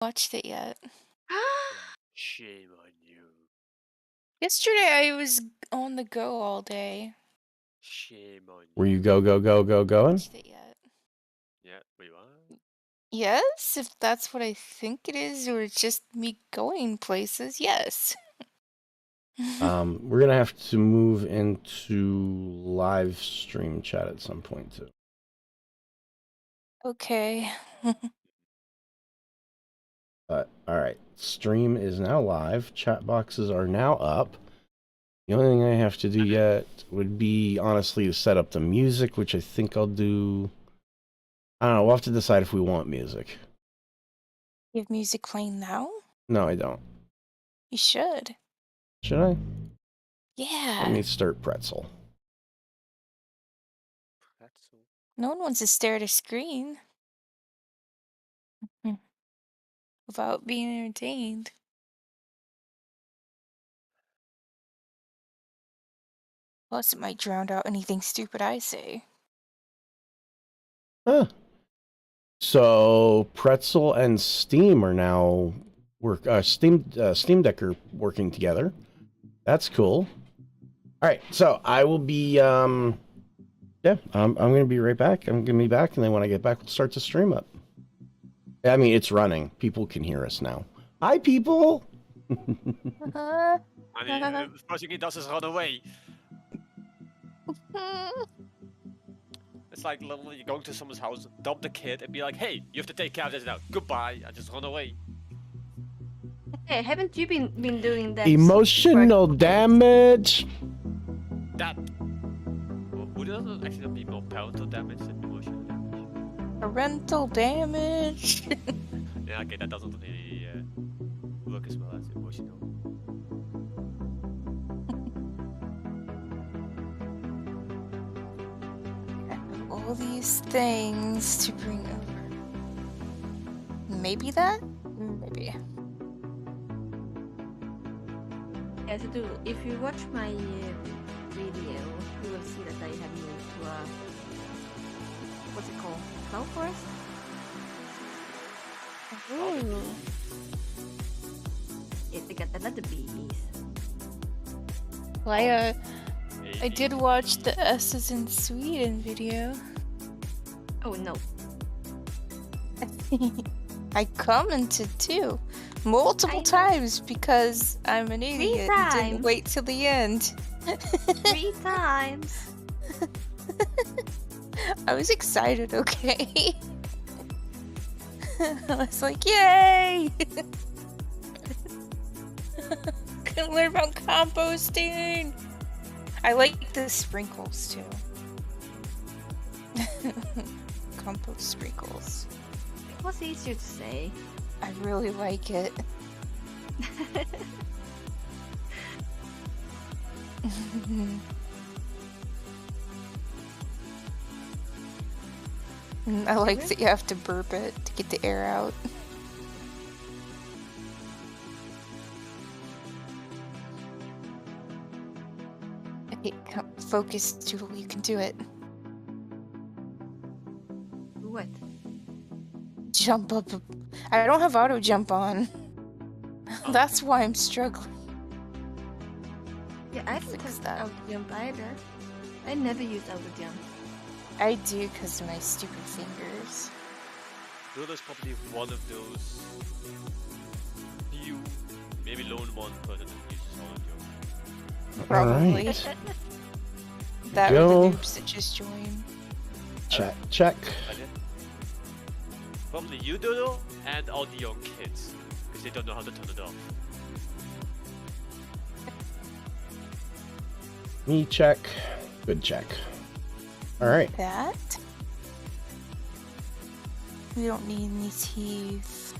Watched it yet. Shame on you. Yesterday I was on the go all day. Shame on Were you. you going? Watched it yet. Yeah, wait, what? Yes, if that's what I think it is, or it's just me going places, yes. We're gonna have to move into live stream chat at some point too. Okay. But all right, stream is now live. Chat boxes are now up. The only thing I have to do yet would be honestly to set up the music, which I think I'll do. I don't know. We'll have to decide if we want music. You have music playing now? No, I don't. You should. Should I? Yeah. Let me start Pretzel. Pretzel. No one wants to stare at a screen without being entertained. Plus, it might drown out anything stupid I say. Huh. So Pretzel and Steam are now Steam Deck are working together. That's cool. All right, so I will be yeah, I'm gonna be right back. I'm gonna be back, and then when I get back, we'll start the stream up. I mean, it's running. People can hear us now. Hi, people. I mean, the first thing he does is run away. It's like literally going to someone's house, dump the kid, and be like, "Hey, you have to take care of this now. Goodbye," and just run away. Hey, haven't you been doing that? Emotional damage. That would it actually be more parental damage than emotional damage? Parental damage. Yeah, okay, that doesn't really work as well as emotional. All these things to bring over. Maybe that? Maybe. Yeah, so if you watch my video, you will see that I have moved to a what's it called? Cloud forest? Ooh. Yeah, they got the bees. Well, I did watch the S's in Sweden video. Oh no. I commented too. Multiple times because I'm an idiot and didn't wait till the end. 3 times. I was excited, okay? I was like, yay! Can learn about composting! I like the sprinkles too. Compost sprinkles. It was easier to say. I really like it. I like that you have to burp it to get the air out. Okay, focus, Julie, you can do it. What? Jump up. I don't have auto jump on. That's why I'm struggling. Yeah, I don't have that auto jump either. I never use auto jump. I do because of my stupid fingers. Dodo's probably one of those few, maybe lone one person that uses auto jump. Probably. Right. That or the noobs that just join. Check. Probably you, Dodo, and all the young kids, because they don't know how to turn it off. Me check. Good check. All right. That. We don't need any teeth.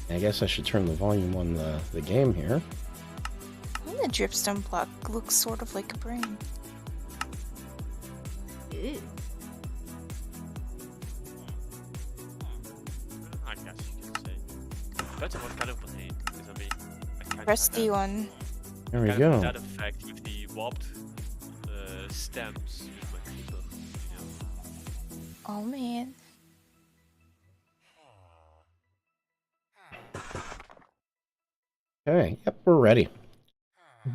I guess I should turn the volume on the game here. And the dripstone block looks sort of like a brain. Ew. I guess you can say. That's what kind of brain, because I mean, I kind Rusty of one. There we go. That effect with the warped stems with my keyboard, you know. Oh man. Okay, yep, we're ready.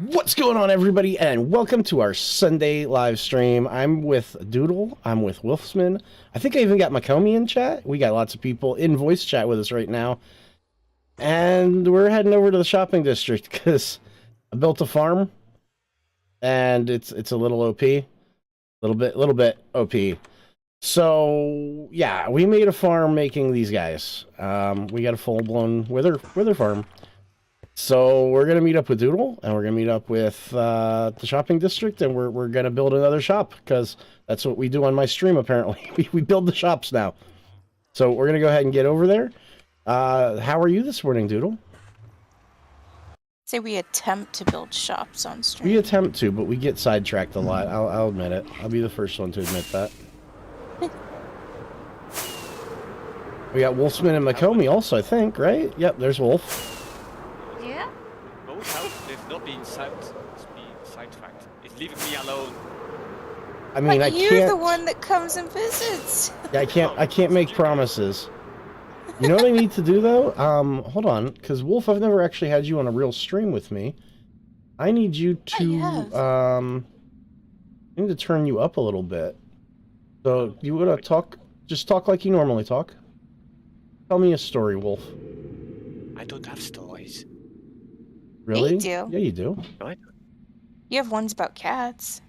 What's going on, everybody, and welcome to our Sunday live stream. I'm with Doodle, I'm with Wolfsman. I think I even got Makomi in chat. We got lots of people in voice chat with us right now. And we're heading over to the shopping district because I built a farm, and it's a little OP. Little bit OP. So, yeah, we made a farm making these guys. We got a full-blown wither farm. So we're gonna meet up with Doodle, and we're gonna meet up with the shopping district, and we're gonna build another shop because that's what we do on my stream. Apparently, we build the shops now. So we're gonna go ahead and get over there. How are you this morning, Doodle? Say we attempt to build shops on stream. We attempt to, but we get sidetracked a lot. I'll admit it. I'll be the first one to admit that. We got Wolfsman and Makomi also, I think, right? Yep, there's Wolf. Yeah. Most help if not being sidetracked. It's leaving me alone. I mean, but I you're can't. the one that comes and visits. Yeah, I can't make promises. You know what I need to do though? Hold on, because Wolf, I've never actually had you on a real stream with me. I need you to I need to turn you up a little bit. So you wanna talk? Just talk like you normally talk. Tell me a story, Wolf. I don't have stories. Really? You do. Yeah, you do. Right? You have ones about cats.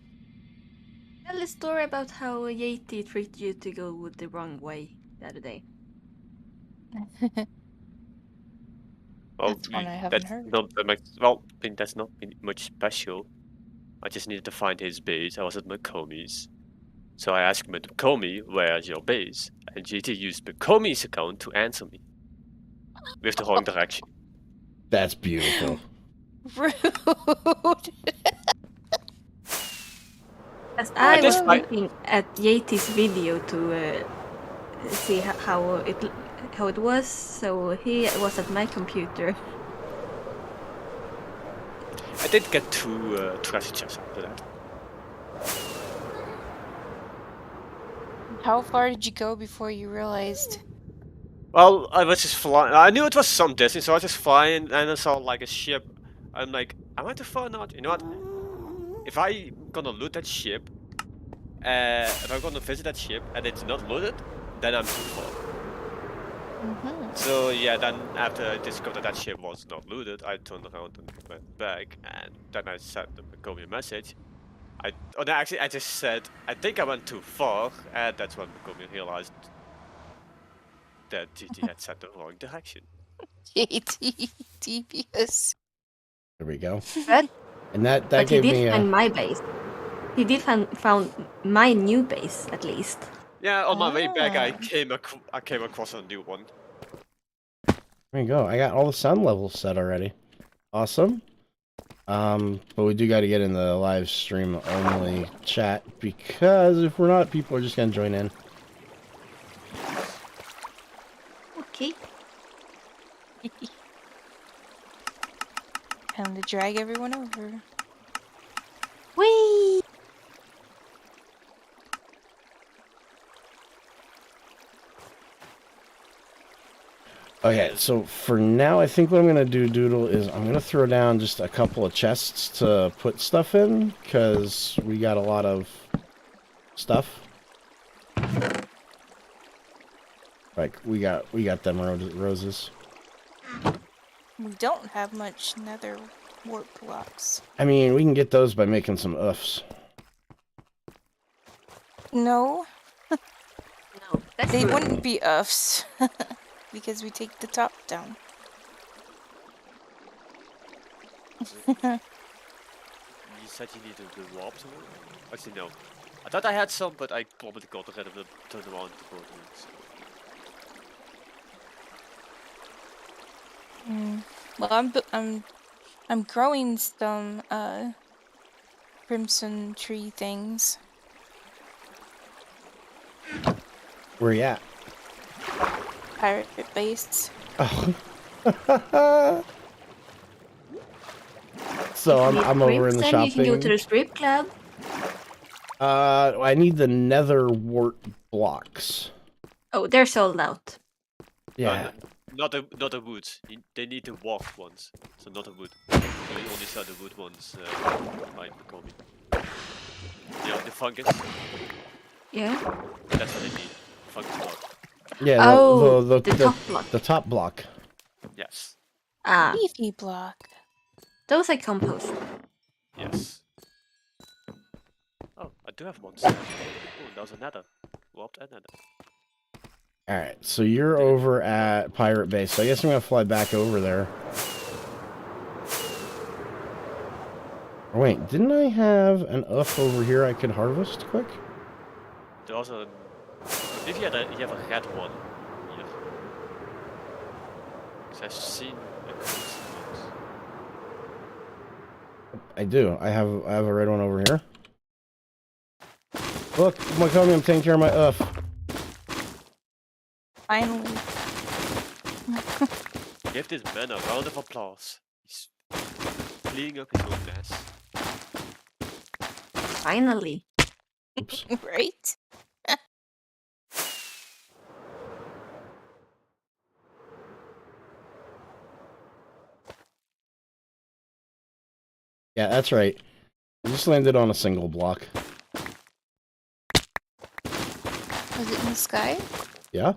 Tell a story about how Yeti tricked you to go the wrong way the other day. Well, That's one I haven't heard. Not that much, well, I think that's not much special. I just needed to find his base. I was at Makomi's. So I asked Makomi, where's your base? And GT used Makomi's account to answer me. With the wrong direction. That's beautiful. Rude. As I was just looking at Yeti's video to see how it was, so he was at my computer. I did get two treasure chests after that. How far did you go before you realized? Well, I was just flying. I knew it was some distance, so I was just flying, and I saw like a ship. I'm like, I went too far now. You know what? If I gonna loot that ship, if I'm gonna visit that ship and it's not looted, then I'm too far. So yeah, then after I discovered that ship was not looted, I turned around and went back, and then I sent them a message. I just said, I think I went too far, and that's when Makomi realized that GT had set the wrong direction. JT devious. There we go. But, And that but he gave me did find my base. He did found my new base, at least. Yeah, on my way back, I Ah. came across a new one. There you go. I got all the sun levels set already. Awesome. But we do got to get in the live stream only chat, because if we're not, people are just gonna join in. Okay. Time to drag everyone over. Whee! Okay, so for now, I think what I'm going to do, Doodle, is I'm going to throw down just a couple of chests to put stuff in, because we got a lot of stuff. Like, we got them roses. We don't have much nether warp blocks. I mean, we can get those by making some oofs. No, No, that's they rude. wouldn't be uffs. Because we take the top down. You said you needed the warp to work? Actually, no. I thought I had some, but I probably got rid of them, turned them on to go so. Well, I'm growing some crimson tree things. Where you at? Pirate base. Oh. So I'm over in the shopping. You can go to the strip club. I need the nether wart blocks. Oh, they're sold out. Yeah. Not a wood. They need the walked ones, so not a wood. So you only sell the wood ones, like Kobe. Yeah, the fungus. Yeah. That's what they need. Fungus block. Yeah, Oh, the top block. The top block. Yes. Ah, Leafy block. those I compost. Yes. Oh, I do have one set. Oh, that was another. Warped another. Alright, so you're over at Pirate Base, so I guess I'm gonna fly back over there. Oh, wait, didn't I have an UF over here I could harvest quick? There also, if you have a red one here. Because I've seen a crimson ones. I do. I have a red one over here. Look, Makomi, I'm taking care of my UF. Finally. Give this man a round of applause. He's cleaning up his own mess. Finally. Oops. Right? Yeah, that's right. I just landed on a single block. Was it in the sky? Yeah?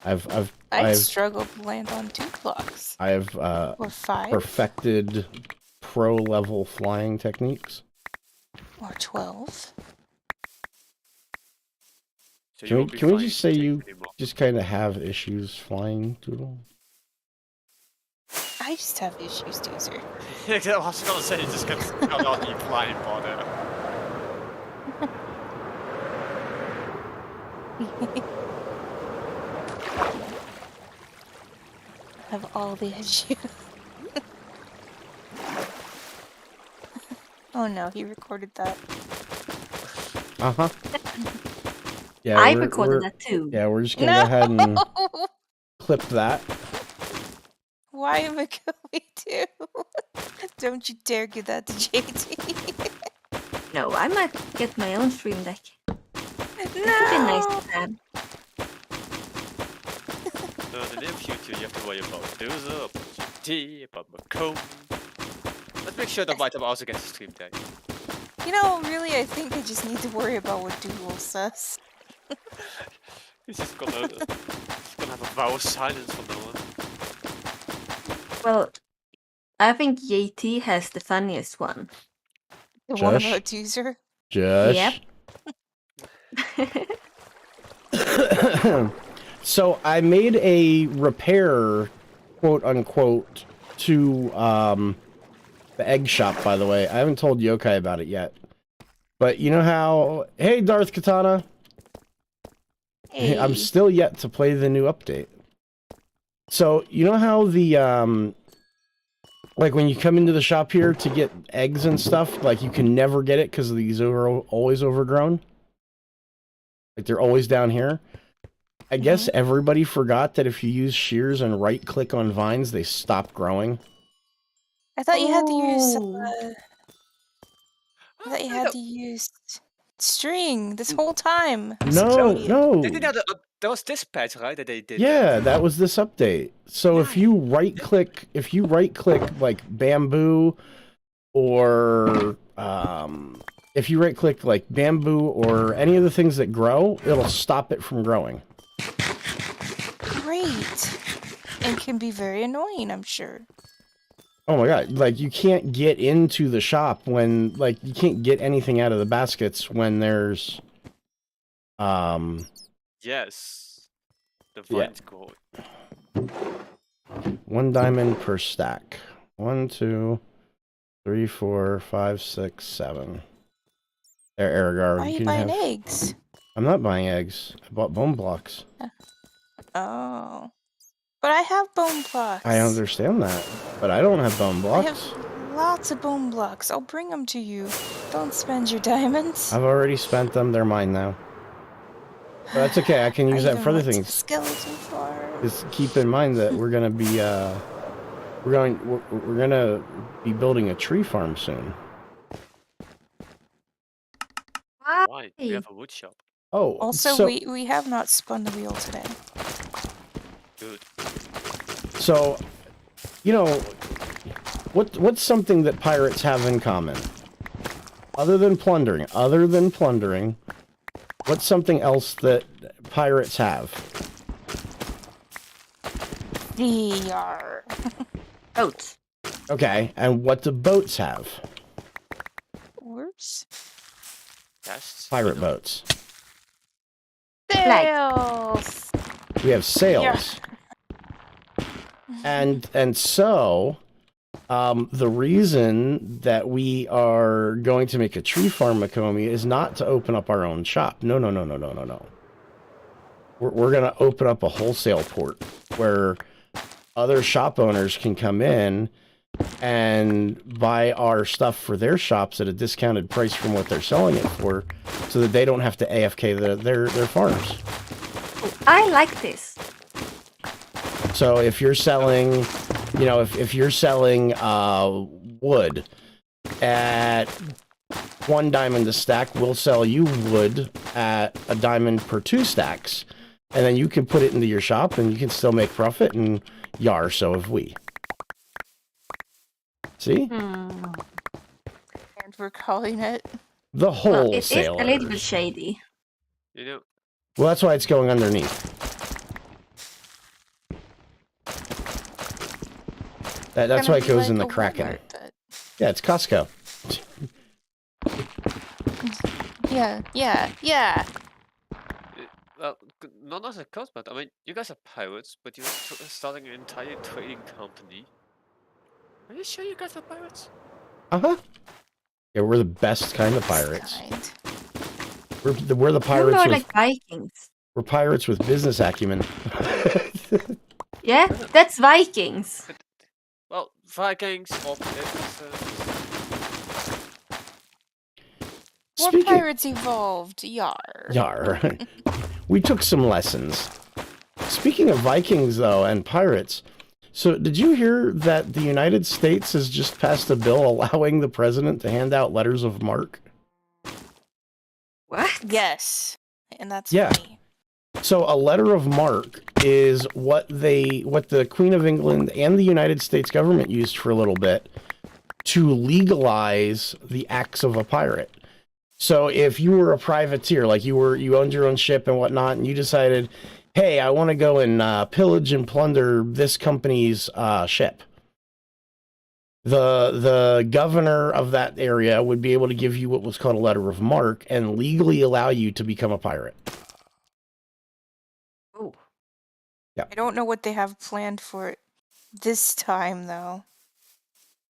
I've struggled to land on 2 blocks. I've Or 5. perfected pro level flying techniques. Or 12. So Can we flying just say you anymore. just kind of have issues flying, Doodle? I just have issues, Doozer. I was gonna say, just get out on you flying bother. I have all the issues. Oh no, he recorded that. Uh-huh. Yeah, I we're- recorded we're- that too. Yeah, we're just gonna go ahead and clip that. Why am I going to? Don't you dare give that to JT. No, I might get my own stream deck. No! It would be nice to have. No, in the near future you have to worry about Dozer, about GT, about Macomb. Let's make sure that White also gets a stream deck. You know, really, I think I just need to worry about what Doodle says. He's just gonna have a vow of silence from now on. Well, I think JT has the funniest one. The one Josh? about Doozer. Just. Yep. So I made a repair, quote unquote, to the egg shop, by the way. I haven't told Yokai about it yet. But you know how... Hey, Darth Katana! Hey. I'm still yet to play the new update. So, you know how the, like when you come into the shop here to get eggs and stuff, like you can never get it because these are always overgrown? Like they're always down here? I guess everybody forgot that if you use shears and right-click on vines, they stop growing. I thought you had to use... Oh. I thought you had to use string this whole time. No, no. They did that, that was this patch, right? That they did. Yeah, that was this update. So if you right-click, like bamboo, or if you right-click like bamboo or any of the things that grow, it'll stop it from growing. Great. And can be very annoying, I'm sure. Oh my god, like you can't get into the shop when, like, you can't get anything out of the baskets when there's, Yes. The vines grow. 1 diamond per stack. 1, 2, 3, 4, 5, 6, 7. There, Aragar. Why are you can buying have... eggs? I'm not buying eggs. I bought bone blocks. Oh. But I have bone blocks. I understand that, but I don't have bone I blocks. have lots of bone blocks. I'll bring them to you. Don't spend your diamonds. I've already spent them. They're mine now. But that's okay. I can use that for other things. Skeleton farm. Just keep in mind that we're gonna be we're gonna be building a tree farm soon. Why? We have a wood shop. Oh, Also, so, we have not spun the wheel today. Good. So, you know, what's something that pirates have in common? Other than plundering, what's something else that pirates have? Yar. Boats. Okay, and what do boats have? Oars? Yes. Pirate boats. Sails! We have sails. And so, the reason that we are going to make a tree farm, Makomi, is not to open up our own shop. No. We're going to open up a wholesale port where other shop owners can come in and buy our stuff for their shops at a discounted price from what they're selling it for, so that they don't have to AFK their farms. I like this. So if you're selling, you know, if you're selling wood at 1 diamond a stack, we'll sell you wood at a diamond per 2 stacks. And then you can put it into your shop and you can still make profit, and so have we. See? And we're calling it. The Well, it is a wholesalers. little bit shady. You know, Well, that's why it's going underneath. That's why it goes in the Kraken. Walmart, but... Yeah, it's Costco. Yeah. well, not as a cost, but I mean, you guys are pirates, but you're starting an entire trading company. Are you sure you guys are pirates? Uh-huh. Yeah, we're the best kind of pirates. Kind. We're the pirates More with, like Vikings. we're pirates with business acumen. Yeah, that's Vikings. Well, Vikings or What pirates evolved? Yar. We took some lessons. Speaking of Vikings, though, and pirates, so did you hear that the United States has just passed a bill allowing the president to hand out letters of marque? What? Yes. And that's Yeah. funny. So a letter of marque is what the Queen of England and the United States government used for a little bit to legalize the acts of a pirate. So if you were a privateer, like you owned your own ship and whatnot, and you decided, hey, I want to go and pillage and plunder this company's ship, the governor of that area would be able to give you what was called a letter of marque and legally allow you to become a pirate. Oh. Yeah. I don't know what they have planned for it this time, though.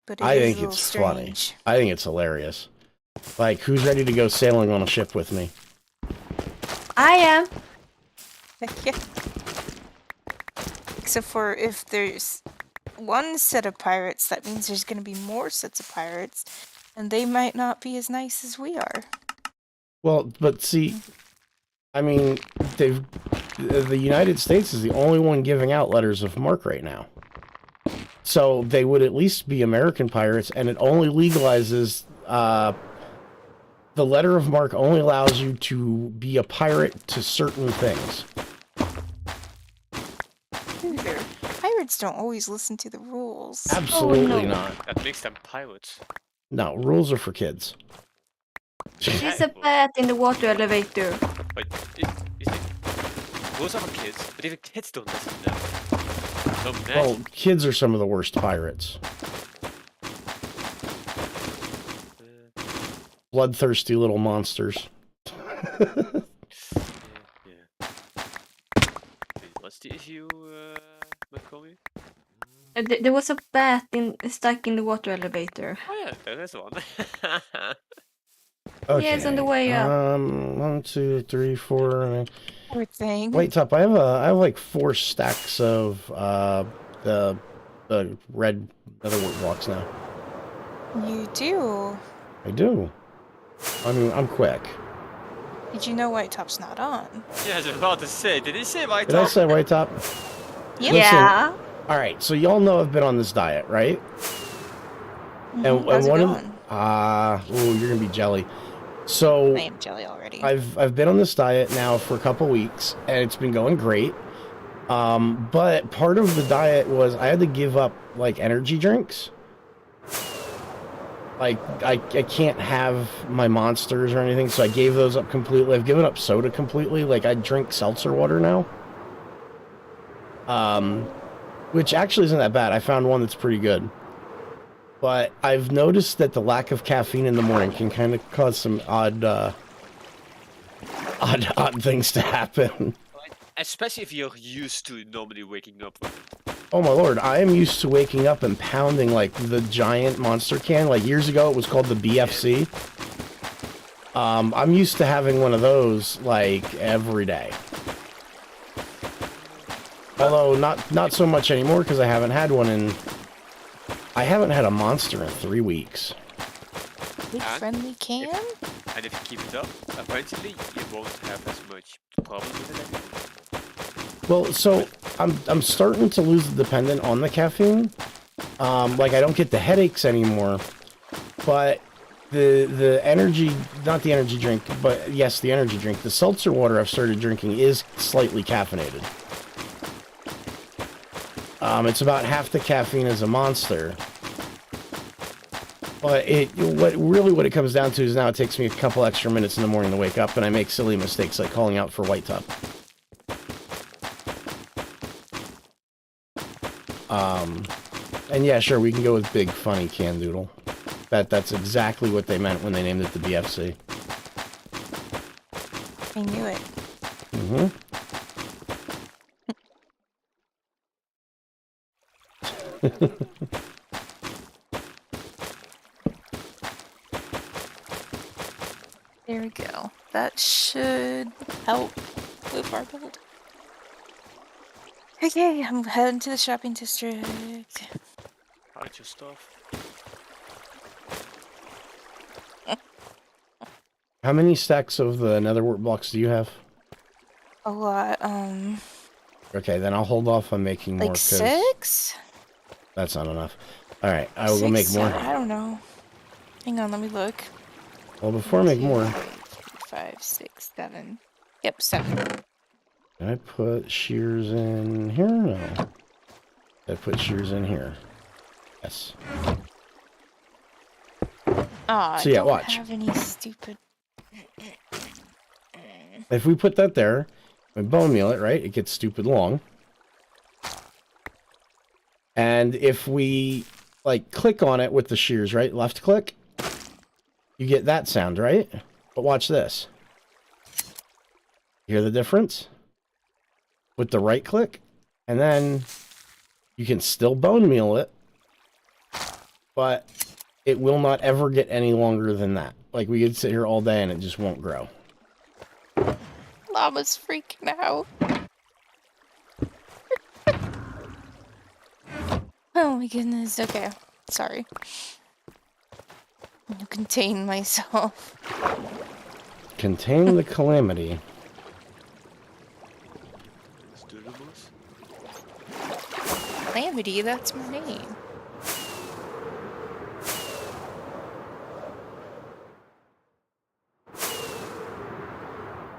But I it is think a little it's strange. funny. I think it's hilarious. Like, who's ready to go sailing on a ship with me? I am. Yeah. Except for if there's one set of pirates, that means there's going to be more sets of pirates, and they might not be as nice as we are. Well, but see, I mean, the United States is the only one giving out letters of marque right now. So they would at least be American pirates, and it only legalizes, the letter of marque only allows you to be a pirate to certain things. Pirates don't always listen to the rules. Absolutely no. not. that makes them pirates. No, rules are for kids. She's a bat in the water elevator. But you think rules are for kids, but even kids don't listen to them. So Well, imagine. kids are some of the worst pirates. Bloodthirsty little monsters. Yeah. Wait, what's the issue, McCoy? There was a bat stuck in the water elevator. Oh yeah, there is one. Okay. Yeah, it's on the way up. 1, 2, 3, 4. Poor thing. Wait, Top. I have like 4 stacks of the red netherwork blocks now. You do. I do. I mean, I'm quick. Did you know White Top's not on? Yeah, I was about to say, did he say my Did I say White Top? Yep. Yeah. All right. So y'all know I've been on this diet, right? How's it one going? of you're gonna be jelly. So I am jelly already. already. I've been on this diet now for a couple weeks, and it's been going great. But part of the diet was I had to give up like energy drinks. Like I can't have my Monsters or anything, so I gave those up completely. I've given up soda completely. Like I drink seltzer water now. Which actually isn't that bad. I found one that's pretty good. But I've noticed that the lack of caffeine in the morning can kind of cause some odd things to happen. Especially if you're used to normally waking up with it. Oh my lord, I am used to waking up and pounding like the giant Monster can. Like years ago it was called the BFC. I'm used to having one of those like every day. Although not so much anymore because I haven't had one in... I haven't had a Monster in 3 weeks. Big friendly can? And if you keep it up, eventually you won't have as much problem with it anymore. Well, so I'm starting to lose the dependent on the caffeine. Like I don't get the headaches anymore, but the energy, not the energy drink, but yes, the energy drink, the seltzer water I've started drinking is slightly caffeinated. It's about half the caffeine as a Monster. But what it comes down to is now it takes me a couple extra minutes in the morning to wake up, and I make silly mistakes like calling out for White Tub. And yeah, sure, we can go with Big Funny Can Doodle. That's exactly what they meant when they named it the BFC. I knew it. Mm-hmm. There we go. That should help with our build. Okay, I'm heading to the shopping district. Hide your stuff. How many stacks of the netherwort blocks do you have? A lot, Okay, then I'll hold off on making more. like 6? That's not enough. Alright, I will go make 6? more. I don't know. Hang on, let me look. Well, before I make more... 2, 3, 4, 5, 6, 7. Yep, 7. Did I put shears in here? No. Did I put shears in here? Yes. Aw, So yeah, I don't watch. have any stupid... If we put that there, we bone meal it, right? It gets stupid long. And if we, like, click on it with the shears, right? Left click, you get that sound, right? But watch this. Hear the difference? With the right click, and then you can still bone meal it, but it will not ever get any longer than that. Like, we could sit here all day and it just won't grow. Llama's freaking out. Oh my goodness, okay. Sorry. I'll contain myself. Contain the calamity. Let's do the moose. Calamity, that's my name.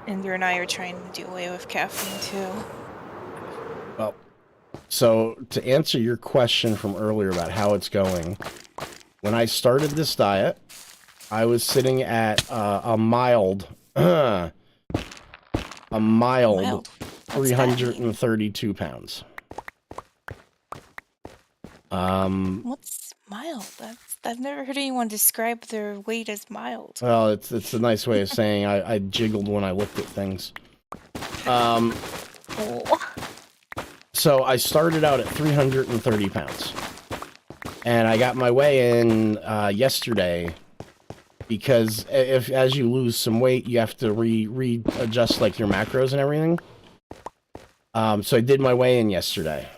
And you and I are trying to do away with caffeine too. Well, so to answer your question from earlier about how it's going, when I started this diet, I was sitting at a mild 332 pounds. What's mild? I've never heard anyone describe their weight as mild. Well, it's a nice way of saying I jiggled when I looked at things. Oh. So I started out at 330 pounds. And I got my weigh in yesterday because as you lose some weight, you have to readjust like your macros and everything. So I did my weigh in yesterday.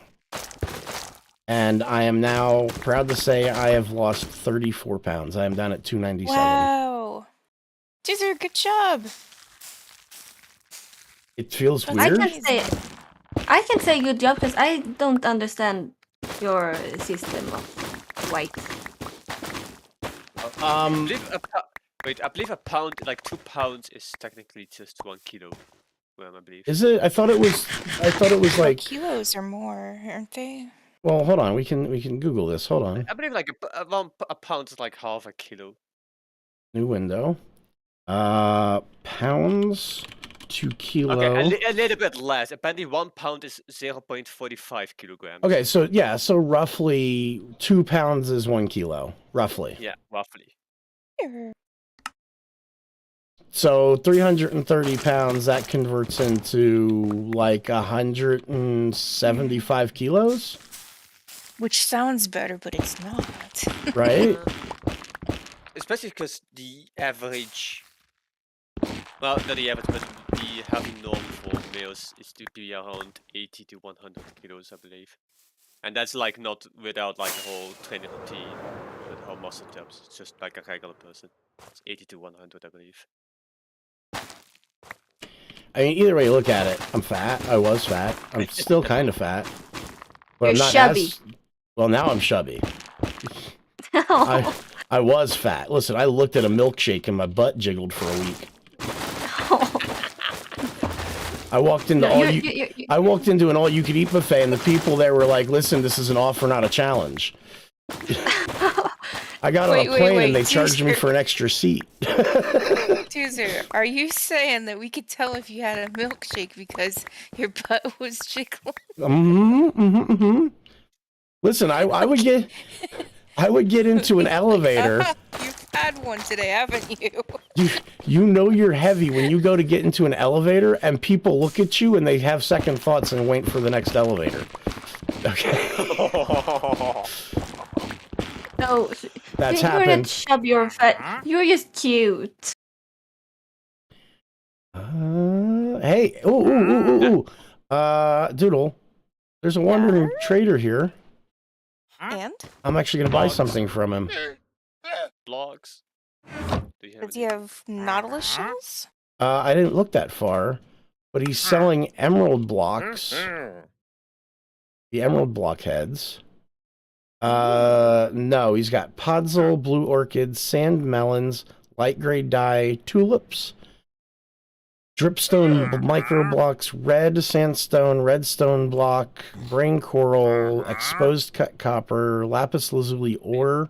And I am now proud to say I have lost 34 pounds. I am down at 297. Wow. You did a good job. It feels That's weird. I can say good job because I don't understand your system of weight. Wait, I believe a pound, like 2 pounds, is technically just 1 kilogram, I believe. Is it? I thought it was Well, like. kilos or more, aren't they? Well, hold on. We can Google this. Hold on. I believe like a pound is like half a kilo. New window. Pounds to kilo. Okay, a little bit less. Apparently 1 pound is 0.45 kilograms. Okay, so yeah, so roughly 2 pounds is 1 kilo, roughly. Yeah, roughly. Here. So 330 pounds, that converts into like 175 kilos, Which sounds better, but it's not. right? Especially because the average, well, not the average, but the heavy norm for males is to be around 80 to 100 kilos, I believe. And that's like not without like a whole training routine, with whole muscle ups. It's just like a regular person. It's 80 to 100, I believe. I mean, either way you look at it, I'm fat. I was fat. I'm still kind of fat. But You're I'm not chubby. Well, now I'm chubby. I was fat. Listen, I looked at a milkshake and my butt jiggled for a week. I walked into I walked into an all-you-could-eat buffet, and the people there were like, "Listen, this is an offer, not a challenge." I got on a plane and they charged me for an extra seat. Tuzer, are you saying that we could tell if you had a milkshake because your butt was jiggling? Listen, I would get into an elevator. You've had one today, haven't you? You know you're heavy when you go to get into an elevator and people look at you and they have second thoughts and wait for the next elevator. Okay. No, That's you're happened. not chubby or fat. You're just cute. Hey, ooh. Doodle, there's a wandering trader here. And? I'm actually gonna buy something from him. Blogs. Does he have Nautilus shells? I didn't look that far, but he's selling emerald blocks. The emerald block heads. No, he's got podzol, blue orchids, sand melons, light gray dye, tulips, dripstone micro blocks, red sandstone, redstone block, brain coral, exposed cut copper, lapis lazuli ore,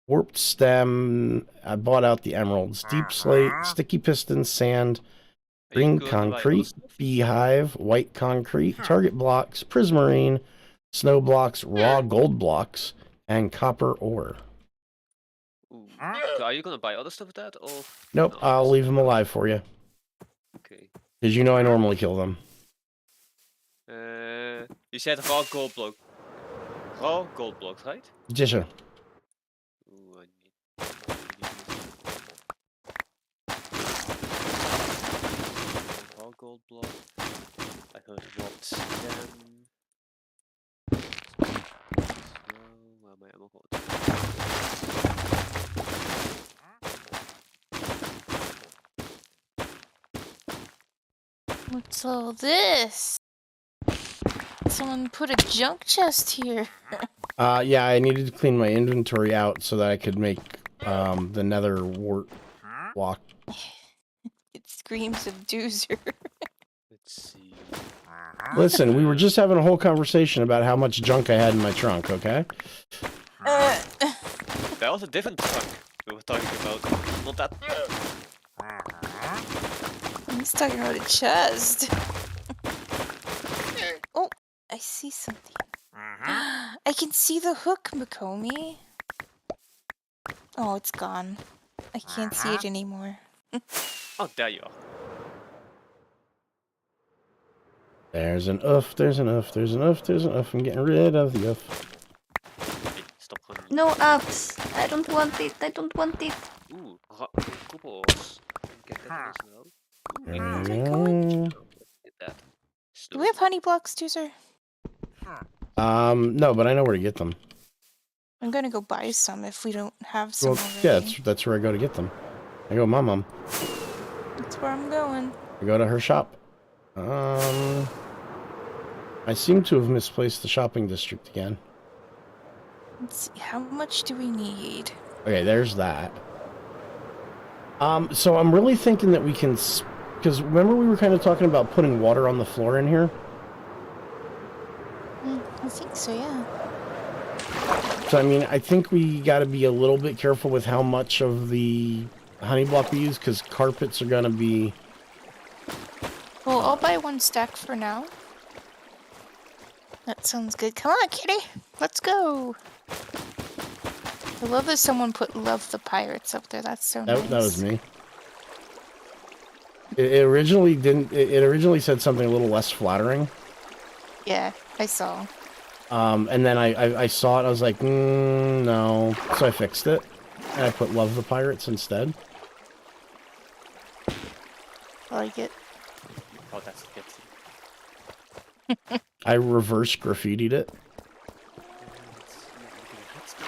warped stem. I bought out the emeralds, deep slate, sticky piston, sand, green concrete, beehive, white concrete, target blocks, prismarine, snow blocks, raw gold blocks, and copper ore. Ooh. So are you gonna buy other stuff with that, or? Nope, No, I'll leave them alive for you. Okay. Because you know I normally kill them. You said raw gold block. Raw gold blocks, right? Yes, sir. Ooh, I need. Raw gold block. I heard what them. Where am I? Emerald. What's all this? Someone put a junk chest here. Yeah, I needed to clean my inventory out so that I could make the nether wart block. It screams of Doozer. Let's see. Listen, we were just having a whole conversation about how much junk I had in my trunk, okay? That was a different truck we were talking about. Not that. He's talking about a chest. Oh, I see something. I can see the hook, Makomi. Oh, it's gone. I can't see it anymore. Oh, there you are. There's an oof, there's an oof, there's an oof, there's an oof. I'm getting rid of the oof. Hey, stop running. No ups. I don't want it. I don't want it. Ooh, couples. Get that as well. There we going? go. Get that. Do we have honey blocks, Doozer? No, but I know where to get them. I'm gonna go buy some if we don't have some Well, already. yeah, that's where I go to get them. I go with my mom. That's where I'm going. I go to her shop. I seem to have misplaced the shopping district again. Let's see, how much do we need? Okay, there's that. So I'm really thinking that we can, because remember we were kind of talking about putting water on the floor in here? I think so, yeah. So, I mean, I think we got to be a little bit careful with how much of the honey block we use, because carpets are going to be... Well, I'll buy 1 stack for now. That sounds good. Come on, kitty. Let's go. I love that someone put Love the Pirates up there. That's so nice. That was me. It originally didn't... It originally said something a little less flattering. Yeah, I saw. And then I saw it, I was like, no. So I fixed it. And I put Love the Pirates instead. I like it. Oh, that's good. I reverse graffitied it.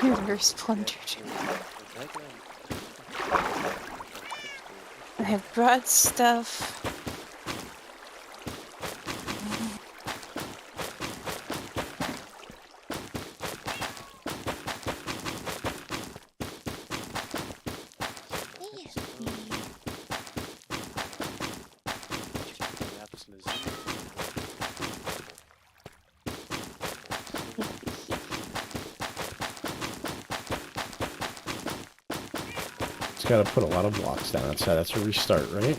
Reverse plundered. I have brought stuff. It's got to put a lot of blocks down outside. That's a restart, right?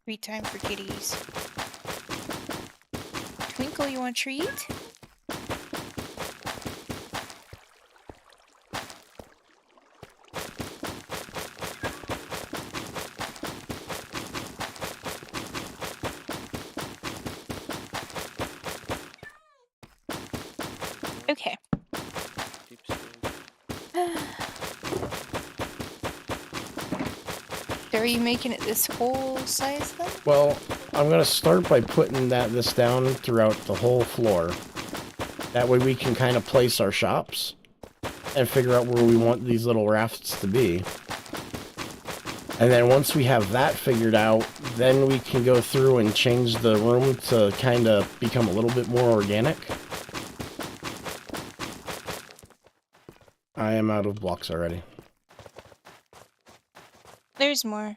Free time for kitties. Twinkle, you want a treat? Okay. So are you making it this whole size then? Well, I'm going to start by putting this down throughout the whole floor. That way we can kind of place our shops and figure out where we want these little rafts to be. And then once we have that figured out, then we can go through and change the room to kind of become a little bit more organic. I am out of blocks already. There's more.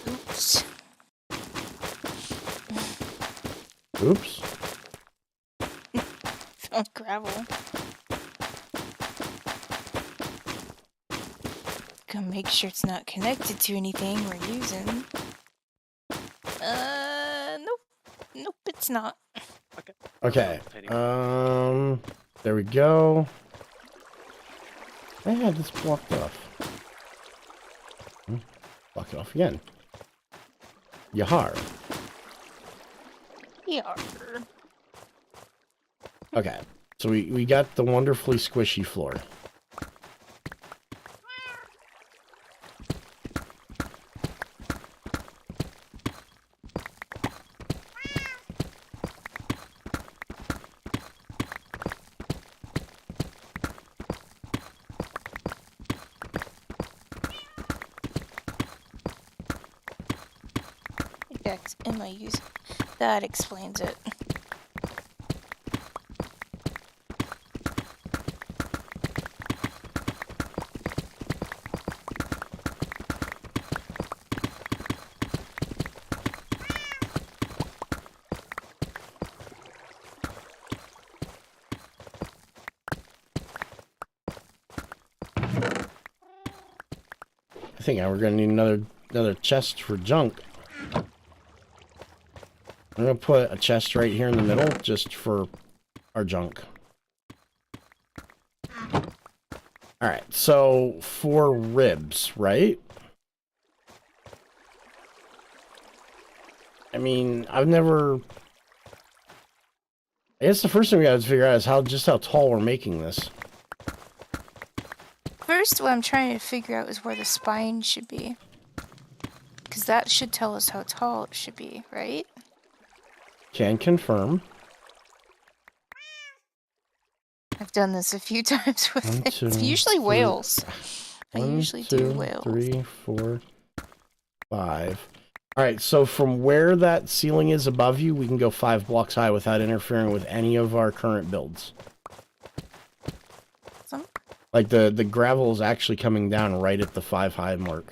Oops. Oops. Found gravel. Gotta make sure it's not connected to anything we're using. Nope. Nope, it's not. Okay. There we go. I had this blocked off. Block it off again. Yahar. Yeah. Okay. So we got the wonderfully squishy floor. Am I using? That explains it. I think now we're gonna need another chest for junk. I'm gonna put a chest right here in the middle just for our junk. Alright, so 4 ribs, right? I mean, I've never... I guess the first thing we gotta figure out is how tall we're making this. First, what I'm trying to figure out is where the spine should be. Because that should tell us how tall it should be, right? Can confirm. I've done this a few times with One, it. two, It's usually three. whales. I One, usually do two, whales. 3, 4, 5. All right, so from where that ceiling is above you, we can go 5 blocks high without interfering with any of our current builds. Some- Like the gravel is actually coming down right at the 5 high mark.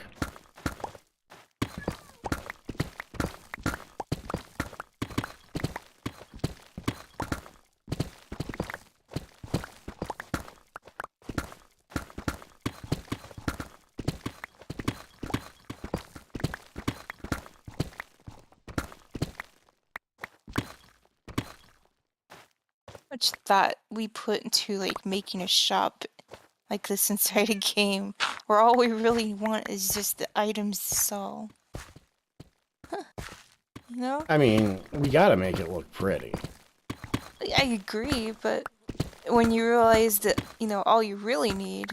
Much thought we put into like making a shop like this inside a game, where all we really want is just the items to sell. You know? I mean, we gotta make it look pretty. I agree, but when you realize that, you know, all you really need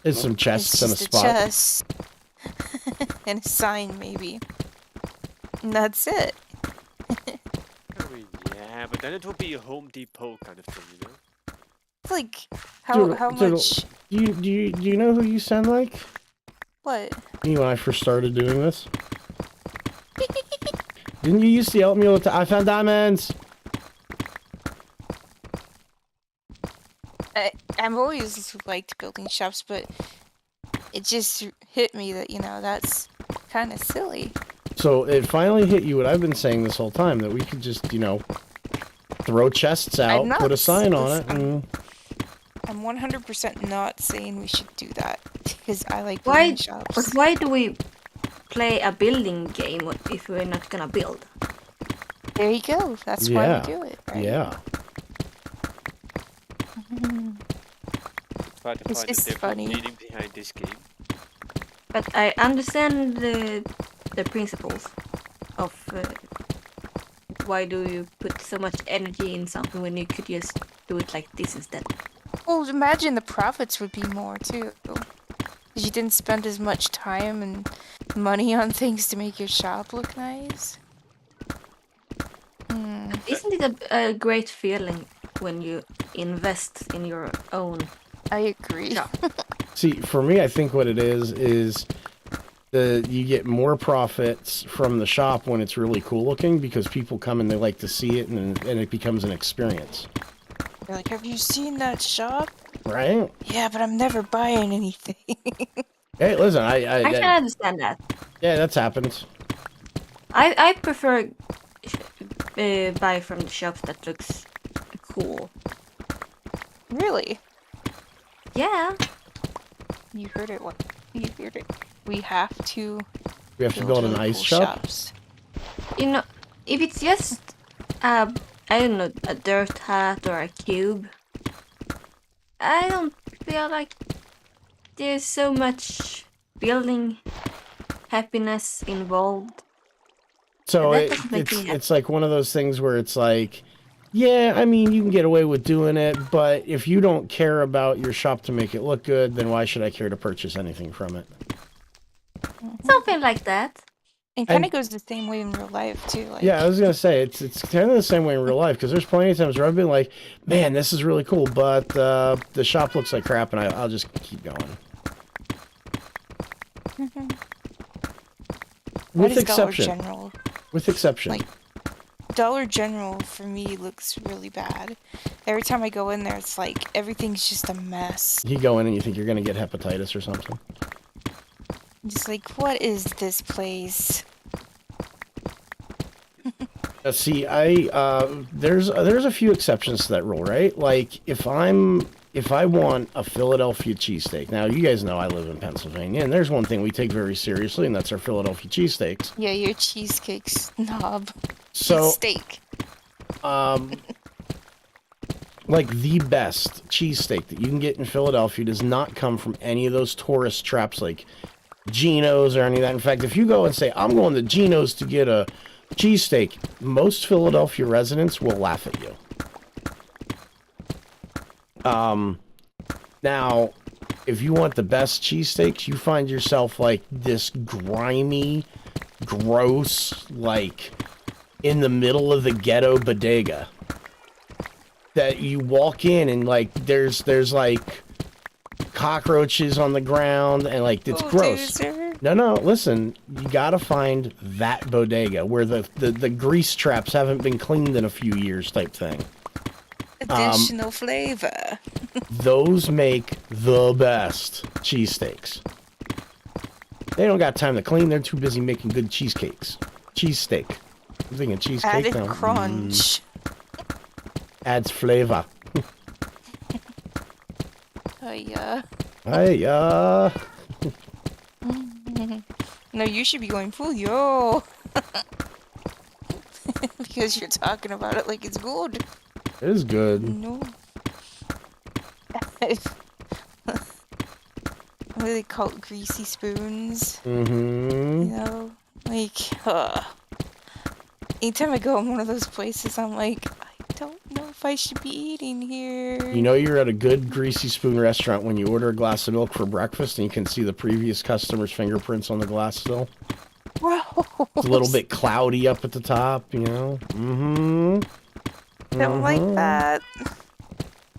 There's some is chests and a just a spot. chest and a sign, maybe. And that's it. I mean, yeah, but then it would be a Home Depot kind of thing, you know? It's like how Dude, much Do you know who you sound like? what? Me when I first started doing this. Didn't you used to yell at me all the time? I found diamonds. I've always liked building shops, but it just hit me that, you know, that's kind of silly. So it finally hit you what I've been saying this whole time, that we could just, you know, throw chests out, not put a sign on s- it, and I'm 100% not saying we should do that because I like Why? building shops. But why do we play a building game if we're not gonna build? There you go. That's why Yeah. we do it, right? yeah. Mhm. Try to It's find just the different funny. meaning behind this game. But I understand the principles of why do you put so much energy in something when you could just do it like this instead. Well, imagine the profits would be more too. Because you didn't spend as much time and money on things to make your shop look nice. Hmm. Isn't it a great feeling when you invest in your own I agree. shop? See, for me, I think what it is you get more profits from the shop when it's really cool looking, because people come and they like to see it, and it becomes an experience. You're like, have you seen that shop? Right? Yeah, but I'm never buying anything. Hey, listen, I can understand that. yeah, that's happened. I prefer buy from the shops that looks cool. Really? Yeah. You heard it. What? You heard it. We have to We have to build an really ice cool shop. shops. You know, if it's just I don't know, a dirt hat or a cube, I don't feel like there's so much building happiness involved. So That doesn't make me happy. it's like one of those things where it's like, yeah, I mean, you can get away with doing it, but if you don't care about your shop to make it look good, then why should I care to purchase anything from it? Something like that. And kind And- of goes the same way in real life too. Like, Yeah, I was gonna say it's kind of the same way in real life, because there's plenty of times where I've been like, man, this is really cool, but the shop looks like crap, and I'll just keep going. Why With does Dollar exception. General, With exception. Like- Dollar General for me looks really bad. Every time I go in there, it's like everything's just a mess. You go in and you think you're gonna get hepatitis or something. Just like, what is this place? See, there's a few exceptions to that rule, right? Like if I want a Philadelphia cheesesteak. Now you guys know I live in Pennsylvania, and there's one thing we take very seriously, and that's our Philadelphia cheesesteaks. Yeah, you're a cheesecake snob. So, Steak. like the best cheesesteak that you can get in Philadelphia does not come from any of those tourist traps like Geno's or any of that. In fact, if you go and say, I'm going to Geno's to get a cheesesteak, most Philadelphia residents will laugh at you. Now, if you want the best cheesesteaks, you find yourself like this grimy, gross, like in the middle of the ghetto bodega. That you walk in and like there's like cockroaches on the ground and like it's gross. Bulldozer. No, listen, you gotta find that bodega where the grease traps haven't been cleaned in a few years type thing. Additional flavor. Those make the best cheesesteaks. They don't got time to clean, they're too busy making good cheesecakes. Cheesesteak. I'm thinking cheesecake Added now. crunch. Adds flavor. Oh yeah. Hey, No, you should be going full yo. Because you're talking about it like it's good. it is good. No. What do they call it? Greasy spoons? Mm-hmm. You know? Like, anytime I go in one of those places, I'm like, I don't know if I should be eating here. You know you're at a good greasy spoon restaurant when you order a glass of milk for breakfast and you can see the previous customer's fingerprints on the glass still. Gross. It's a little bit cloudy up at the top, you know? Mm-hmm. Don't like that.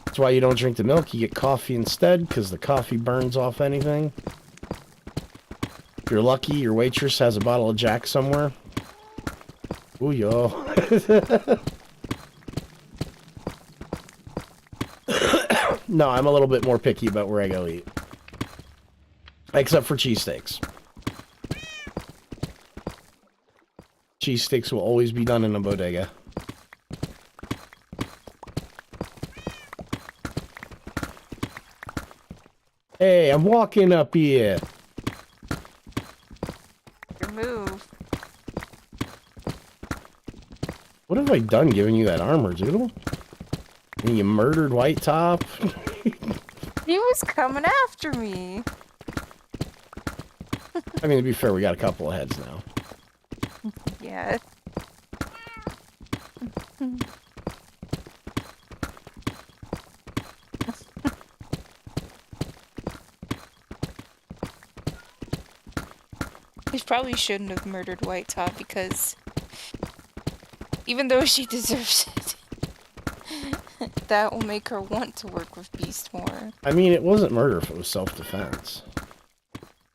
That's why you don't drink the milk, you get coffee instead, because the coffee burns off anything. If you're lucky, your waitress has a bottle of Jack somewhere. Ooh, yo. No, I'm a little bit more picky about where I go eat. Except for cheesesteaks. Cheesesteaks will always be done in a bodega. Hey, I'm walking up here. Your move. What have I done giving you that armor, Doodle? And you murdered White Top? He was coming after me. I mean, to be fair, we got a couple of heads now. Yeah. He probably shouldn't have murdered White Top because even though she deserves it, that will make her want to work with Beast more. I mean, it wasn't murder if it was self-defense.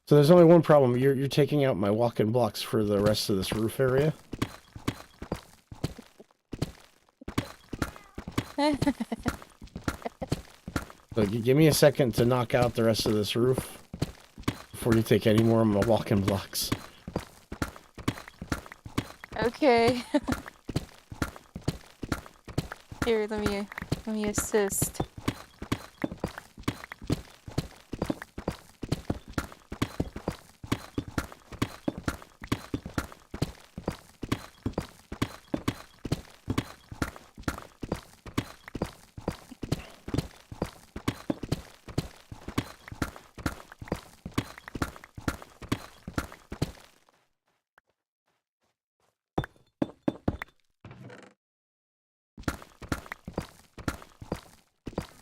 So there's only one problem. You're taking out my walk-in blocks for the rest of this roof area. So give me a second to knock out the rest of this roof before you take any more of my walk-in blocks. Okay. Here, let me assist.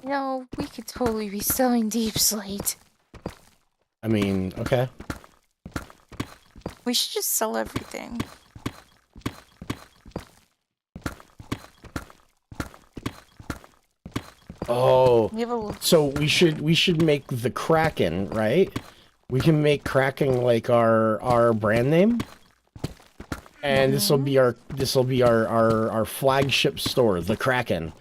No, we could totally be selling Deep Slate. I mean, okay. We should just sell everything. Oh, We have a so we should make the Kraken, right? We can make Kraken like our brand name. And this will be our flagship store, the Kraken.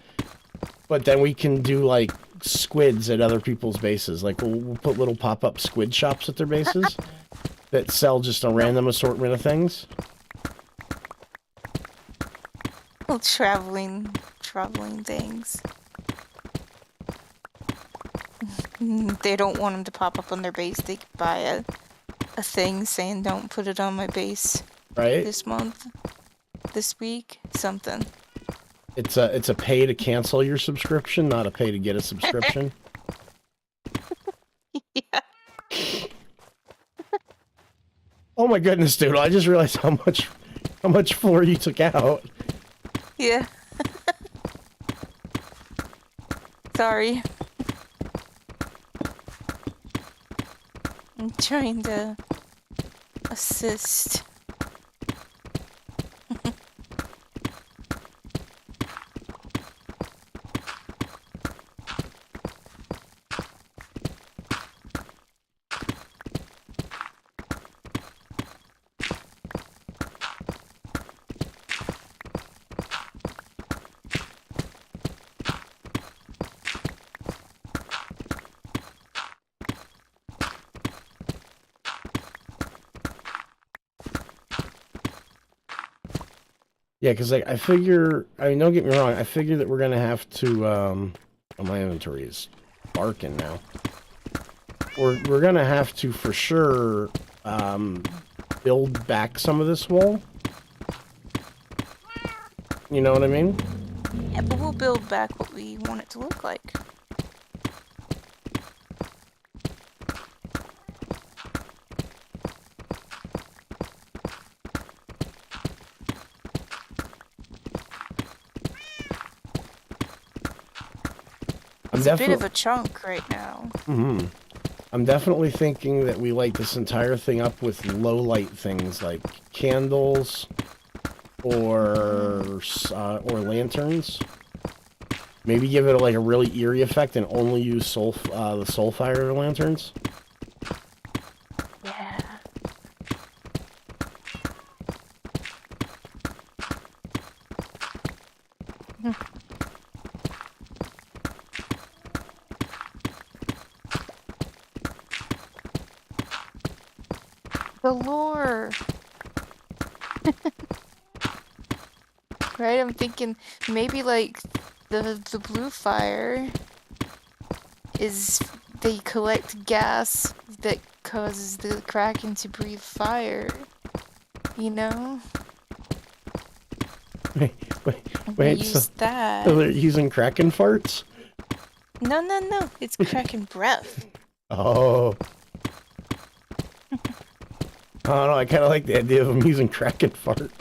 But then we can do like squids at other people's bases. Like we'll put little pop-up squid shops at their bases that sell just a random assortment of things. little traveling things. They don't want them to pop up on their base. They could buy a thing saying don't put it on my base Right? this month, this week, something. It's a pay to cancel your subscription, not a pay to get a subscription. Yeah. Oh my goodness, dude! I just realized how much floor you took out. Yeah. Sorry. I'm trying to assist. Yeah, because like I figure, I mean, don't get me wrong, I figure that we're gonna have to, oh, my inventory is barking now. We're gonna have to for sure, build back some of this wall. You know what I mean? Yeah, but we'll build back what we want it to look like. It's a bit of a chunk right now. Mm-hmm. I'm definitely thinking that we light this entire thing up with low light things like candles or lanterns. Maybe give it like a really eerie effect and only use the soul fire lanterns. Yeah. The lore. Right, I'm thinking maybe like the blue fire is they collect gas that causes the Kraken to breathe fire. You know? Wait, use so that. they're using Kraken farts? No. It's Kraken breath. Oh. I don't know, I kind of like the idea of them using Kraken fart.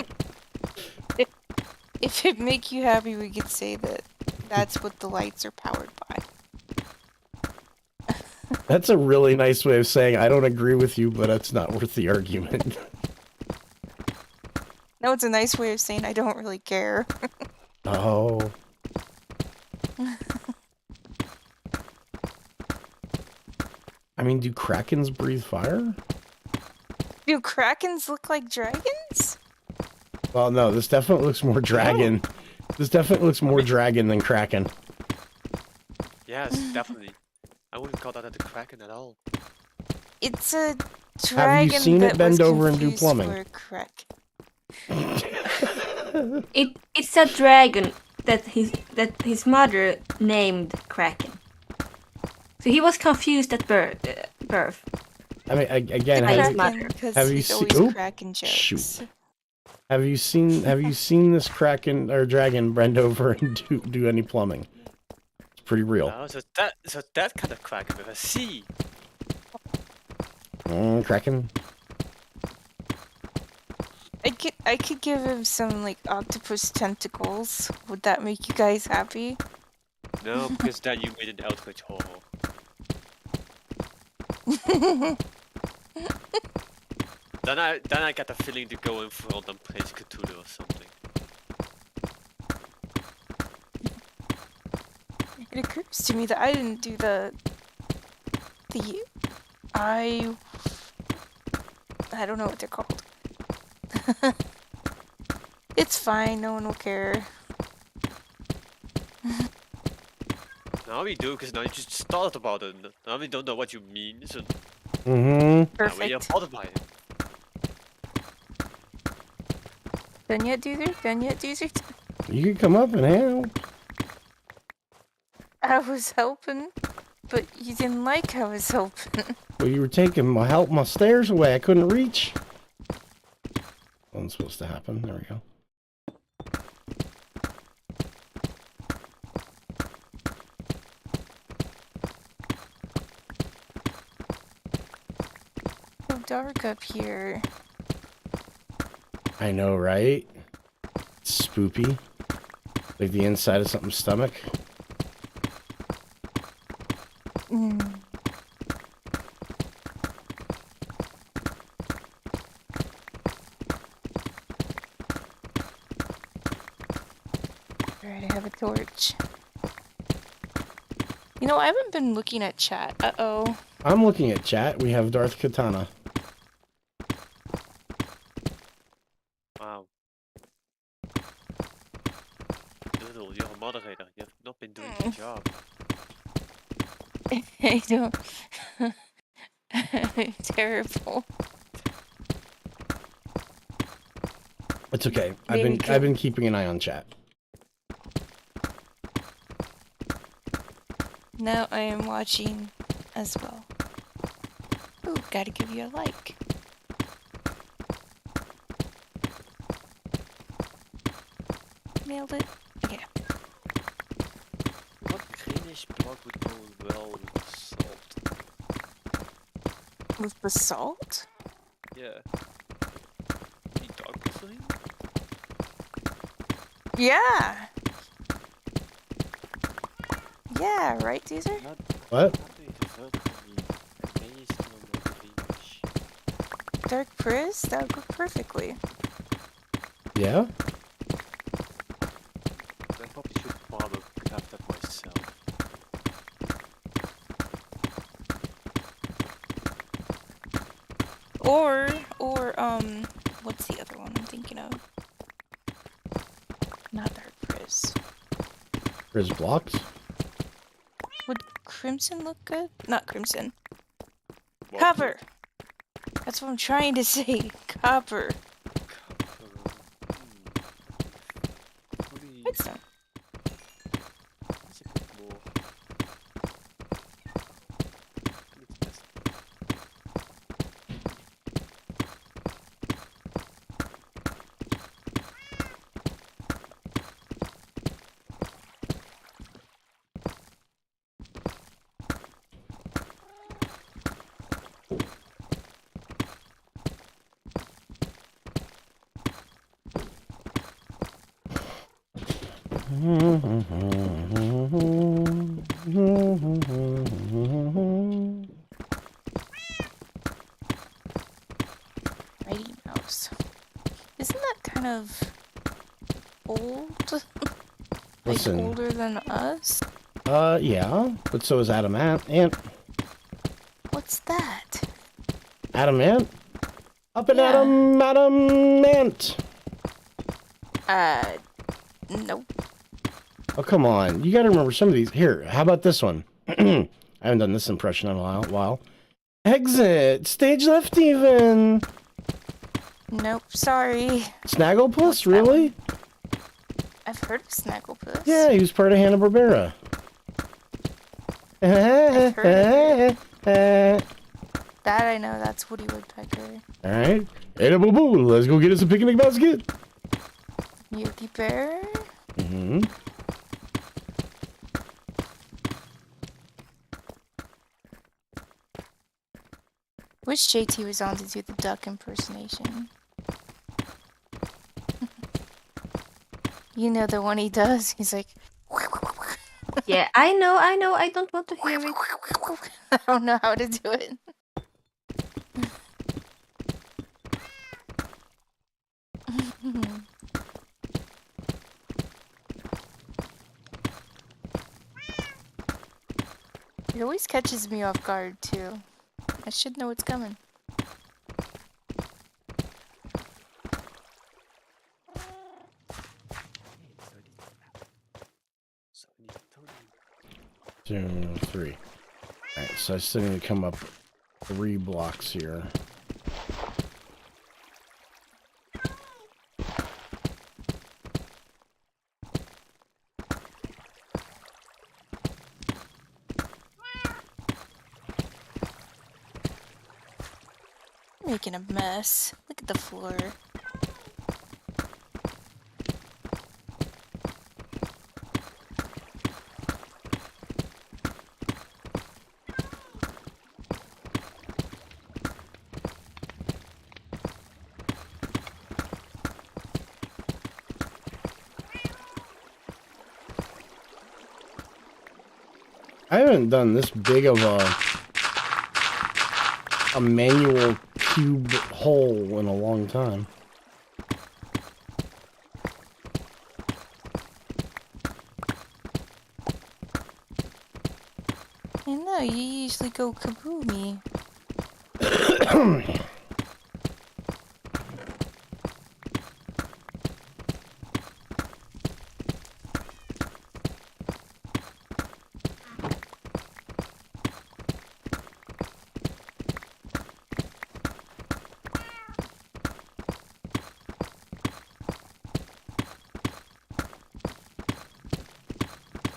If it make you happy, we could say that that's what the lights are powered by. That's a really nice way of saying I don't agree with you, but it's not worth the argument. No, it's a nice way of saying I don't really care. Oh. I mean, do Krakens breathe fire? Do Krakens look like dragons? Well, no, this definitely looks more dragon. This definitely looks more dragon than Kraken. Yes, definitely. I wouldn't call that a Kraken at all. It's a dragon Have you seen that it bend was over and do confused plumbing? for a Kraken. It's a dragon that his mother named Kraken. So he was confused at birth. I mean, again, By his have, mother. Because have you he's seen- always Ooh, cracking jokes. shoot. have you seen this Kraken or dragon bend over and do any plumbing? It's pretty real. Oh, so that kind of Kraken with a C. Kraken. I could give him some like octopus tentacles. Would that make you guys happy? No, because then you made an Eldritch horror. Then I get the feeling to go in front and praise Cthulhu or something. It occurs to me that I didn't do the I don't know what they're called. It's fine, no one will care. Now we do, because now you just started about it. Now we don't know what you mean, so now we are Perfect. bothered by it. Done yet, Doozer? Done yet, Doozer? You can come up and help. I was helping, but you didn't like I was helping. Well, you were taking my stairs away. I couldn't reach. Wasn't supposed to happen. There we go. So dark up here. I know, right? It's spoopy. Like the inside of something's stomach. Alright, I have a torch. You know, I haven't been looking at chat. Uh-oh. I'm looking at chat. We have Darth Katana. Wow. Doodle, you're a moderator. You have not been doing your job. I don't... Terrible. It's okay. Maybe I've been keeping an eye on chat. Now I am watching as well. Ooh, gotta give you a like. Nailed it. Okay. What greenish block would go well with salt? With basalt? Yeah. Any dark green? Yeah! Yeah, right, Caesar? Not What? really developing any stone or greenish. Dark Priz? That would go perfectly. Yeah? I probably should probably craft that myself. What's the other one I'm thinking of? Not Dark Priz. There's blocks. Would Crimson look good? Not Crimson. What? Copper! That's what I'm trying to say. Copper. Copper. Probably Redstone. it's a bit more. It's best. Mighty Mouse. Isn't that kind of old? Like Listen. older than us? Yeah, but so is Adamant. What's that? Adamant? Up and Yeah. Adamant! Nope. Oh, come on. You gotta remember some of these. Here, how about this one? I haven't done this impression in a while. Exit! Stage left even! Nope, sorry. Snagglepuss, What's that really? I've heard of Snagglepuss. Yeah, he was part of Hanna-Barbera. I've heard That I know, that's Woody Woodpecker. Alright. Hey, boo boo, let's go get us a picnic basket. Yogi Bear? Mm-hmm. Wish JT was on to do the duck impersonation. You know the one he does? He's like... Yeah, I know, I don't want to hear it. I don't know how to do it. It always catches me off guard, too. I should know what's coming. So I need 30. 2, 3. Alright, so I still need to come up 3 blocks here. Making a mess. Look at the floor. I haven't done this big of a manual cube hole in a long time. I know, you usually go kaboomy.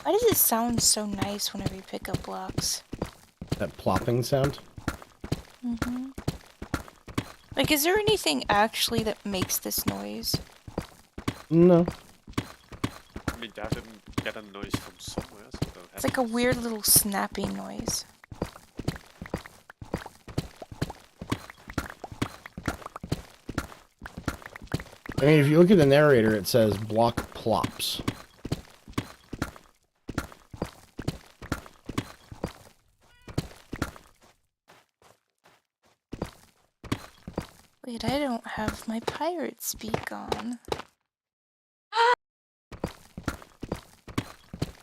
Why does it sound so nice whenever you pick up blocks? That plopping sound. Mm-hmm. Like, is there anything actually that makes this noise? No. I mean, they have to get a noise from somewhere, so they'll have It's like a weird little snapping noise. I mean, if you look at the narrator, it says block plops. Wait, I don't have my pirate speak on.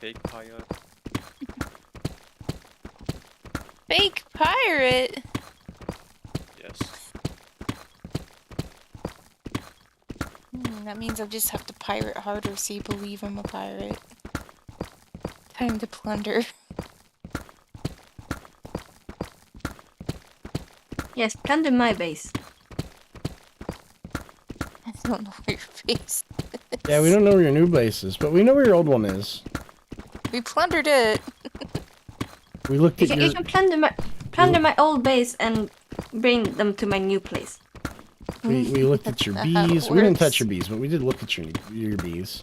big pirate. Fake pirate? Yes. That means I just have to pirate harder so you believe I'm a pirate. Time to plunder. Yes, plunder my base. I don't know where your face is. Yeah, we don't know where your new base is, but we know where your old one is. We plundered it. We looked You at can, your... you can plunder my old base and bring them to my new place. We looked at your That's not how it bees. We didn't touch works. your bees, but we did look at your bees.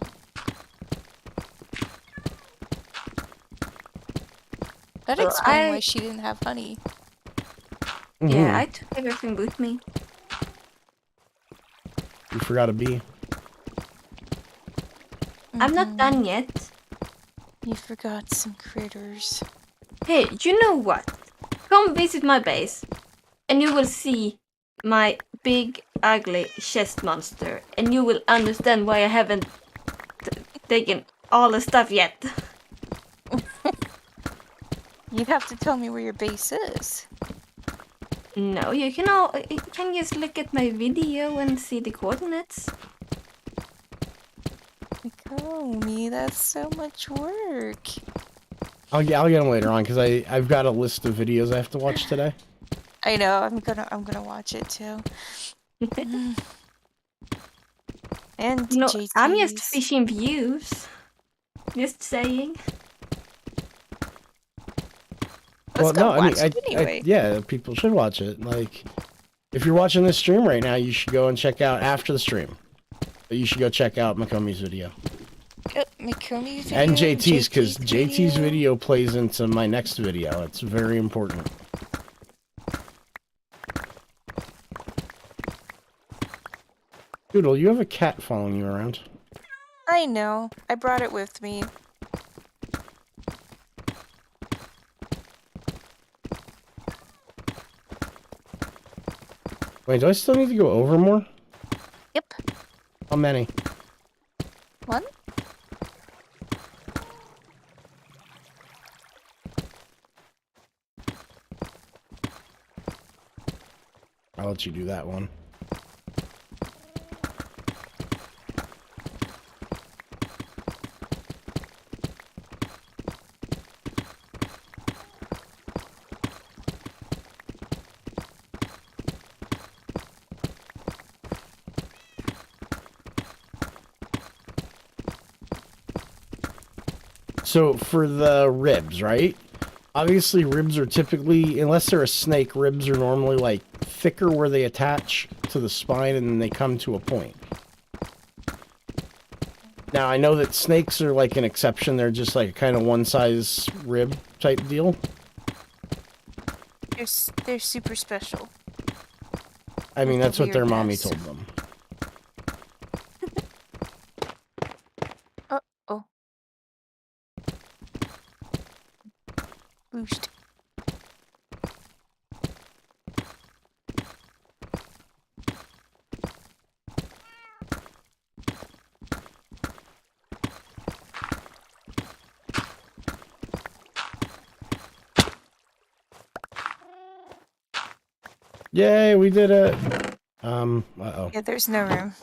That Well, explains why she didn't have honey. Yeah, Mhm. I took everything with me. You forgot a bee. I'm not done yet. You forgot some critters. Hey, you know what? Come visit my base, and you will see my big, ugly chest monster, and you will understand why I haven't taken all the stuff yet. You'd have to tell me where your base is. No, you can just look at my video and see the coordinates. Nakomi, that's so much work. I'll get them later on because I've got a list of videos I have to watch today. I know, I'm gonna watch it too. And You know, JT's. I'm just fishing views. Just saying. Let's go Well, no, I mean, watch it anyway. yeah, people should watch it. Like, if you're watching this stream right now, you should go and check out after the stream. You should go check out Makomi's video. Yep, Mikomi's video. And JT's, because JT's video. video plays into my next video. It's very important. Doodle, you have a cat following you around. I know. I brought it with me. Wait, do I still need to go over more? Yep. How many? One? I'll let you do that one. So for the ribs, right? Obviously ribs are typically, unless they're a snake, ribs are normally like thicker where they attach to the spine and then they come to a point. Now I know that snakes are like an exception, they're just like a kind of one size rib type deal. They're super special. I mean, that's what their Weird mommy mess. told them. Oh. Boost. Yay, we did it! Uh-oh. Yeah, there's no room.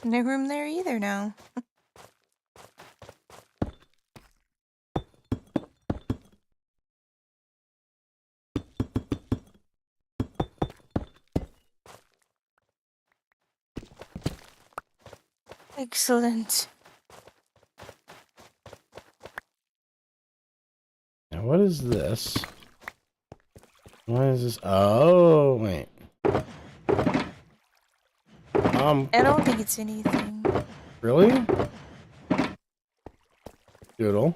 No room there either now. Excellent. Now, what is this? What is this? Oh, wait. I don't think it's anything. Really? Doodle.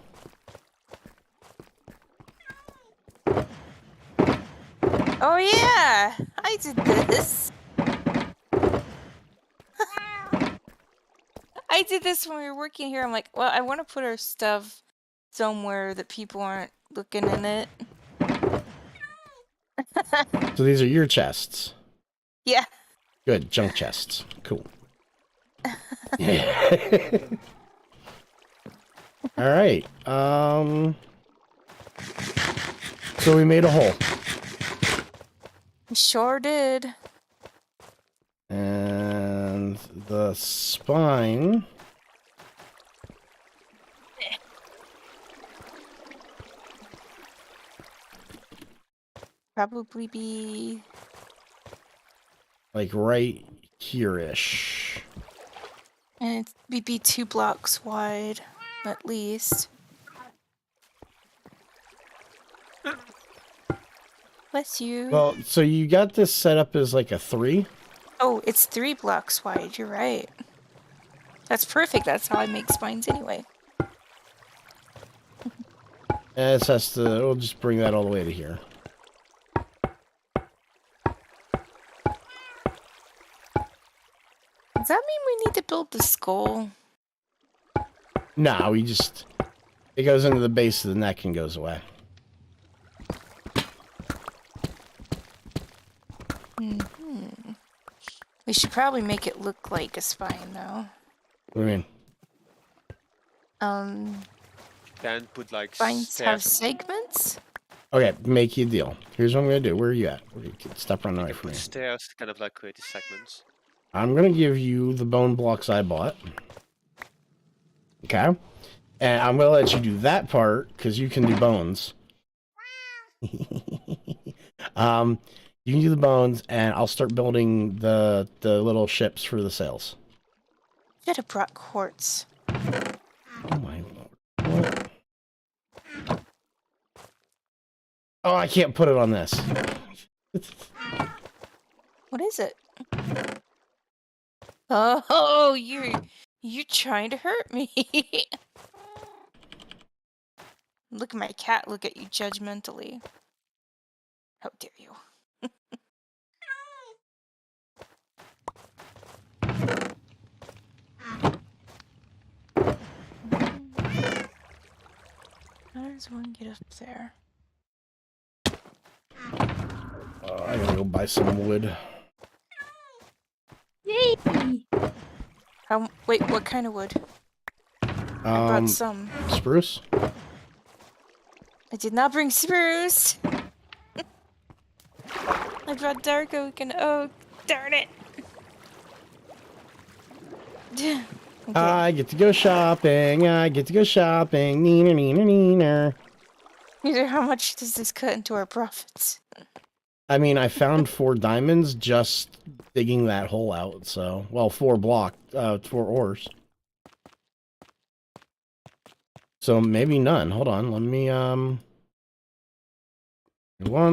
Oh yeah! I did this! I did this when we were working here. I'm like, well, I want to put our stuff somewhere that people aren't looking in it. So these are your chests. Yeah. Good, junk chests. Cool. All right. So we made a hole. We sure did. And the spine. Probably be... Like right here-ish. And it'd be 2 blocks wide, at least. Bless you. Well, so you got this set up as like a 3? Oh, it's 3 blocks wide. You're right. That's perfect. That's how I make spines anyway. And it has to, we'll just bring that all the way to here. Does that mean we need to build the skull? No, we just, it goes into the base of the neck and goes away. Mm-hmm. We should probably make it look like a spine, though. What do you mean? Then put like Spines have stairs. segments? Okay, make you a deal. Here's what I'm going to do. Where are you at? Stop running away from Put me. stairs to kind of like create the segments. I'm going to give you the bone blocks I bought. Okay? And I'm going to let you do that part, because you can do bones. You can do the bones, and I'll start building the little ships for the sails. Should have brought quartz. Oh my lord. What? Oh, I can't put it on this. What is it? Oh, you're trying to hurt me. Look at my cat look at you judgmentally. How dare you? How does one get up there? I gotta go buy some wood. Yay! Wait, what kind of wood? I brought some. Spruce? I did not bring spruce. I brought dark oak and oak. Darn it. Okay. I get to go shopping. I get to go shopping. Neener, neener, neener. Neither how much does this cut into our profits? I mean, I found 4 diamonds just digging that hole out, so... Well, 4 ores. So maybe none. Hold on, let me, 1,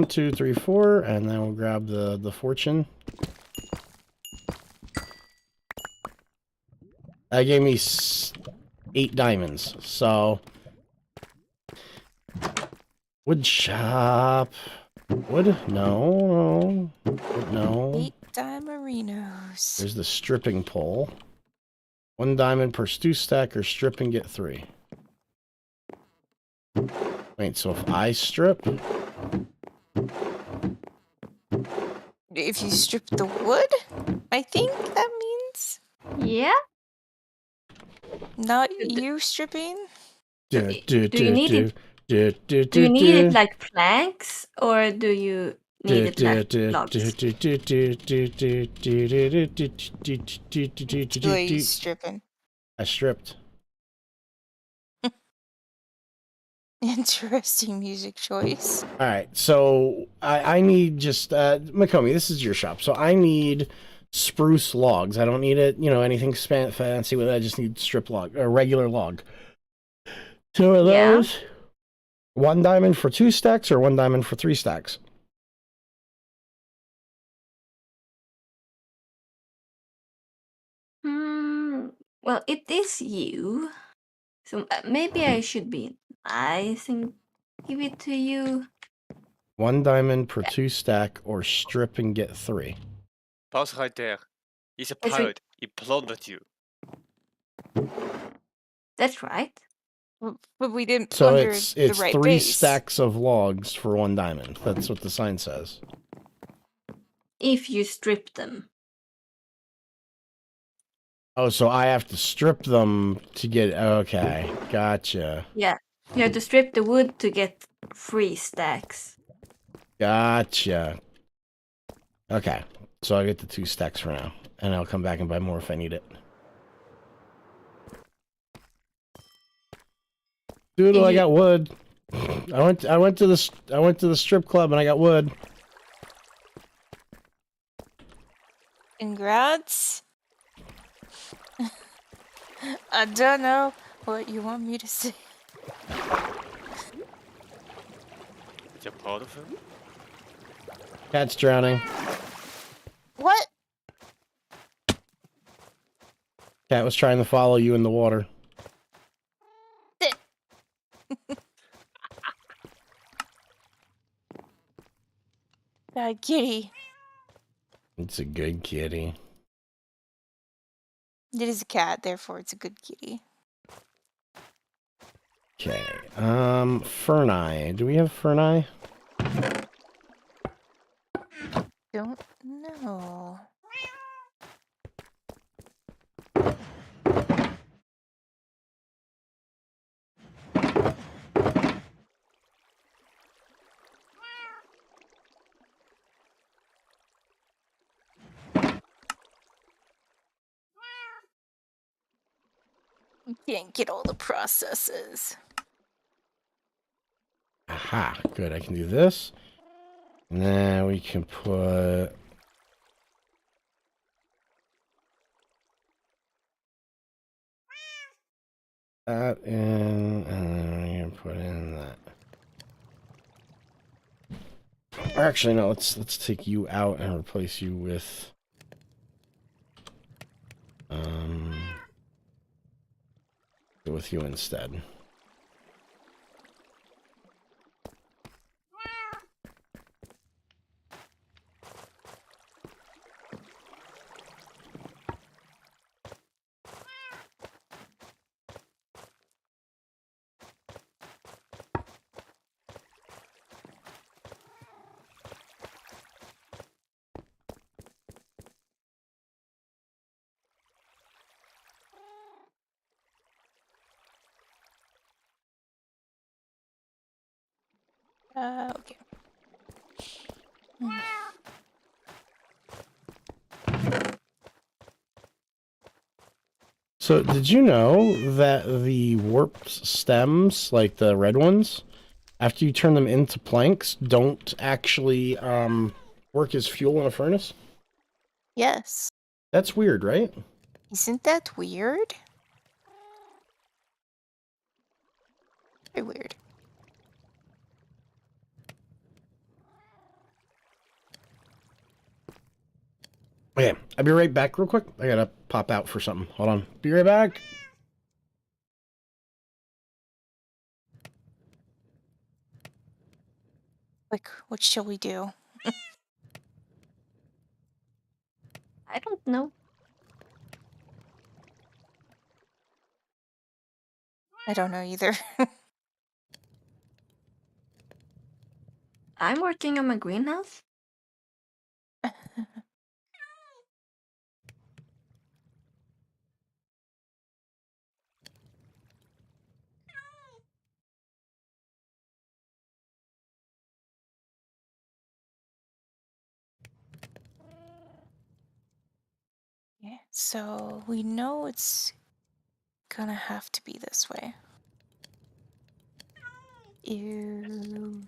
2, 3, 4, and then we'll grab the fortune. That gave me 8 diamonds, so... Wood shop... Wood? No, no, no. 8 diamarinos. There's the stripping pole. 1 diamond per stew stack, or strip and get 3. Wait, so if I strip... If you strip the wood, I think that means Yeah? not you stripping. Do you need it? Do you need it like planks, or do you need it like blocks? Who are you stripping? I stripped. Interesting music choice. Alright, so I need just... Makomi, this is your shop. So I need spruce logs. I don't need it, anything fancy with it. I just need strip log, a regular log. So are Yeah. those 1 diamond for 2 stacks or 1 diamond for 3 stacks? Well, it is you. So maybe I should be nice and give it to you. 1 diamond per 2 stack or strip and get 3. Pause right there. He's a Yes, pirate. He plundered you. That's right. But we didn't So plunder it's the right 3 base. stacks of logs for 1 diamond. That's what the sign says. If you strip them. Oh, so I have to strip them to get... Okay, gotcha. Yeah. You have to strip the wood to get 3 stacks. Gotcha. Okay, so I'll get the 2 stacks for now. And I'll come back and buy more if I need it. Doodle, I got wood. I went to the strip club and I got wood. Congrats. I don't know what you want me to say. You're proud of him? Cat's drowning. What? Cat was trying to follow you in the water. Bad kitty. It's a good kitty. It is a cat, therefore it's a good kitty. Okay. Ferni. Do we have Ferni? Don't know. You can't get all the processes. Aha. Good. I can do this. And then we can put... that in, and then we can put in that. Or actually, no. Let's take you out and replace you with you instead. Okay. So, did you know that the warped stems, like the red ones, after you turn them into planks, don't actually work as fuel in a furnace? Yes. That's weird, right? Isn't that weird? Very weird. Okay, I'll be right back real quick. I gotta pop out for something. Hold on. Be right back. Like, what shall we do? I don't know. I don't know either. I'm working on my greenhouse. Yeah, so we know it's gonna have to be this way. Ew.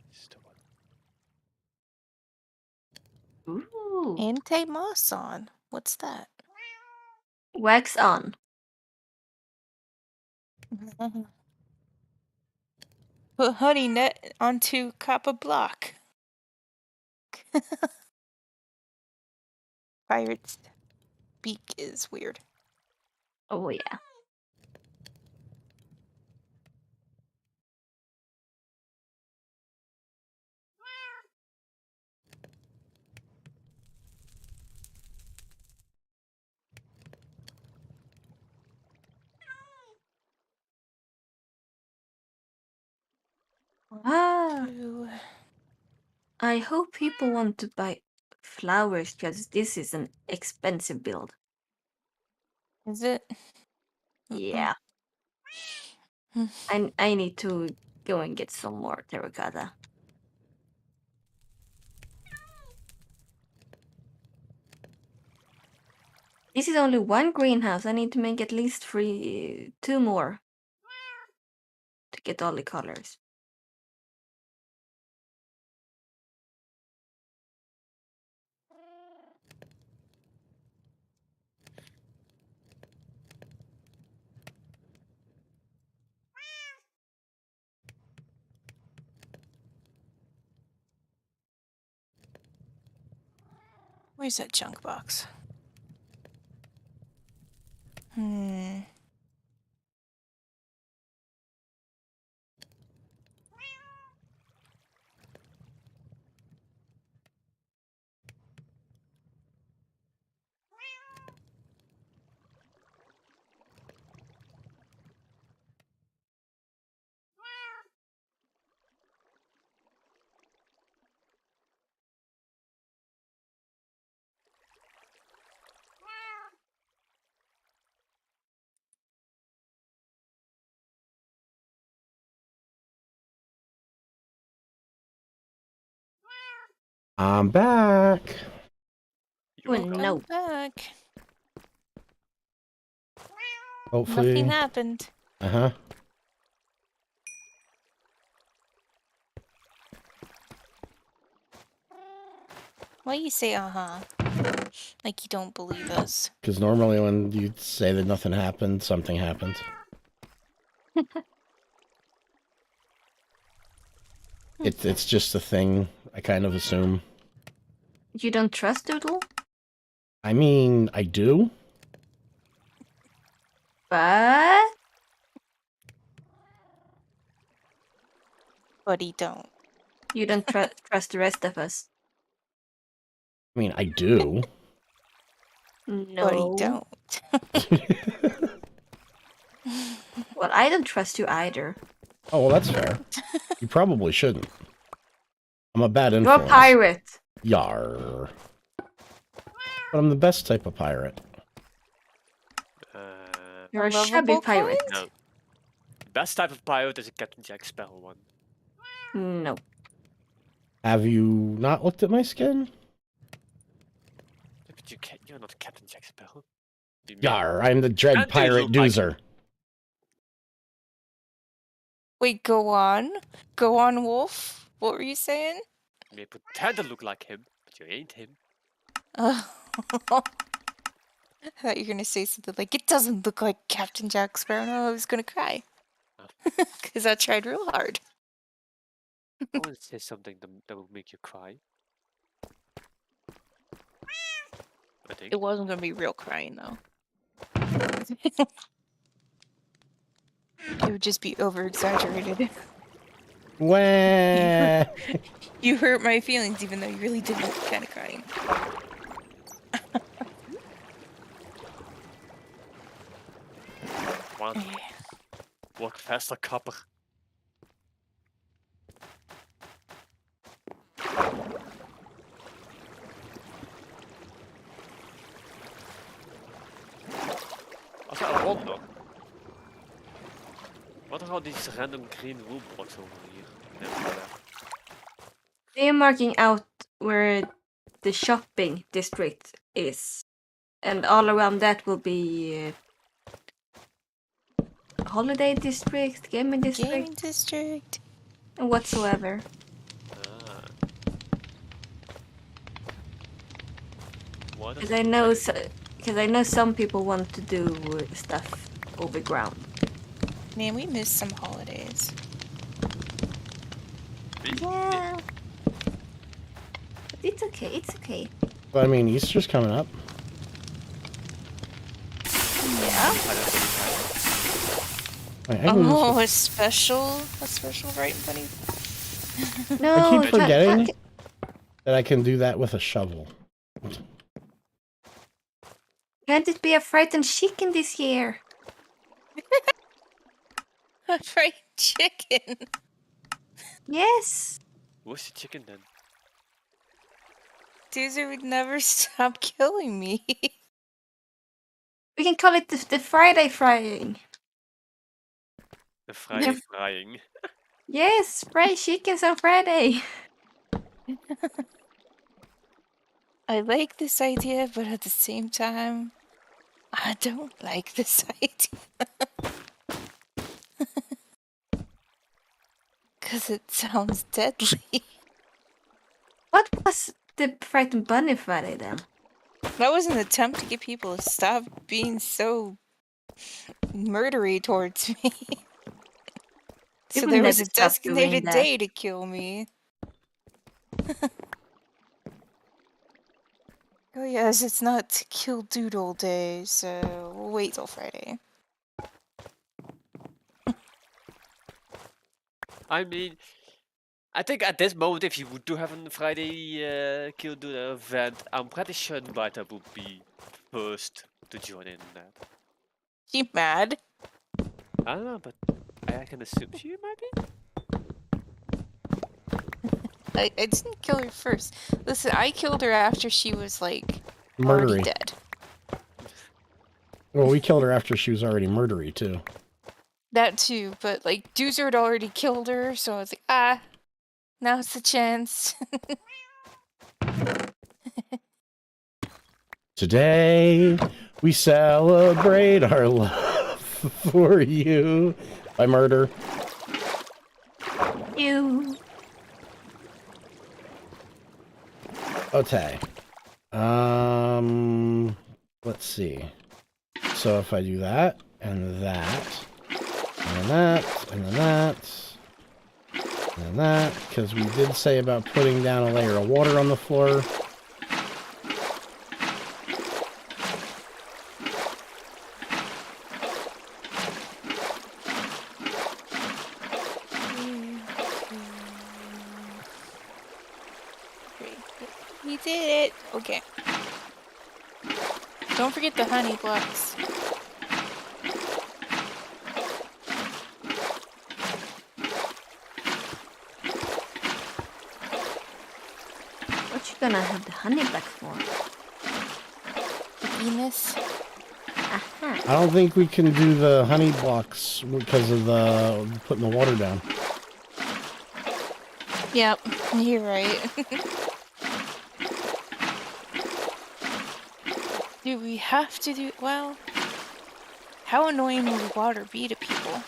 Ooh. Ante moss on. What's that? Wax on. Put honey net onto copper block. Pirate's beak is weird. Oh yeah. Ah, Ooh. I hope people want to buy flowers because this is an expensive build. Is it? Yeah. I need to go and get some more terracotta. This is only one greenhouse. I need to make at least two more to get all the colors. Where's that junk box? Hmm. I'm back. You Oh woke up. no. Come back. Hopefully. Nothing happened. Uh-huh. Why you say uh-huh? Like you don't believe us. Because normally when you say that nothing happened, something happened. It's just a thing, I kind of assume. You don't trust Doodle? I mean, I do. But But he don't. you don't trust the rest of us. I mean, I do. But he No. don't. Well, I don't trust you either. Oh, well, that's fair. You probably shouldn't. I'm a bad You're influence. a pirate. Yar. But I'm the best type of pirate. You're a shabby lovable pirate. No. Best type of pirate is a Captain Jack Sparrow one. No. Have you not looked at my skin? But you're not Captain Jack Sparrow. You may- Yar, I'm the Dread And they Pirate look like Doozer. Wait, go on. Go on, Wolf. What were you saying? You may pretend to look like him, but you ain't him. I thought you were gonna say something like, it doesn't look like Captain Jack Sparrow. No, I was gonna cry. Because I tried real hard. I want to say something that will make you cry. I think. It wasn't gonna be real crying, though. It would just be over-exaggerated. Wah. You hurt my feelings, even though you really didn't kind of crying. Want work faster, copper. Also, I wonder. What are all these random green wool blocks over here? They're marking out where the shopping district is. And all around that will be holiday district, gaming district, Gaming district. and whatsoever. One Because I know, because I know some people want to do stuff overground. Man, we missed some holidays. Yeah. But it's okay. It's okay. But I mean, Easter's coming up. Yeah. Wait, I can use Oh, this. a special, right, buddy? No. I keep it's forgetting not- that I can do that with a shovel. Can't it be a frightened chicken this year? A fried chicken. Yes. What's the chicken then? Doozer would never stop killing me. We can call it the Friday frying. The Friday frying. Yes, fried chickens on Friday. I like this idea, but at the same time, I don't like this idea. Because it sounds deadly. What was the frightened bunny Friday then? That was an attempt to get people to stop being so murdery towards me. So People there was never a stop doing designated that. day to kill me. Oh yes, it's not Kill Doodle Day, so we'll wait till Friday. I mean, I think at this moment, if you would do have a Friday Kill Doodle event, I'm pretty sure Nbita would be first to join in that. She mad? I don't know, but I can assume she might be. I didn't kill her first. Listen, I killed her after she was like already Murdery. dead. Well, we killed her after she was already murdery, too. That too, but like Doozer had already killed her, so I was like, now's the chance. Today, we celebrate our love for you by murder. Ew. Okay. Let's see. So if I do that, and that, and then that, and then that, and then that, because we did say about putting down a layer of water on the floor. We did it! Okay. Don't forget the honey blocks. What you gonna have the honey back for? Venus. Aha. I don't think we can do the honey blocks because of the putting the water down. Yep, you're right. Do we have to do... Well... How annoying will water be to people?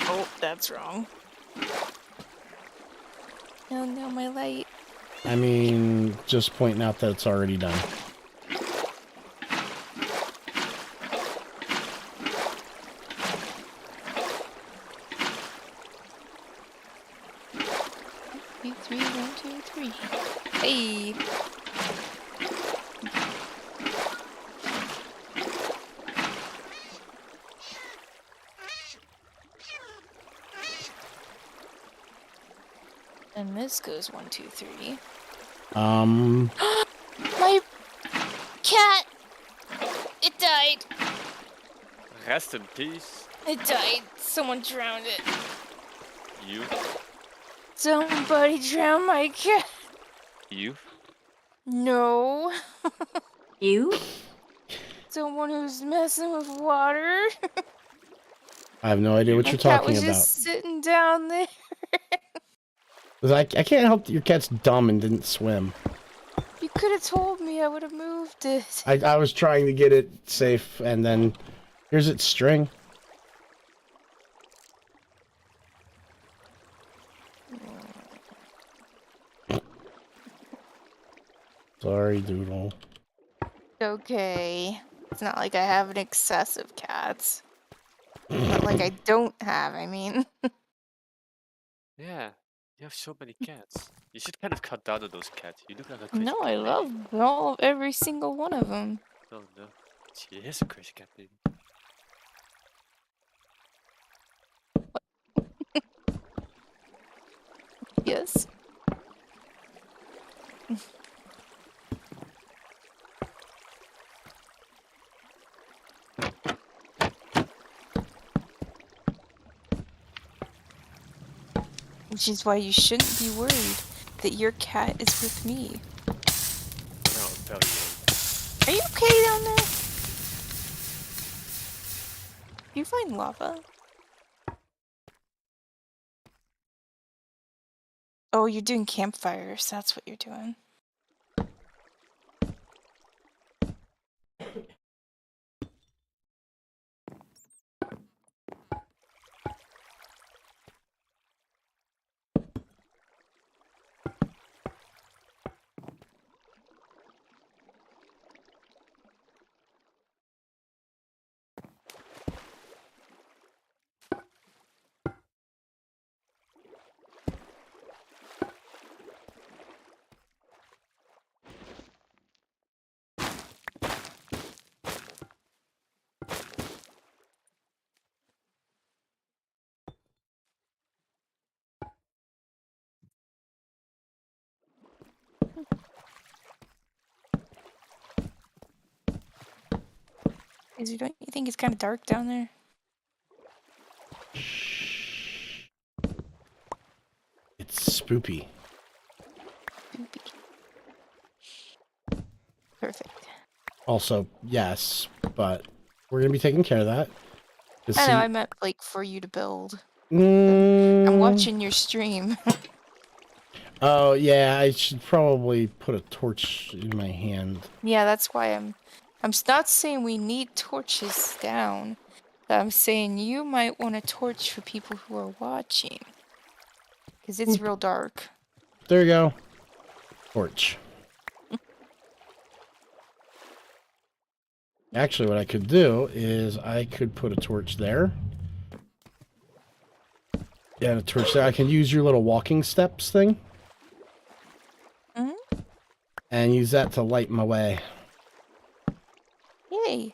Oh, that's wrong. Oh no, my light. I mean, just pointing out that it's already done. Two, three, 1, 2, 3. Hey! And this goes 1, 2, 3. My cat! It died! Rest in peace. It died. Someone drowned it. You. Somebody drowned my cat. You. No. You? Someone who's messing with water. I have no idea what My you're cat talking was about. just sitting down there. 'Cause I can't help that your cat's dumb and didn't swim. You could have told me. I would have moved it. I was trying to get it safe, and then here's its string. Sorry, Doodle. Okay. It's not like I have an excessive cats. Not like I don't have, I mean. Yeah, you have so many cats. You should kind of cut down on those cats. You look like a crazy No, cat I baby. love every single one of them. Oh no, she is a crazy cat baby. Yes. Which is why you shouldn't be worried that your cat is with me. No, I'm very worried. Are you okay down there? You find lava? Oh, you're doing campfires. That's what you're doing. Don't you think it's kind of dark down there? It's spoopy. Poopy. Perfect. Also, yes, but we're gonna be taking care of that. 'Cause I know, see- I meant like for you to build. I'm watching your stream. Oh yeah, I should probably put a torch in my hand. Yeah, that's why I'm not saying we need torches down. But I'm saying you might want a torch for people who are watching. Because it's real dark. There you go. Torch. Actually, what I could do is I could put a torch there. Yeah, a torch there. I can use your little walking steps thing. Mhm. And use that to light my way. Yay.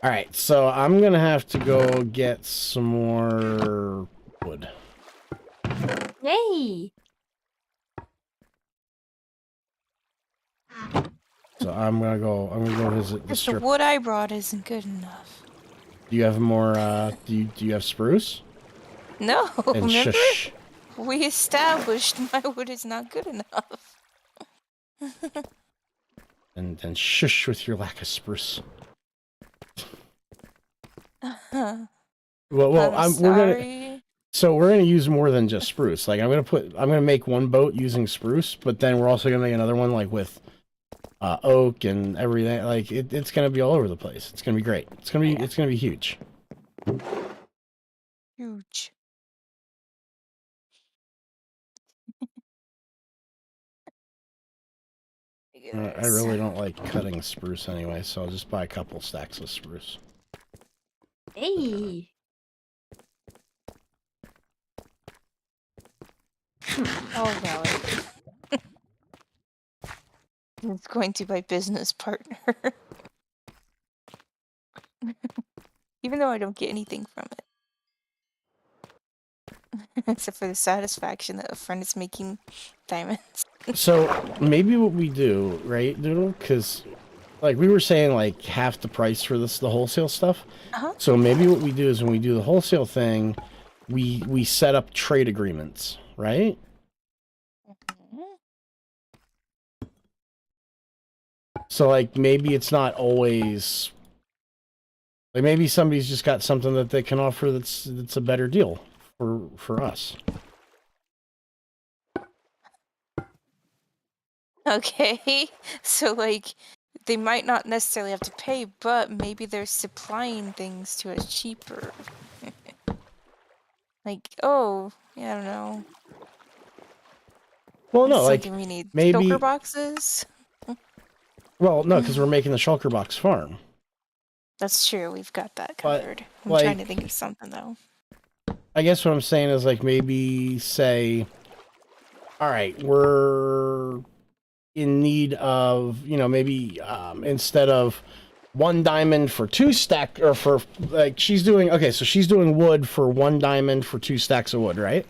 Alright, so I'm gonna have to go get some more wood. Yay! So I'm gonna go visit the Just the strip. wood I brought isn't good enough. Do you have more do you have spruce? No, And remember? shush. We established my wood is not good enough. And then shush with your lack of spruce. I'm We're gonna sorry. so we're gonna use more than just spruce. Like I'm gonna make one boat using spruce, but then we're also gonna make another one like with oak and everything. Like it's gonna be all over the place. It's gonna be great. It's gonna be huge. Huge. I really don't like cutting spruce anyway, so I'll just buy a couple stacks of spruce. Hey! Oh golly. It's going to my business partner. Even though I don't get anything from it. Except for the satisfaction that a friend is making diamonds. So maybe what we do, right, Doodle? Because like we were saying, like half the price for the wholesale stuff. Uh-huh. So maybe what we do is when we do the wholesale thing, we set up trade agreements, right? Mhm. So like maybe it's not always like maybe somebody's just got something that they can offer that's a better deal for us. Okay, so like they might not necessarily have to pay, but maybe they're supplying things to us cheaper. Like, oh, yeah, I don't know. Well, It's no, like thinking we need shulker maybe. boxes. Well, no, because we're making the shulker box farm. That's true. We've got that But, covered. I'm trying to like, think of something though. I guess what I'm saying is like maybe say, all right, we're in need of, maybe instead of 1 diamond for 2 stack, or for like she's doing, okay, so she's doing wood for 1 diamond for 2 stacks of wood, right?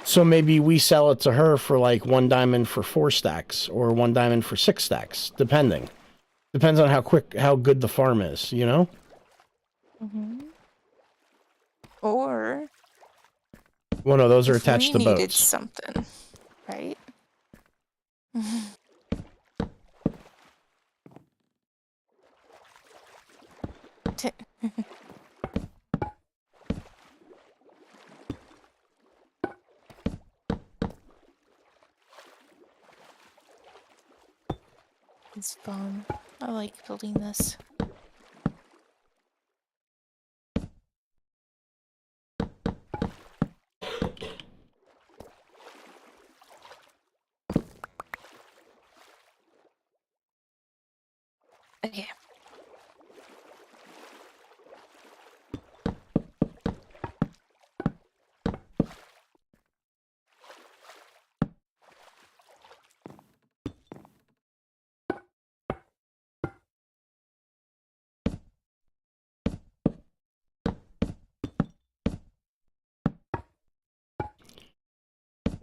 So maybe we sell it to her for like 1 diamond for 4 stacks, or 1 diamond for 6 stacks, depending. Depends on how good the farm is, you know? Or Well, no, those are if attached we to needed boats. something, right? T- It's fun. I like building this. Okay.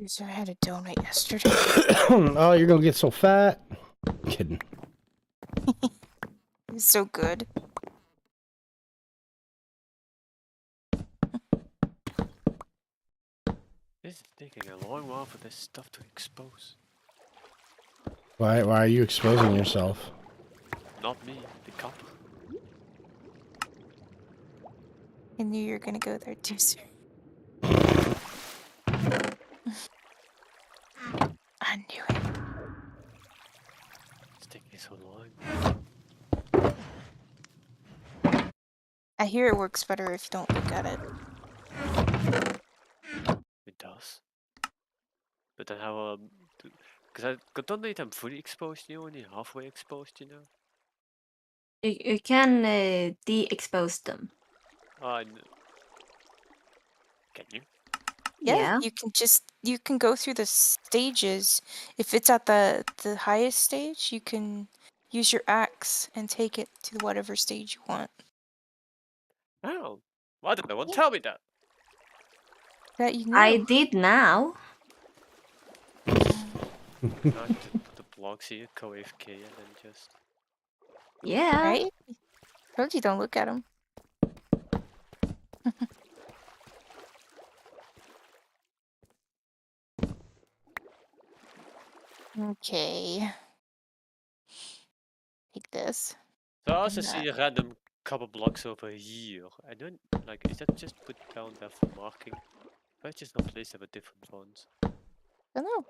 So I had a donut yesterday. Oh, you're gonna get so fat. Kidding. It was so good. This is taking a long while for this stuff to expose. Why are you exposing yourself? Not me, the copper. I knew you were gonna go there too soon. I knew it. It's taking so long. I hear it works better if you don't look at it. It does. But then how because I don't need them fully exposed, only halfway exposed, You can de-expose them. Oh, can you? Yeah, Yeah. you can go through the stages. If it's at the highest stage, you can use your axe and take it to whatever stage you want. Oh, why did no one Yeah. tell me that? That you I know. did now. I just put the blocks here, go AFK, and then just... Yeah. Right? Told you don't look at them. Okay. Take this. So I also And see a random couple blocks over here. I don't, like, is that just put down there for marking? Why just not place them with different ones? don't know.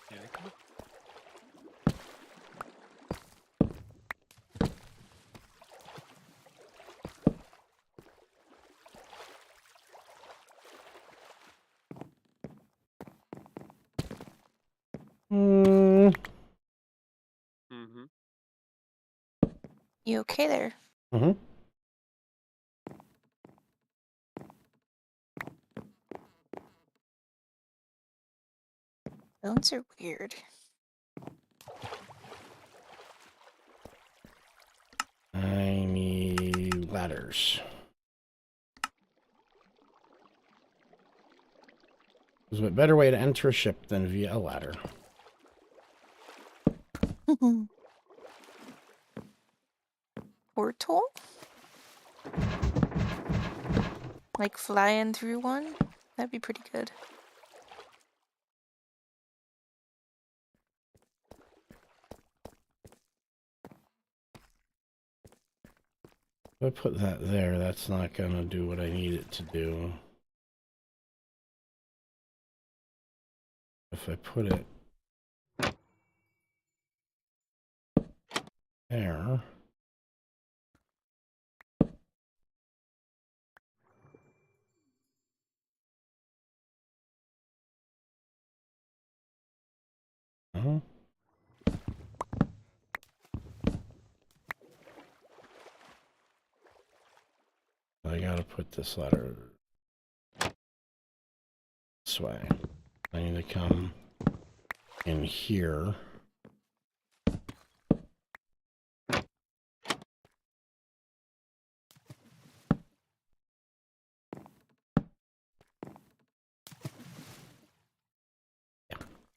There we go. Mm, Mm-hmm. You okay there? mm-hmm. Bones are weird. I need ladders. There's a better way to enter a ship than via a ladder. Portal? Like flying through one? That'd be pretty good. If I put that there, that's not gonna do what I need it to do. If I put it there. Uh-huh. I gotta put this ladder this way. I need to come in here.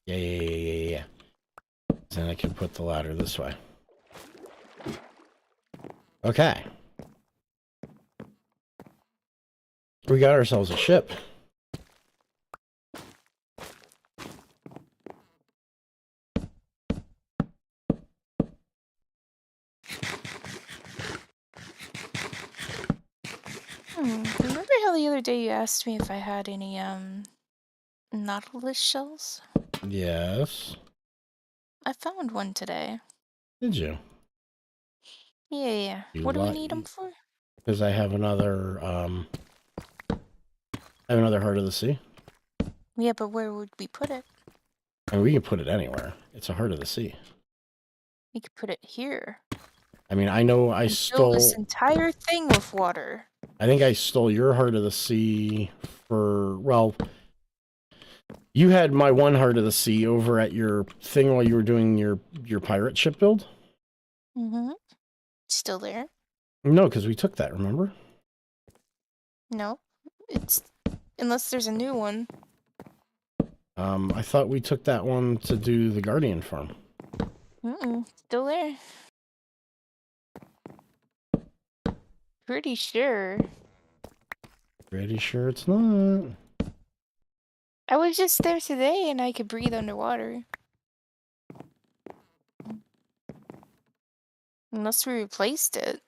Yeah. Then I can put the ladder this way. Okay. We got ourselves a ship. Remember how the other day you asked me if I had any, Nautilus shells? Yes. I found one today. Did you? Yeah. You What do we like? need them for? Because I have another, Heart of the Sea. Yeah, but where would we put it? And we can put it anywhere. It's a Heart of the Sea. We could put it here. I mean, I know I And fill this stole... entire thing with water. I think I stole your Heart of the Sea for... Well, you had my one Heart of the Sea over at your thing while you were doing your pirate ship build? Mm-hmm. Still there? No, because we took that, remember? No. It's... Unless there's a new one. I thought we took that one to do the Guardian farm. Still there. Pretty sure. Pretty sure it's not. I was just there today and I could breathe underwater. Unless we replaced it.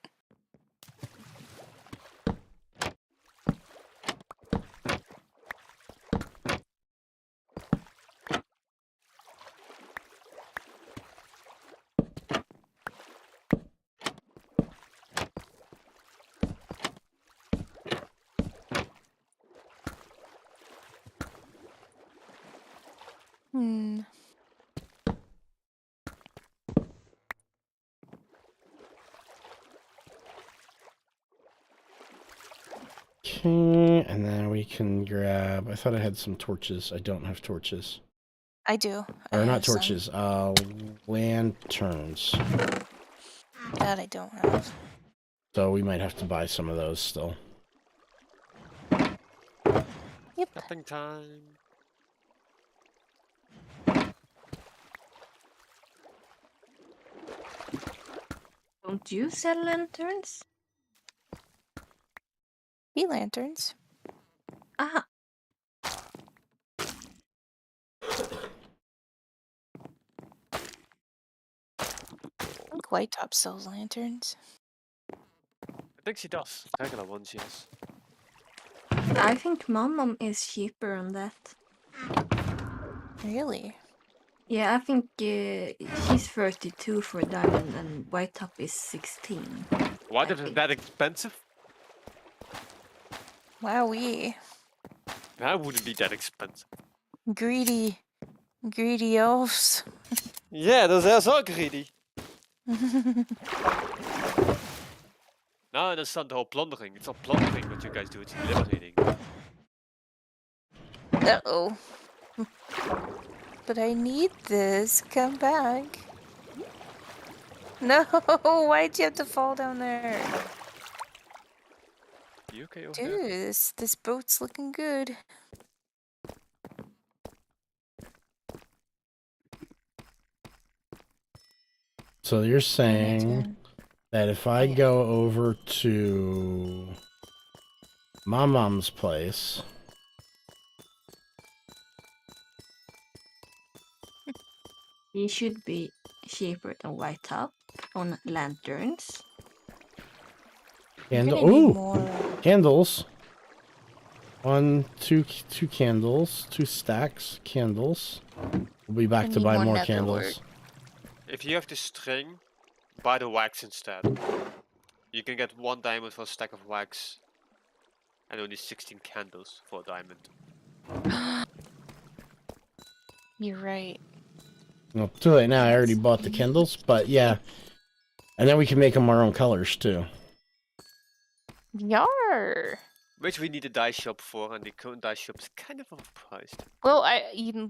Okay, and then we can grab... I thought I had some torches. I don't have torches. I do. Or I not have some. torches, lanterns. That I don't have. So we might have to buy some of those still. Yep. Nothing time. Don't you sell lanterns? Sea lanterns. Ah, I think White Top sells lanterns. I think she does. Regular ones, yes. I think Mom is cheaper on that. Really? Yeah, I think he's 32 for diamond and White Top is 16. What I if it's think. that expensive? Wowee. That wouldn't be that expensive. Greedy elves. Yeah, those elves are greedy. Now I understand the whole plundering. It's not plundering what you guys do, it's liberating. Uh-oh. But I need this. Come back. No, why'd you have to fall down there? You okay over Dude, there? this boat's looking good. So you're My saying turn. that if I Yeah. go over to my mom's place. It should be cheaper than white top on lanterns. We're Candle. gonna need Ooh, more. candles. Two candles, 2 stacks candles. We'll be back I to need buy more more netherwork. candles. If you have the string, buy the wax instead. You can get 1 diamond for a stack of wax, and only 16 candles for a diamond. You're right. Well, too late now. I already bought the candles, but yeah. And then we can make them our own colors too. Yar. Which we need a dye shop for, and the current dye shop is kind of overpriced. Well,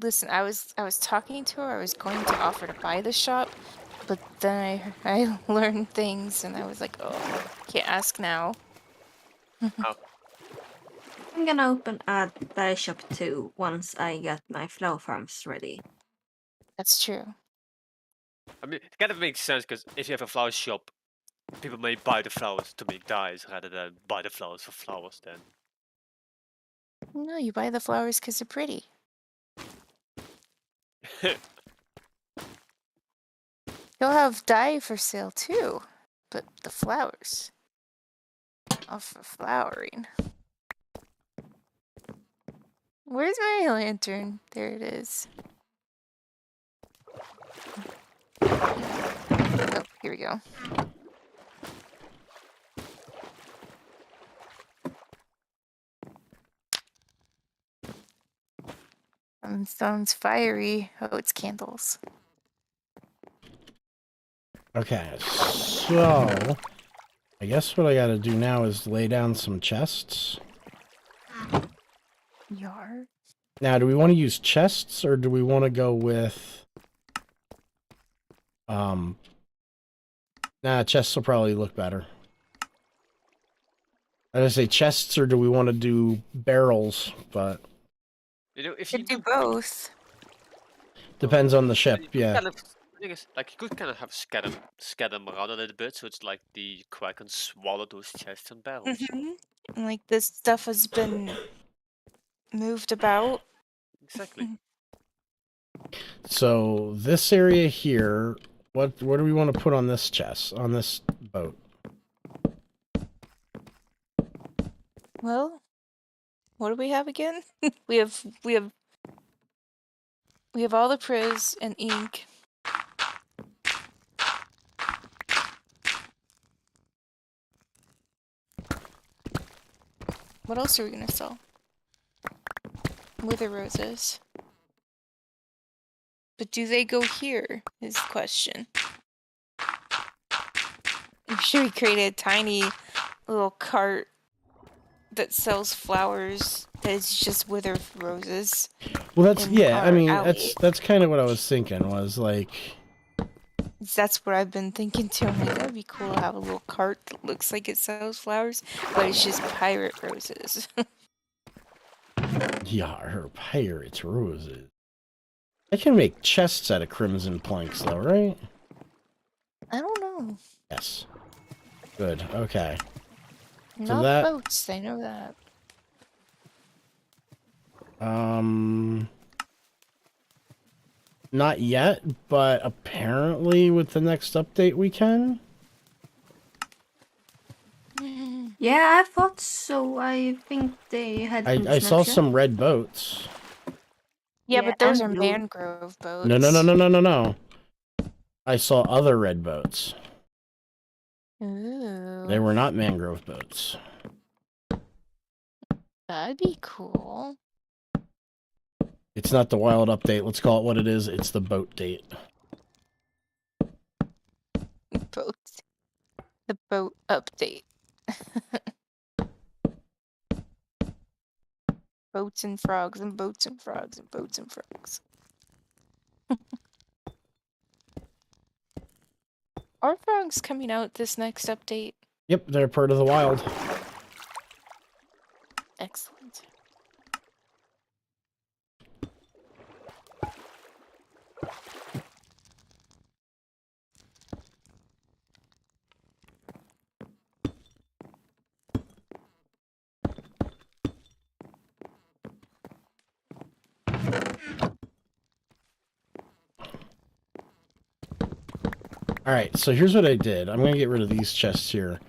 listen. I was talking to her. I was going to offer to buy the shop, but then I learned things, and I was like, oh, can't ask now. I'm gonna open a dye shop too once I get my flower farms ready. That's true. I mean, it kind of makes sense, because if you have a flower shop, people may buy the flowers to make dyes rather than buy the flowers for flowers then. No, you buy the flowers because they're pretty. You'll have dye for sale too, but the flowers are for flowering. Where's my lantern? There it is. Oh, here we go. Sounds fiery. Oh, it's candles. Okay, so I guess what I gotta do now is lay down some chests. Yar. Now, do we want to use chests or do we want to go with nah, chests will probably look better. I was gonna say chests or do we want to do barrels, but You know, if Could you do both. depends on the you ship, could yeah. kind of, the thing is, like, you could kind of have scatter them around a little bit, so it's like the Kraken swallow those chests and barrels. And like this stuff has been moved about. Exactly. So this area here, what do we want to put on this chest, on this boat? Well, what do we have again? we have all the pros and ink. What else are we gonna sell? Wither roses. But do they go here? Is the question. I'm sure we created a tiny little cart that sells flowers that is just wither roses. Well, that's in yeah. I our mean, alley. that's kind of what I was thinking. Was like, That's what I've been thinking too. I'm like, that'd be cool to have a little cart that looks like it sells flowers, but it's just pirate roses. yeah, her pirates roses. I can make chests out of crimson planks, though, right? I don't know. Yes. Good. Okay. Not that- boats, I know that. Not yet, but apparently with the next update we can. Yeah, I thought so. I think they had. I saw some red boats. Yeah, Yeah, but those are and blue. mangrove boats. No. I saw other red boats. Ooh, They were not mangrove boats. that'd be cool. It's not the wild update. Let's call it what it is. It's the boat date. Boats. The boat update. Boats and frogs and boats and frogs and boats and frogs. Are frogs coming out this next update? Yep, they're part of the wild. Excellent. All right, so here's what I did. I'm gonna get rid of these chests here.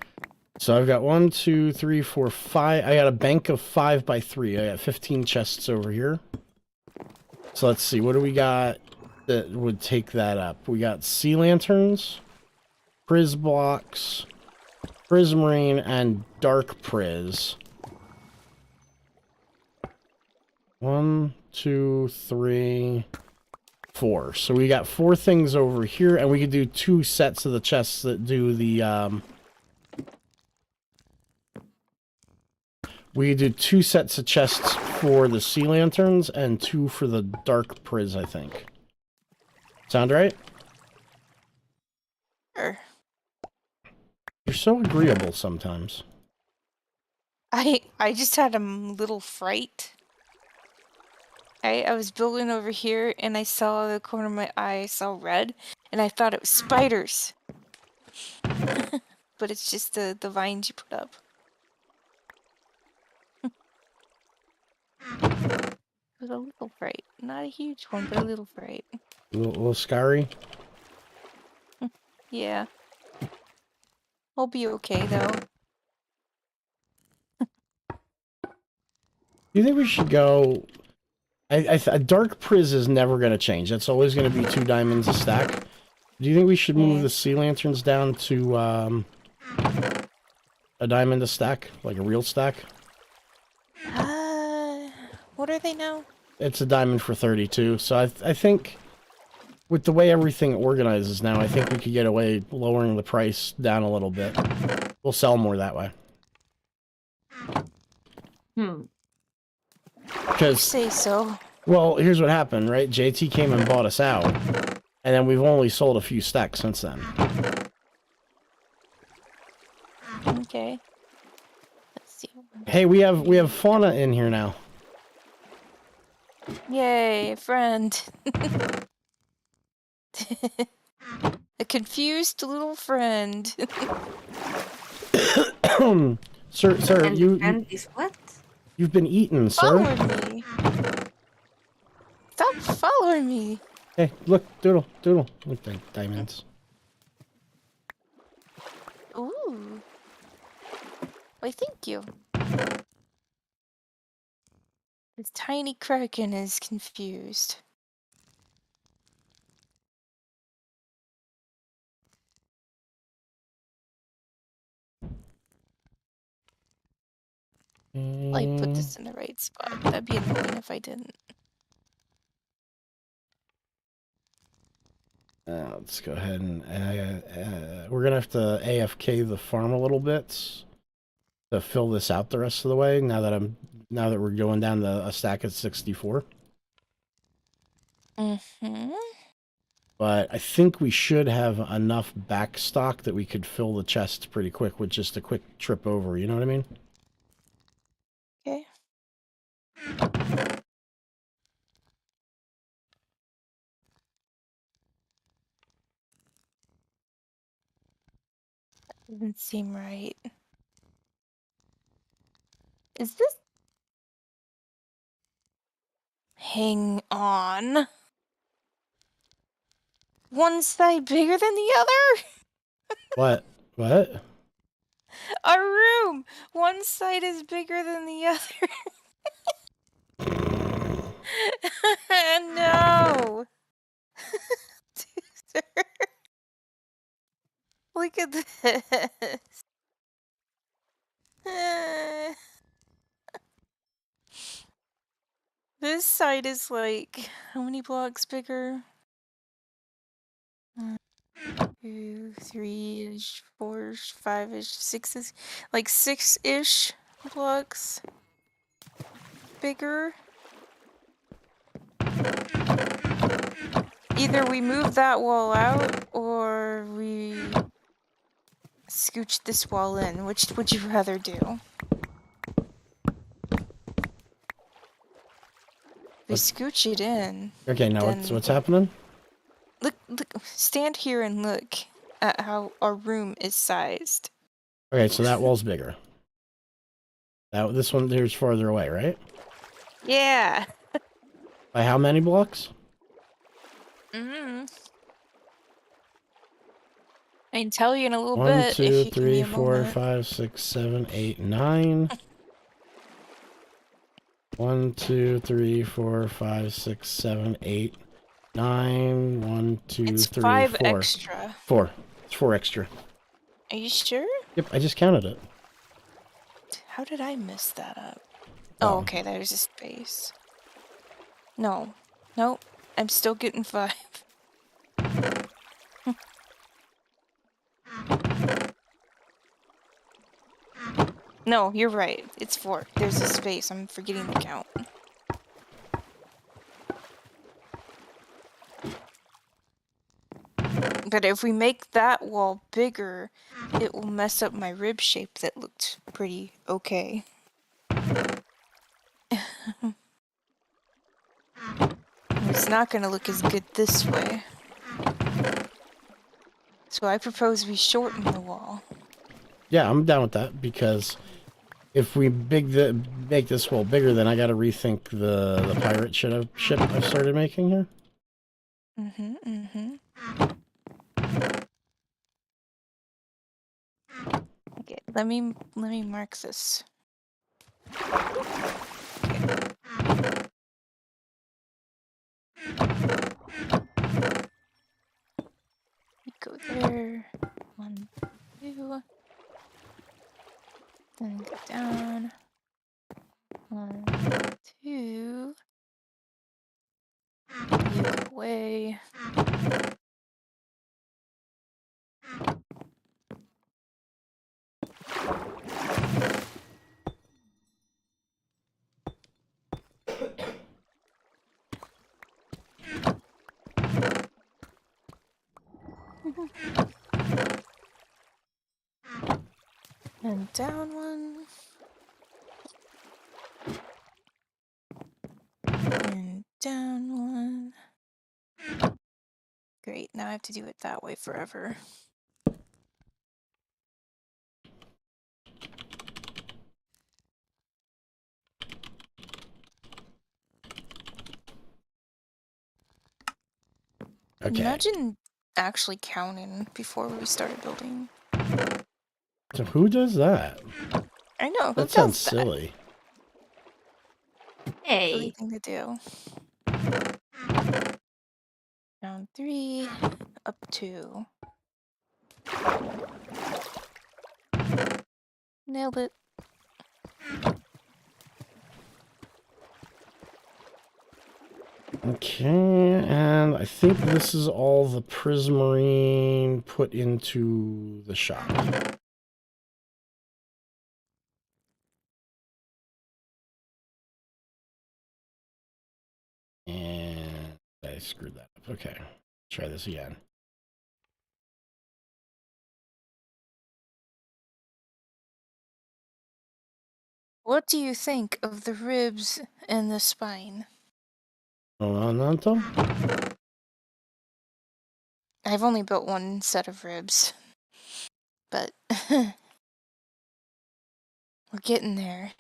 So I've got 1, 2, 3, 4, 5. I got a bank of 5 by 3. I got 15 chests over here. So let's see, what do we got that would take that up? We got sea lanterns, priz blocks, prismarine, and dark priz. 1, 2, 3, 4. So we got 4 things over here, and we could do 2 sets of the chests that do the, we could do 2 sets of chests for the sea lanterns and 2 for the dark priz, I think. Sound right? Sure. You're so agreeable sometimes. I just had a little fright. I was building over here and I saw the corner of my eye, I saw red, and I thought it was spiders. But it's just the vines you put up. It was a little fright. Not a huge one, but a little fright. A little scary. Yeah. I'll be okay though. Do you think we should go... a dark priz is never going to change. That's always going to be 2 diamonds a stack. Do you think we should move the sea lanterns down to a diamond a stack? Like a real stack? What are they now? It's a diamond for 32. So I think with the way everything organizes now, I think we could get away lowering the price down a little bit. We'll sell more that way. Because Say so. well, here's what happened, right? JT came and bought us out, and then we've only sold a few stacks since then. Okay. Let's see. Hey, we have fauna in here now. Yay, friend. A confused little friend. Sir, And is what? you've been eaten, sir. Following me. Stop following me. Hey, look, Doodle. Look, diamonds. Ooh. Why, thank you. This tiny kraken is confused. I put this in the right spot. That'd be annoying if I didn't. Let's go ahead and we're gonna have to AFK the farm a little bit to fill this out the rest of the way. Now that we're going down to a stack at 64. But I think we should have enough back stock that we could fill the chests pretty quick with just a quick trip over. You know what I mean? Okay. Doesn't seem right. Is this? Hang on. One side bigger than the other? What? What? Our room! One side is bigger than the other. No! Look at this. This side is like, how many blocks bigger? 2, 3-ish, 4-ish, 5-ish, 6-ish, like 6-ish blocks bigger. Either we move that wall out or we scooch this wall in. Which would you rather do? We scooch it in. Okay, now what's happening? Look, stand here and look at how our room is sized. Okay, so that wall's bigger. This one there's farther away, right? Yeah. By how many blocks? I can tell you in a little 1, bit 2, if you give me 3, a 4, moment. 5, 6, 7, 8, 9. 1, 2, 3, 4, 5, 6, 7, 8, 9. 1, 2, It's 3, 5 4. extra. 4. It's 4 extra. Are you sure? Yep, I just counted it. How did I mess that up? Oh, Oh. okay, there's a space. No. Nope. I'm still getting 5. No, you're right. It's 4. There's a space. I'm forgetting the count. But if we make that wall bigger, it will mess up my rib shape that looked pretty okay. It's not going to look as good this way. So I propose we shorten the wall. Yeah, I'm down with that because if we make this wall bigger, then I got to rethink the pirate ship I've started making here. Okay, let me mark this. Go there. 1, 2. Then go down. 1, 2. You go away. And down 1. And down 1. Great, now I have to do it that way forever. Okay. Imagine actually counting before we started building. So who does that? I know, who That sounds does that? silly. Silly Hey. thing to do. Down 3, up 2. Nailed it. Okay, and I think this is all the prismarine put into the shop. And I screwed that up. Okay, try this again. What do you think of the ribs and the spine? Hold on, Anto. I've only built one set of ribs, but we're getting there.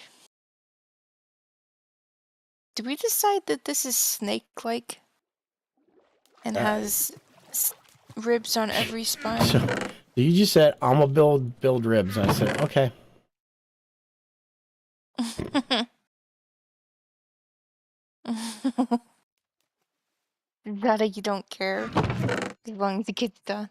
Did we decide that this is snake-like and has ribs on every spine? So you just said I'm gonna build ribs. And I said okay. That you don't care as long as it gets done.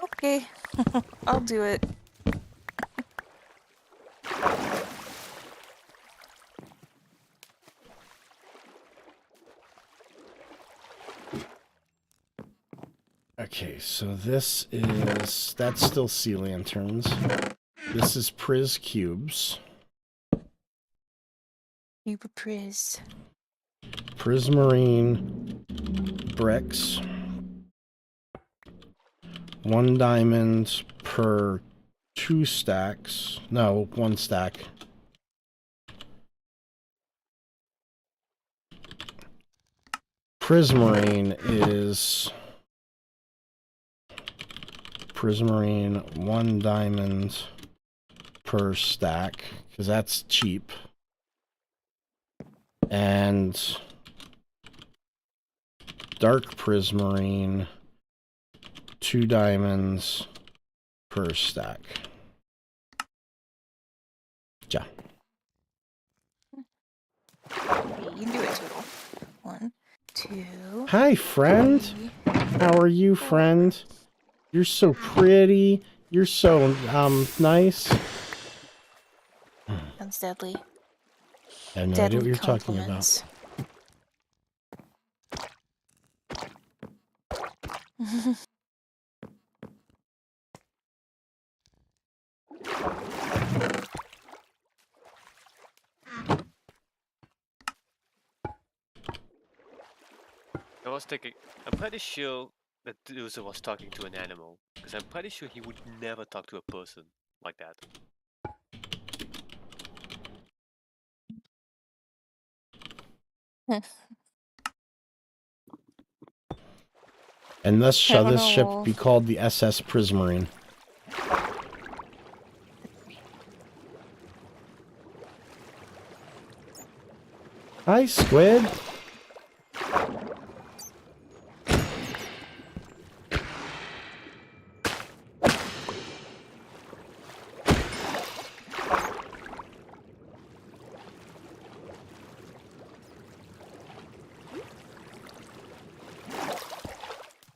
Okay, I'll do it. Okay, so that's still sea lanterns. This is Priz cubes. Cuba Priz. Prismarine bricks. 1 diamond per 2 stacks. No, 1 stack. Prismarine is Prismarine 1 diamond per stack, because that's cheap. And dark prismarine, 2 diamonds per stack. Ja. You can do it total. 1, 2. Hi, friend. 3. How are you, friend? You're so pretty. You're so, nice. Sounds deadly. I have no idea Deadly what you're talking about. compliments. I was thinking, I'm pretty sure that user was talking to an animal, because I'm pretty sure he would never talk to a person like that. And thus I shall don't this ship know. be called the SS Prismarine. Hi, Squid.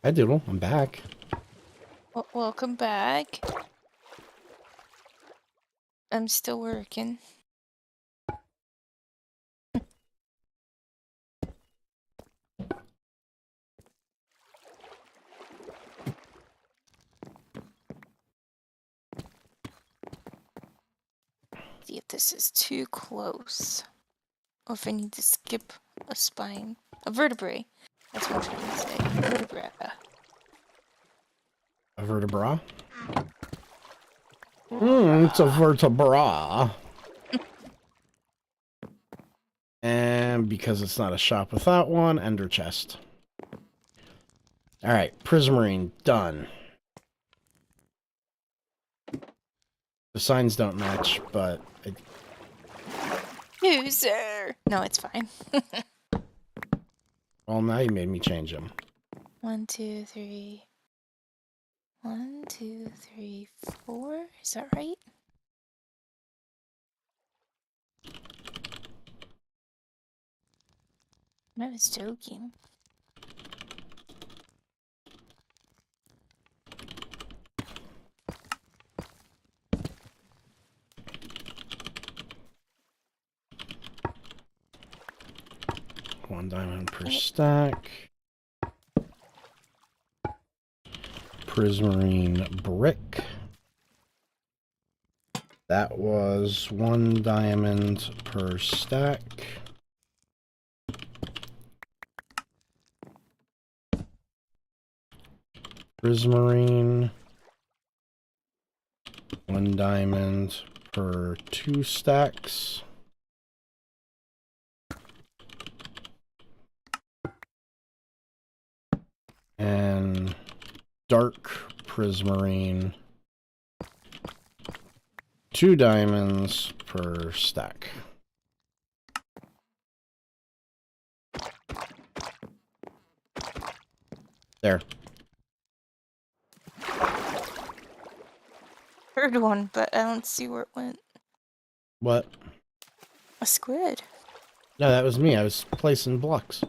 Hi, Doodle. I'm back. Welcome back. I'm still working. See if this is too close. Or if I need to skip a spine. A vertebrae. That's what I'm trying to say. Vertebra. A vertebra? It's a vertebra. And because it's not a shop without one, ender chest. Alright, Prismarine, done. The signs don't match, but... User! No, it's fine. Well, now you made me change them. 1, 2, 3. 1, 2, 3, 4. Is that right? I was joking. One diamond per stack. Prismarine brick. That was 1 diamond per stack. Prismarine. 1 diamond per 2 stacks. And dark prismarine. 2 diamonds per stack. There. Heard one, but I don't see where it went. What? A squid. No, that was me. I was placing blocks.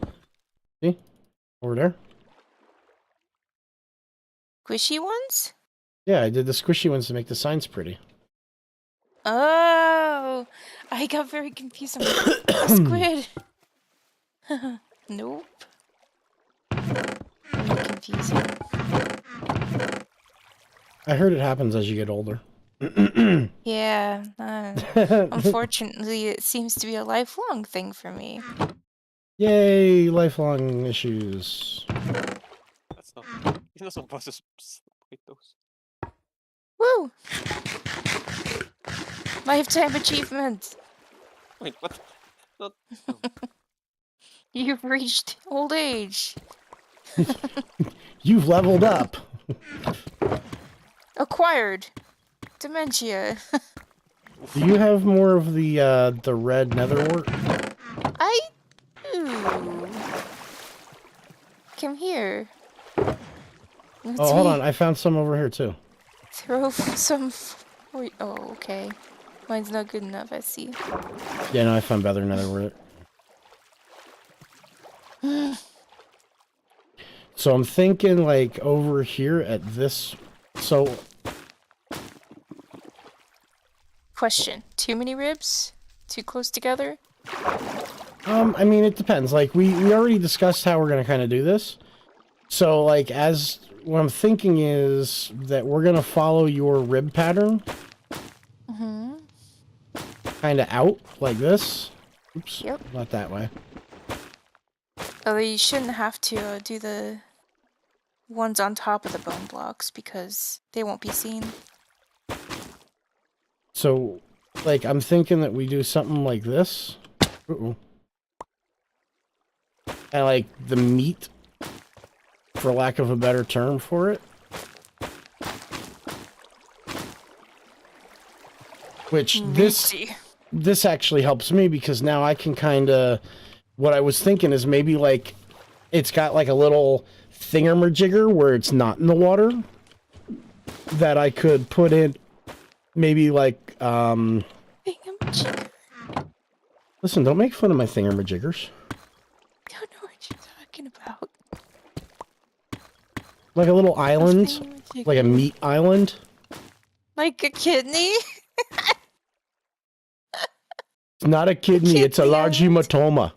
See? Over there? Squishy ones? Yeah, I did the squishy ones to make the signs pretty. Oh! I got very confused. I'm like, a squid! Nope. Very confusing. I heard it happens as you get older. Yeah, unfortunately, it seems to be a lifelong thing for me. Yay, lifelong issues. That's not. You're not supposed to celebrate those. Woo! Lifetime achievement! Wait, what? Not. You've reached old age. You've leveled up. Acquired dementia. Do you have more of the red netherwort? I do. Come here. Let Oh, hold me on. I found some over here too. throw some for you. Oh, okay. Mine's not good enough, I see. Yeah, no, I found better netherwort. So I'm thinking like over here at this. So Question. Too many ribs? Too close together? I mean, it depends. Like we already discussed how we're gonna kind of do this. So like as what I'm thinking is that we're gonna follow your rib pattern, Mm-hmm. kind of out like this. Oops, Yep. not that way. Although you shouldn't have to do the ones on top of the bone blocks because they won't be seen. So, like, I'm thinking that we do something like this. Uh-oh. And, like, the meat, for lack of a better term for it. Which, Meaty. this actually helps me because now I can kind of... What I was thinking is maybe, like, it's got, like, a little thingamajigger where it's not in the water. That I could put in, maybe, like, Thingamajigger. Listen, don't make fun of my thingamajiggers. Don't know what you're talking about. Like a little A island, like a thingamajigger. meat island. Like a kidney? It's not a kidney, it's a kidney large island. hematoma.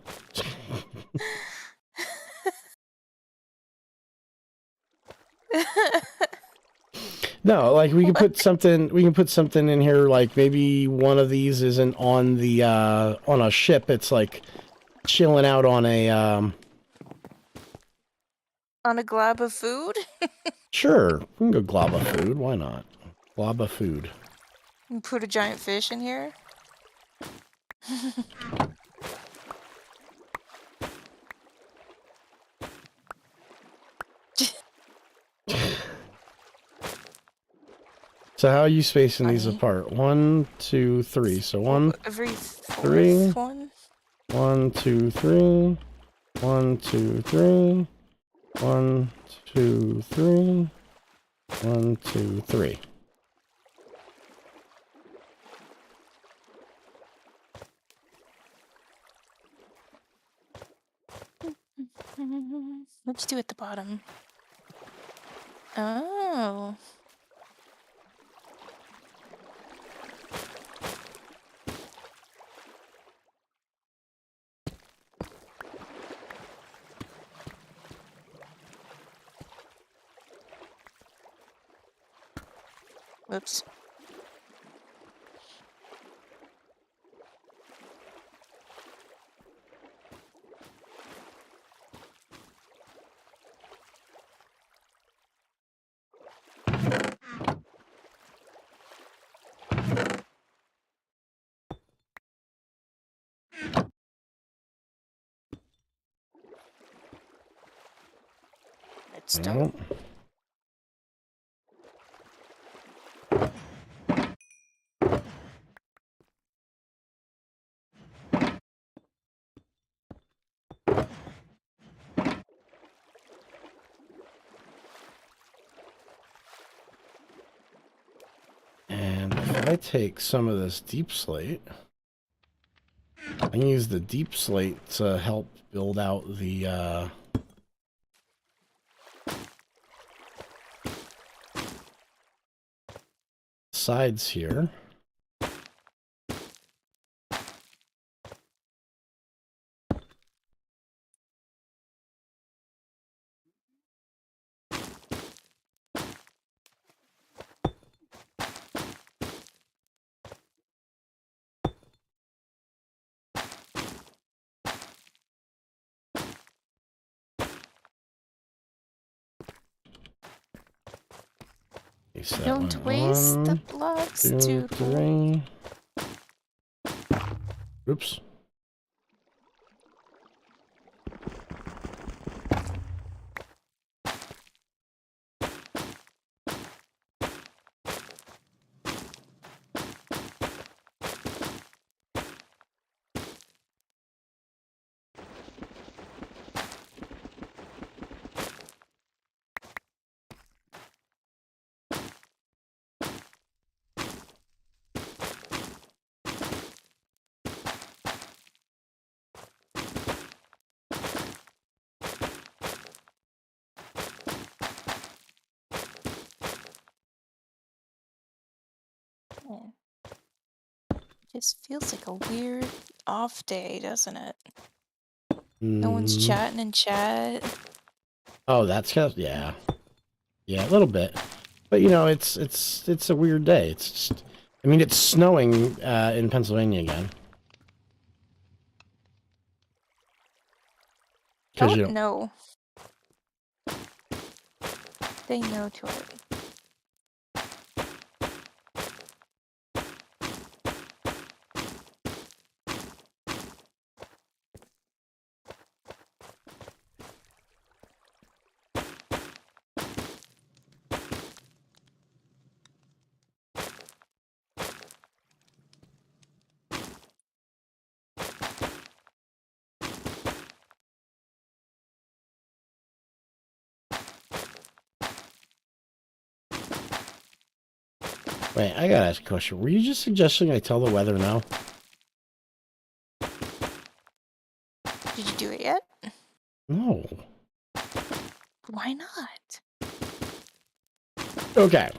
No, like we can put something in here, like maybe one of these isn't on the on a ship, it's like chilling out on a On a glob of food? sure, we can go glob of food, why not? Glob of food. And put a giant fish in here? So how are you spacing these Funny. apart? 1, 2, 3. So one, Every three. fourth one? 1, 2, 3. 1, 2, 3. 1, 2, 3. 1, 2, 3. What'd you do at the bottom? Oh. Whoops. Redstone. Yep. And if I take some of this deep slate, I can use the deep slate to help build out the sides here. Place that Don't one. waste the 1, blocks, 2, dude. 3. Oops. Just feels like a weird off day, doesn't it? No one's chatting in chat. Oh, that's kind of, yeah, a little bit. But you know, it's a weird day. It's just, I mean, it's snowing in Pennsylvania again. Because you know, No. Say no to it. wait, I gotta ask a question. Were you just suggesting I tell the weather now? Did you do it yet? No. Why not? Okay.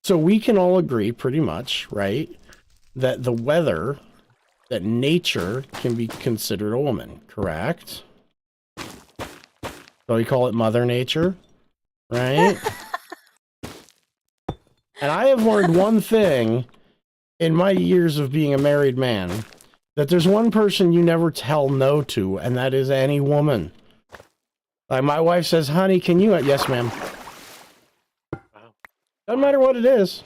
So we can all agree pretty much, right, that the weather, that nature can be considered a woman, correct? So we call it Mother Nature, right? And I have learned one thing in my years of being a married man, that there's one person you never tell no to, and that is any woman. Like my wife says, honey, can you? Yes, ma'am. Wow. Doesn't matter what it is.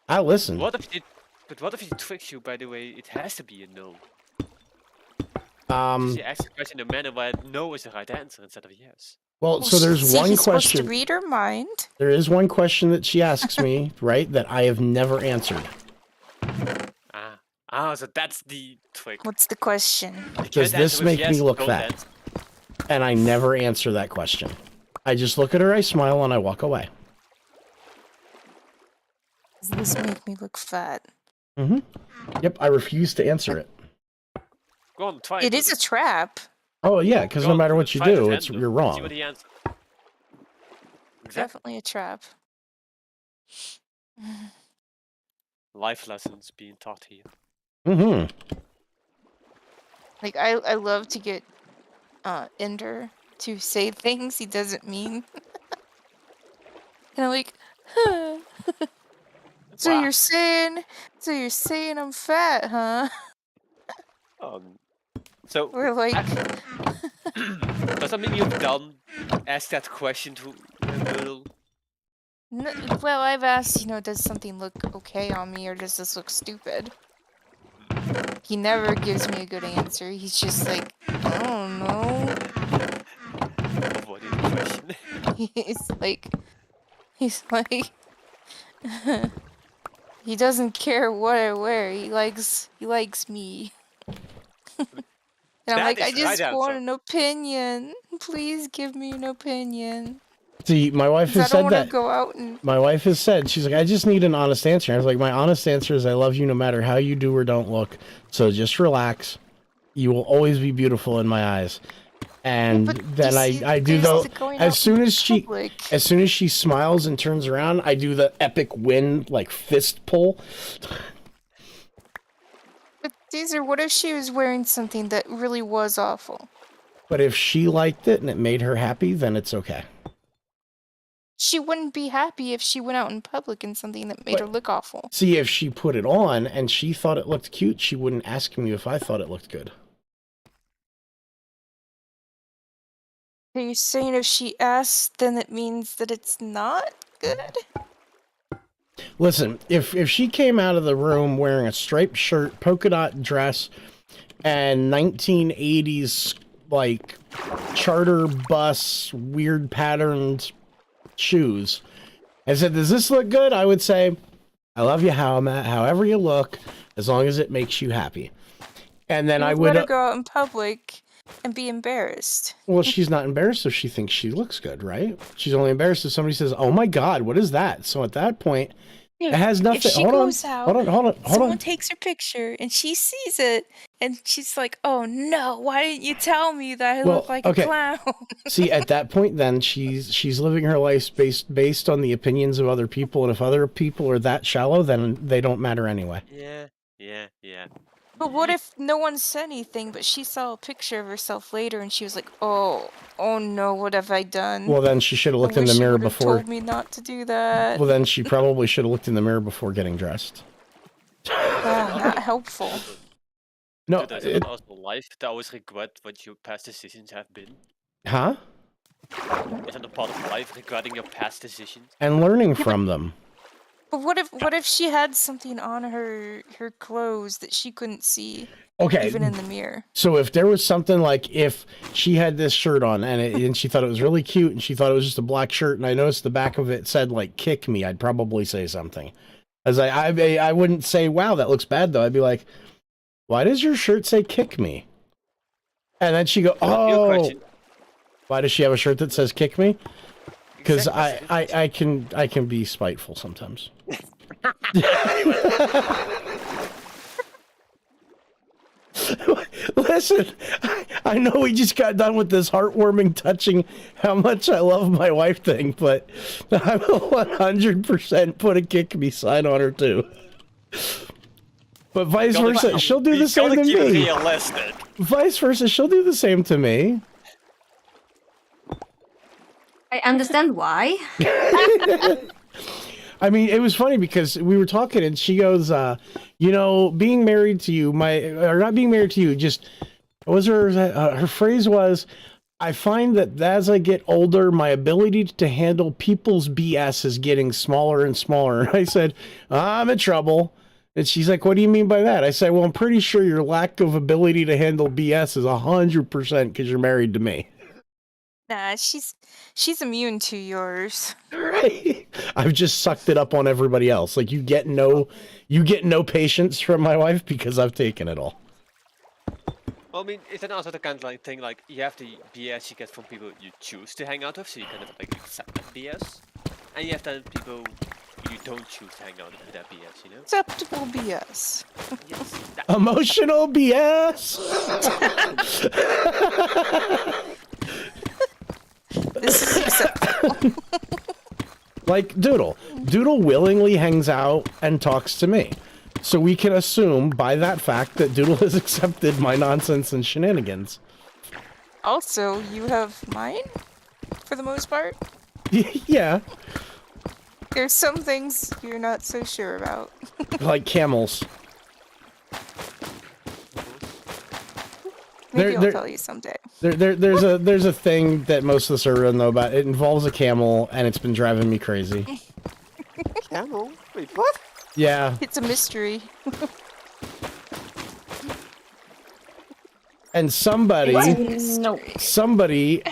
I listen. What if it? But what if he tricks you? By the way, it has to be a no. She asks the question in a manner where no is the right answer instead of yes. Well, so there's see, one he's supposed question. to read her mind. There is one question that she asks me, right, that I have never answered. So that's the trick. What's the question? Does this make me look fat? Answer. And I never answer that question. I just look at her, I smile, and I walk away. Does this make me look fat? Mm-hmm. Yep, I refuse to answer it. Go on, try It is a trap. Oh, yeah, because no matter what you do, you're wrong. See what he answers. Exactly. Definitely a trap. Life lessons being taught here. Mm-hmm. Like, I love to get Ender to say things he doesn't mean. And I'm like, huh. So Wow. you're saying I'm fat, huh? So Or like, does that mean you've done ask that question to a girl? well, I've asked, does something look okay on me or does this look stupid? He never gives me a good answer. He's just like, I don't know. Avoiding the question. He's like, he doesn't care what I wear. He likes me. And I'm like, I just want an opinion. Please give me an opinion. See, my wife has I don't said want to that. go out and. My wife has said, she's like, I just need an honest answer. I was like, my honest answer is I love you no matter how you do or don't look. So just relax. You will always be beautiful in my eyes. And then I do though, as soon as she smiles and turns around, I do the epic win, like fist pull. But Caesar, what if she was wearing something that really was awful? But if she liked it and it made her happy, then it's okay. She wouldn't be happy if she went out in public in something that made her look awful. See, if she put it on and she thought it looked cute, she wouldn't ask me if I thought it looked good. Are you saying if she asks, then it means that it's not good? Listen, if she came out of the room wearing a striped shirt, polka dot dress, and 1980s, like, charter bus, weird patterned shoes, and said, does this look good? I would say, I love you however you look, as long as it makes you happy. And then I would let her go out in public and be embarrassed. Well, she's not embarrassed if she thinks she looks good, right? She's only embarrassed if somebody says, oh my God, what is that? So at that point, it has nothing. If she goes out, hold someone on. takes her picture and she sees it and she's like, oh no, why didn't you tell me that I look like a clown? See, at that point then she's living her life based on the opinions of other people, and if other people are that shallow, then they don't matter anyway. Yeah. Yeah, yeah. But what if no one said anything, but she saw a picture of herself later and she was like, oh no, what have I done? Well, then she should have I looked in wish the you mirror would have before. told me not to do that. Well, then she probably should have looked in the mirror before getting dressed. Not helpful. No, Dude, isn't it also life to always regret what your past decisions have been? huh? Isn't a part of life regretting your past decisions? And learning from them. But what if she had something on her clothes that she couldn't see, Okay. even in the mirror? So if there was something like if she had this shirt on and she thought it was really cute and she thought it was just a black shirt and I noticed the back of it said like "kick me," I'd probably say something. As I wouldn't say, "Wow, that looks bad," though. I'd be like, "Why does your shirt say kick me?" And then she go, Your "Oh, question. why does she have a shirt that says kick me?" Because Exactly. I can be spiteful sometimes. Listen, I know we just got done with this heartwarming, touching how much I love my wife thing, but I will 100% put a kick me sign on her too. But vice versa, she'll do the same to keep it me. realistic. Vice versa, she'll do the same to me. I understand why. I mean, it was funny because we were talking and she goes, you know, being married to you, or not being married to you, just, what was her phrase was, I find that as I get older, my ability to handle people's BS is getting smaller and smaller. And I said, I'm in trouble. And she's like, what do you mean by that? I said, well, I'm pretty sure your lack of ability to handle BS is 100% because you're married to me. Nah, she's immune to yours. Right. I've just sucked it up on everybody else. Like you get no patience from my wife because I've taken it all. Well, I mean, is that also the kind of like thing like you have the BS you get from people you choose to hang out with, so you kind of like accept that BS, and you have then people you don't choose to hang out with that BS, you know? Acceptable BS. Yes. That, Emotional BS. This is acceptable. Like Doodle. Doodle willingly hangs out and talks to me. So we can assume by that fact that Doodle has accepted my nonsense and shenanigans. Also, you have mine, for the most part. Yeah. There's some things you're not so sure about. Like camels. Maybe There- I'll tell you someday. There's a thing that most of the server know about. It involves a camel and it's been driving me crazy. camel? Wait, what? Yeah. It's a mystery. And somebody No.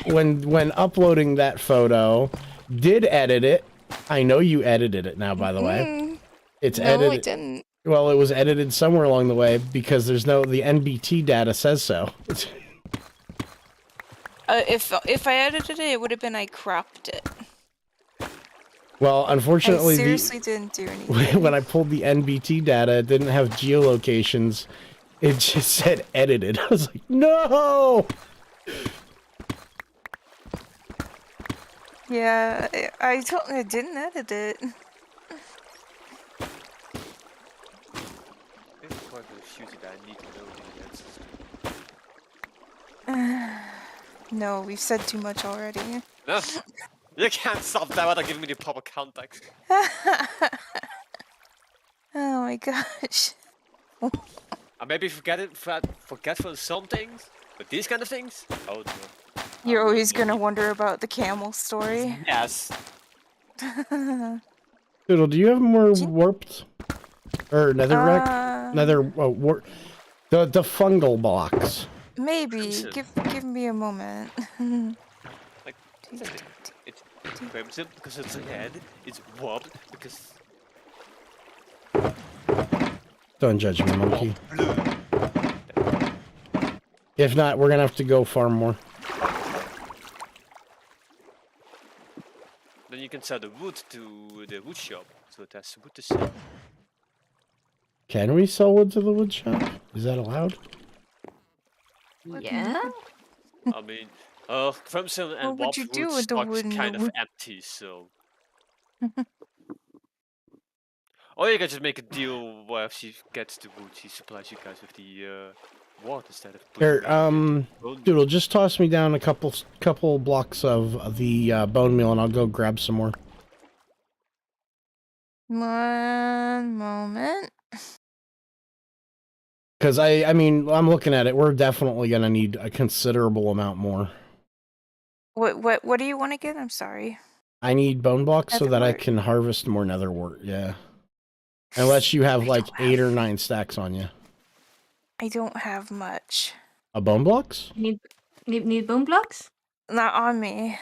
when uploading that photo did edit it. I know you edited it now, by the way. It's No, edited. I didn't. Well, it was edited somewhere along the way because the NBT data says so. If I edited it, it would have been I cropped it. Well, I unfortunately, seriously didn't do anything. when I pulled the NBT data, it didn't have geolocations. It just said edited. I was like, no! Yeah, I didn't edit it. This is quite a few that I need to know the answers to. No, we've said too much already. No, you can't stop that without giving me the proper context. Oh my gosh. I maybe forgetful of some things, but these kind of things? Oh no. You're I always will gonna not. wonder about the camel story. Yes. Doodle, do you have more warped? Or netherrack? The fungal blocks. Maybe. Crimson. Give me a moment. Like, it's crimson because it's red, it's warped because Don't judge me, monkey. blue. If not, we're gonna have to go farm more. Then you can sell the wood to the wood shop, so it has wood to sell. Can we sell wood to the wood shop? Is that allowed? Yeah. I mean, crimson and What would warped you do wood with the stock's wood and the kind of wood? empty, so. Or you can just make a deal where if she gets the wood, she supplies you guys with the wood instead of putting Here, it in bone. Doodle, just toss me down a couple blocks of the bone meal, and I'll go grab some more. One moment. Because I mean, I'm looking at it. We're definitely gonna need a considerable amount more. What do you want again? I'm sorry. I need bone blocks so that I Netherwort. can harvest more netherwort. Yeah. Unless you have I like don't 8 or have- 9 stacks on you. I don't have much. A bone blocks? Need bone blocks? Not on me.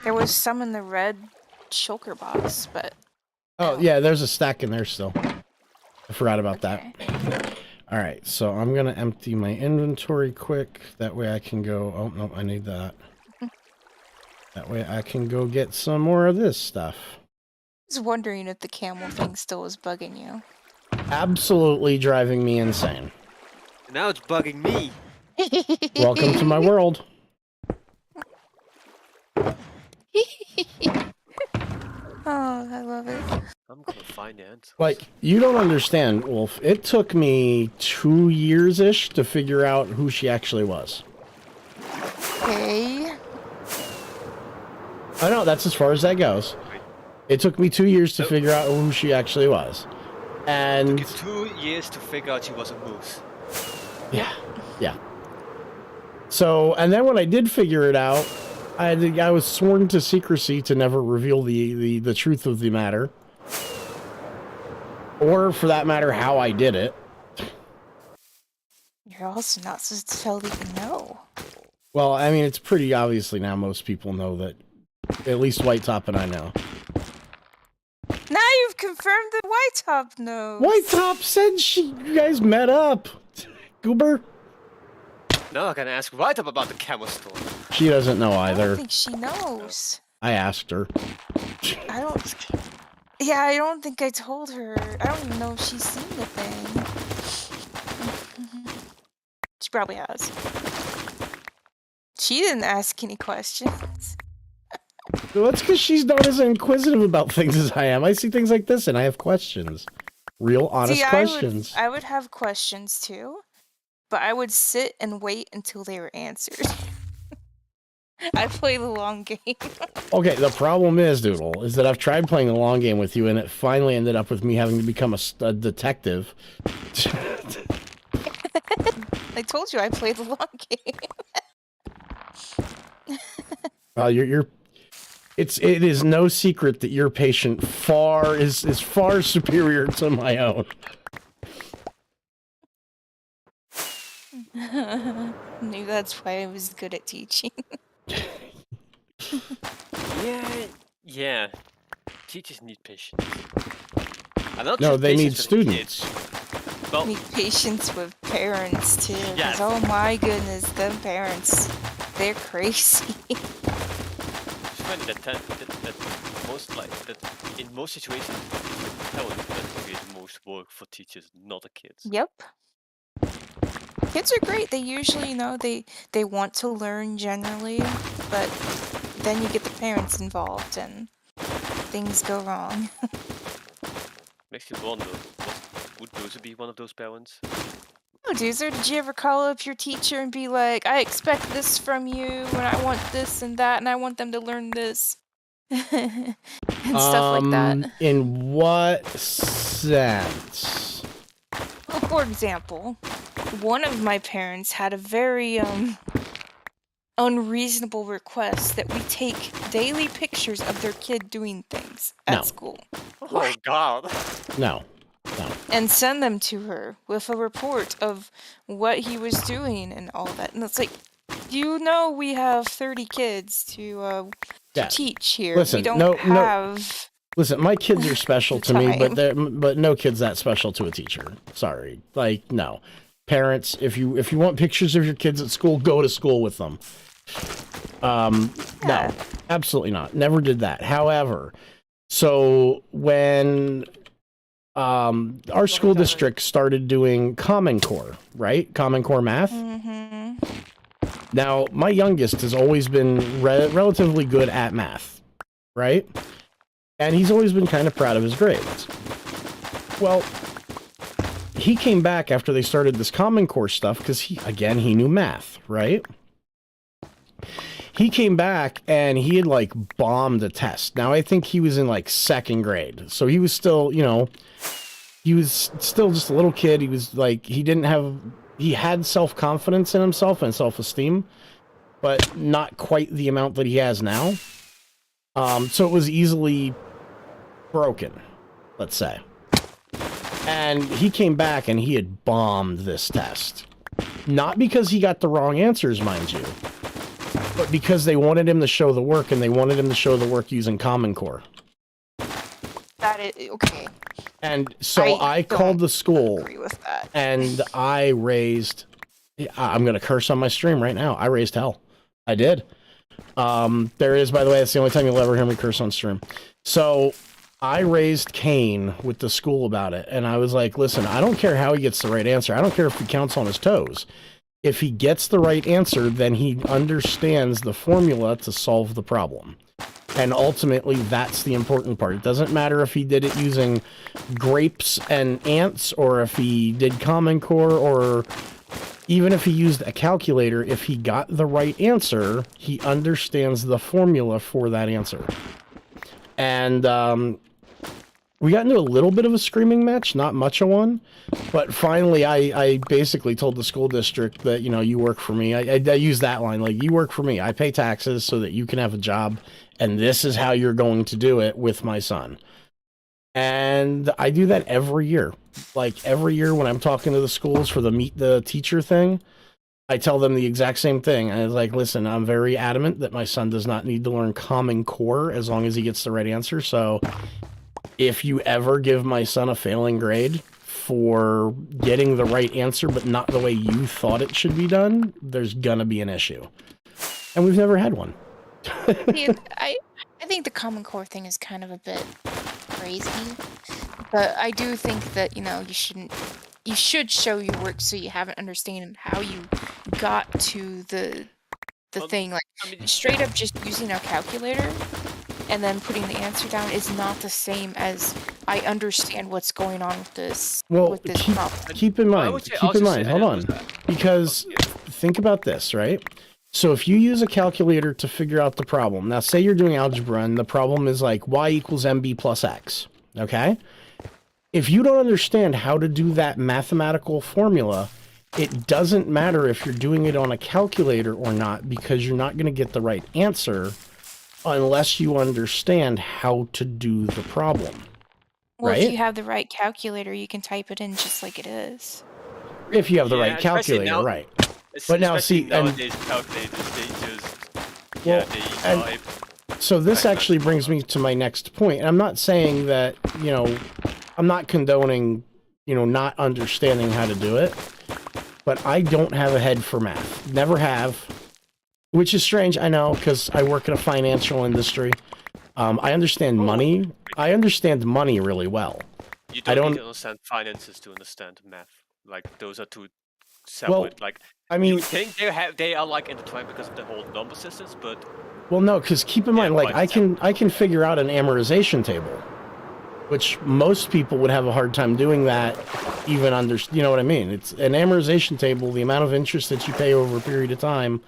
There was some in the red shulker box, but Oh yeah, there's a stack in there still. I forgot about that. okay. All right, so I'm gonna empty my inventory quick. That way I can go. Oh no, I need that. That way I can go get some more of this stuff. I was wondering if the camel thing still was bugging you. Absolutely driving me insane. Now it's bugging me. Welcome to my world. Oh, I love it. I'm gonna find the answer. Like, you don't understand, Wolf. It took me 2 years-ish to figure out who she actually was. Okay. I know, that's as far as that goes. It took me 2 years to figure out who she actually was. And... It took 2 years to figure out she was a moose. Yeah, yeah. So, and then when I did figure it out, I was sworn to secrecy to never reveal the truth of the matter. Or, for that matter, how I did it. You're also not supposed to tell even know. Well, I mean, it's pretty obviously now most people know that at least White Top and I know. Now you've confirmed that White Top knows. White Top said you guys met up. Goober? Now I can ask right up about the camel store. She doesn't know I don't either. think she knows. I asked her. I don't. Yeah, I don't think I told her. I don't even know if she's seen the thing. She probably has. She didn't ask any questions. Well, that's because she's not as inquisitive about things as I am. I see things like this and I have questions. Real, honest See, questions. I would have questions too, but I would sit and wait until they were answered. I play the long game. Okay, the problem is, Doodle, is that I've tried playing the long game with you, and it finally ended up with me having to become a detective. I told you I play the long game. It is no secret that your patient is far superior to my own. Maybe that's why I was good at teaching. Yeah. Teachers need patience. And not No, just they need patience with the students. kids. Well, Need patience with parents too. 'Cause, Yes. oh my goodness, them parents, they're crazy. it's funny that most like that in most situations, it's the parents that create the most work for teachers, not the kids. Yep. Kids are great. They usually, they want to learn generally, but then you get the parents involved and things go wrong. Makes you wonder, would Dozer be one of those parents? Oh, Doozer, did you ever call up your teacher and be like, I expect this from you, and I want this and that, and I want them to learn this? and stuff like that. In what sense? Well, for example, one of my parents had a very, unreasonable request that we take daily pictures of their kid doing things at No. school. Oh God! No. And send them to her with a report of what he was doing and all that. And it's like, you know, we have 30 kids to Yeah. teach here. Listen, we don't no- have. Listen, my kids are special The to me, time. but no kid's that special to a teacher. Sorry. Like, no. Parents, if you want pictures of your kids at school, go to school with them. Yeah. No, absolutely not. Never did that. However, so when our school district started doing Common Core, right? Common Core math. Mm-hmm. Now, my youngest has always been relatively good at math, right? And he's always been kind of proud of his grades. Well, he came back after they started this Common Core stuff because he knew math, right? He came back and he had like bombed a test. Now I think he was in like 2nd grade. So he was still, he was still just a little kid. He was like, he had self-confidence in himself and self-esteem, but not quite the amount that he has now. So it was easily broken, let's say. And he came back and he had bombed this test. Not because he got the wrong answers, mind you, but because they wanted him to show the work, and they wanted him to show the work using Common Core. That is okay. And so I called the school, agree with that. and I raised... I'm going to curse on my stream right now. I raised hell. I did. There is, by the way, that's the only time you'll ever hear me curse on stream. So I raised Cain with the school about it, and I was like, listen, I don't care how he gets the right answer. I don't care if he counts on his toes. If he gets the right answer, then he understands the formula to solve the problem. And ultimately, that's the important part. It doesn't matter if he did it using grapes and ants, or if he did Common Core, or even if he used a calculator. If he got the right answer, he understands the formula for that answer. And we got into a little bit of a screaming match, not much of one, but finally I basically told the school district that, you work for me. I use that line, like, you work for me. I pay taxes so that you can have a job, and this is how you're going to do it with my son. And I do that every year. Like, every year when I'm talking to the schools for the Meet the Teacher thing, I tell them the exact same thing. I was like, listen, I'm very adamant that my son does not need to learn Common Core as long as he gets the right answer. So if you ever give my son a failing grade for getting the right answer, but not the way you thought it should be done, there's gonna be an issue. And we've never had one. Yeah, I think the Common Core thing is kind of a bit crazy, but I do think that, you should show your work so you have an understanding how you got to the thing. Like, straight up just using a calculator and then putting the answer down is not the same as I understand what's going on with this. Well, with this problem. keep in mind, hold on, because think about this, right? So if you use a calculator to figure out the problem, now say you're doing algebra and the problem is like y equals mb plus x, okay? If you don't understand how to do that mathematical formula, it doesn't matter if you're doing it on a calculator or not, because you're not going to get the right answer unless you understand how to do the problem. Well, right? if you have the right calculator, you can type it in just like it is. If you have the right especially calculator, now- right. But now, see, and nowadays calculators, they just Well, they and- type. so this actually brings me to my next point. And I'm not saying that, I'm not condoning, not understanding how to do it, but I don't have a head for math. Never have, which is strange, I know, because I work in a financial industry. I understand money. I understand money really well. You I don't don't- need to understand finances to understand math. Like, those are two separate. Like, I you mean, think they are like intertwined because of the whole number systems, but well, no, because keep in mind, like, quite I can figure out an amortization table, which most people would have a hard time doing that, even under, you know what I mean? It's an amortization table, the amount of interest that you pay over a period of time,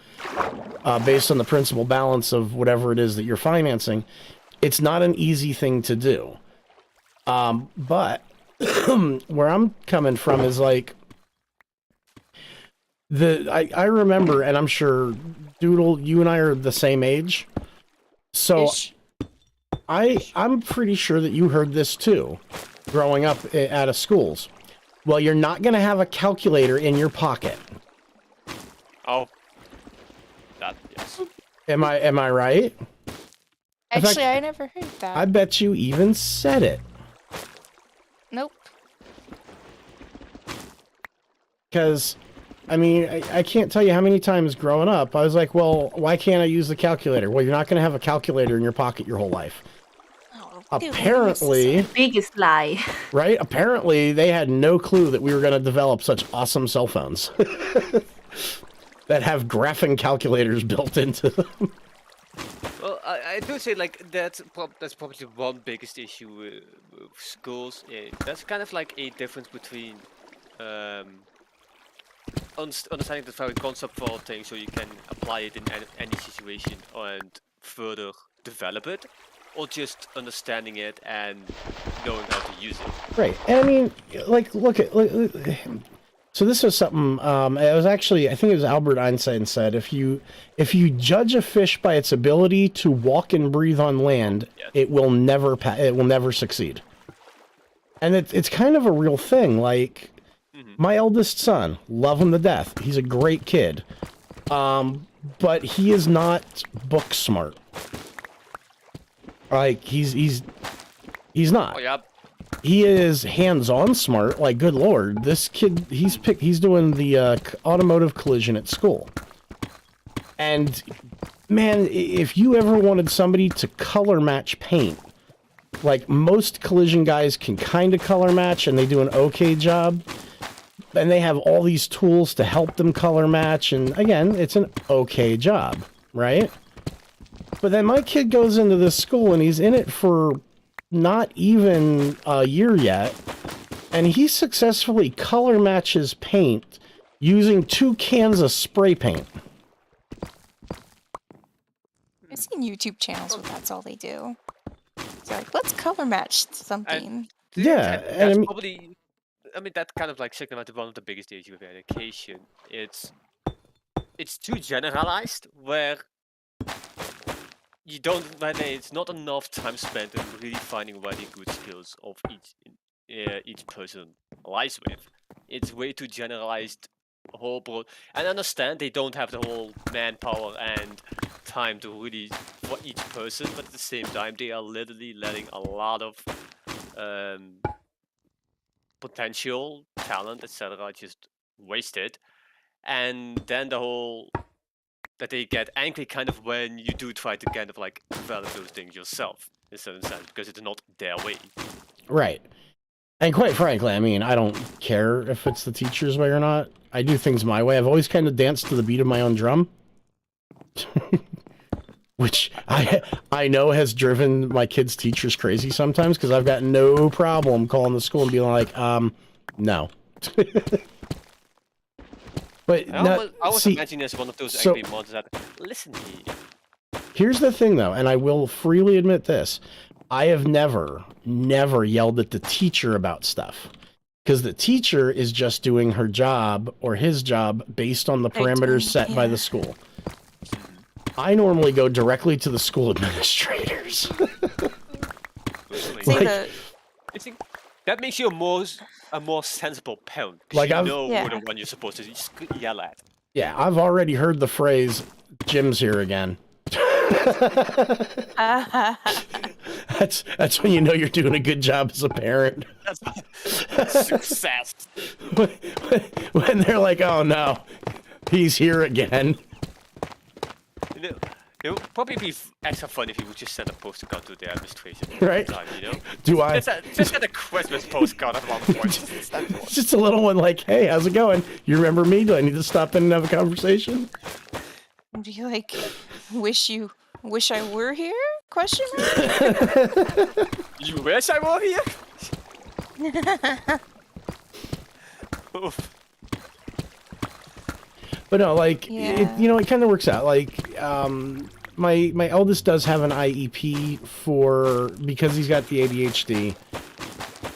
based on the principal balance of whatever it is that you're financing. It's not an easy thing to do. But where I'm coming from is like, I remember, and I'm sure Doodle, you and I are the same age, so Ish. I'm pretty sure that you heard this too, growing up out of schools. Well, you're not going to have a calculator in your pocket. oh, that yes. Am I right? In fact, Actually, I never heard that. I bet you even said it. Nope. Because, I mean, I can't tell you how many times growing up, I was like, well, why can't I use the calculator? Well, you're not going to have a calculator in your pocket your whole life. Oh, dude, Apparently, Biggest lie. right? Apparently, they had no clue that we were going to develop such awesome cell phones that have graphing calculators built into them. Well, I I do say like that's probably one biggest issue with schools. That's kind of like a difference between um, understanding the very concept for things, so you can apply it in any situation and further develop it, or just understanding it and knowing how to use it. Right. And I mean, like, so this was something, it was actually, I think it was Albert Einstein said, if you judge a fish by its ability to walk and breathe on land, Yes. it will never succeed. And it's kind of a real thing. Like, my eldest son, love him to death. He's a great kid. But he is not book smart. Like, he's not. Oh yeah. He is hands-on smart. Like, good lord, this kid, he's doing the automotive collision at school. And man, if you ever wanted somebody to color match paint, like, most collision guys can kind of color match and they do an okay job, and they have all these tools to help them color match, and again, it's an okay job, right? But then my kid goes into this school and he's in it for not even a year yet, and he successfully color matches paint using 2 cans of spray paint. I've seen YouTube channels where that's all they do. They're like, let's color match something. Yeah, and I That's mean- probably. I mean, that kind of like segmented one of the biggest issues with education. It's too generalized, where you don't. Where it's not enough time spent in really finding where the good skills of each person lies with. It's way too generalized. Whole broad. And I understand they don't have the whole manpower and time to really for each person, but at the same time, they are literally letting a lot of potential, talent, etc. just wasted. And then the whole that they get angry kind of when you do try to kind of like develop those things yourself in a certain sense, because it's not their way. Right. And quite frankly, I mean, I don't care if it's the teacher's way or not. I do things my way. I've always kind of danced to the beat of my own drum. Which I know has driven my kids' teachers crazy sometimes, because I've got no problem calling the school and being like, no. But I always see, imagine as one of those so- angry mods that listen here. here's the thing, though, and I will freely admit this. I have never yelled at the teacher about stuff. Because the teacher is just doing her job or his job based on the parameters set by the school. Yeah. I normally go directly to the school administrators. See Like- the I think that makes you a more sensible parent. 'Cause Like, you I've- know Yeah. who the one you're supposed to just yell at. Yeah, I've already heard the phrase, Jim's here again. That's when you know you're doing a good job as a parent. That's success. When they're like, oh no, he's here again. You know, it would probably be extra fun if you would just send a postcard to the administration. Right. Time, you know? Do I? Just send a Christmas postcard at one point. It's just a little one like, hey, how's it going? You remember me? Do I need to stop in and have a conversation? be like, wish I were here? Question mark? You wish I were here? Oof. But no, like, Yeah. it kind of works out. Like, my eldest does have an IEP because he's got the ADHD.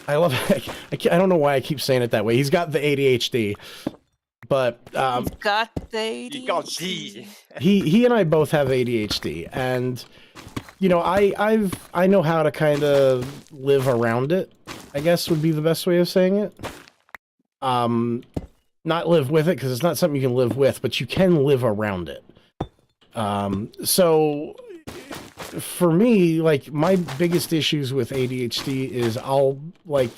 I love it. I don't know why I keep saying it that way. He's got the ADHD, but You've got the You got ADHD. D. he and I both have ADHD, and I know how to kind of live around it, I guess would be the best way of saying it. Not live with it, because it's not something you can live with, but you can live around it. So for me, like, my biggest issues with ADHD is I'll, like,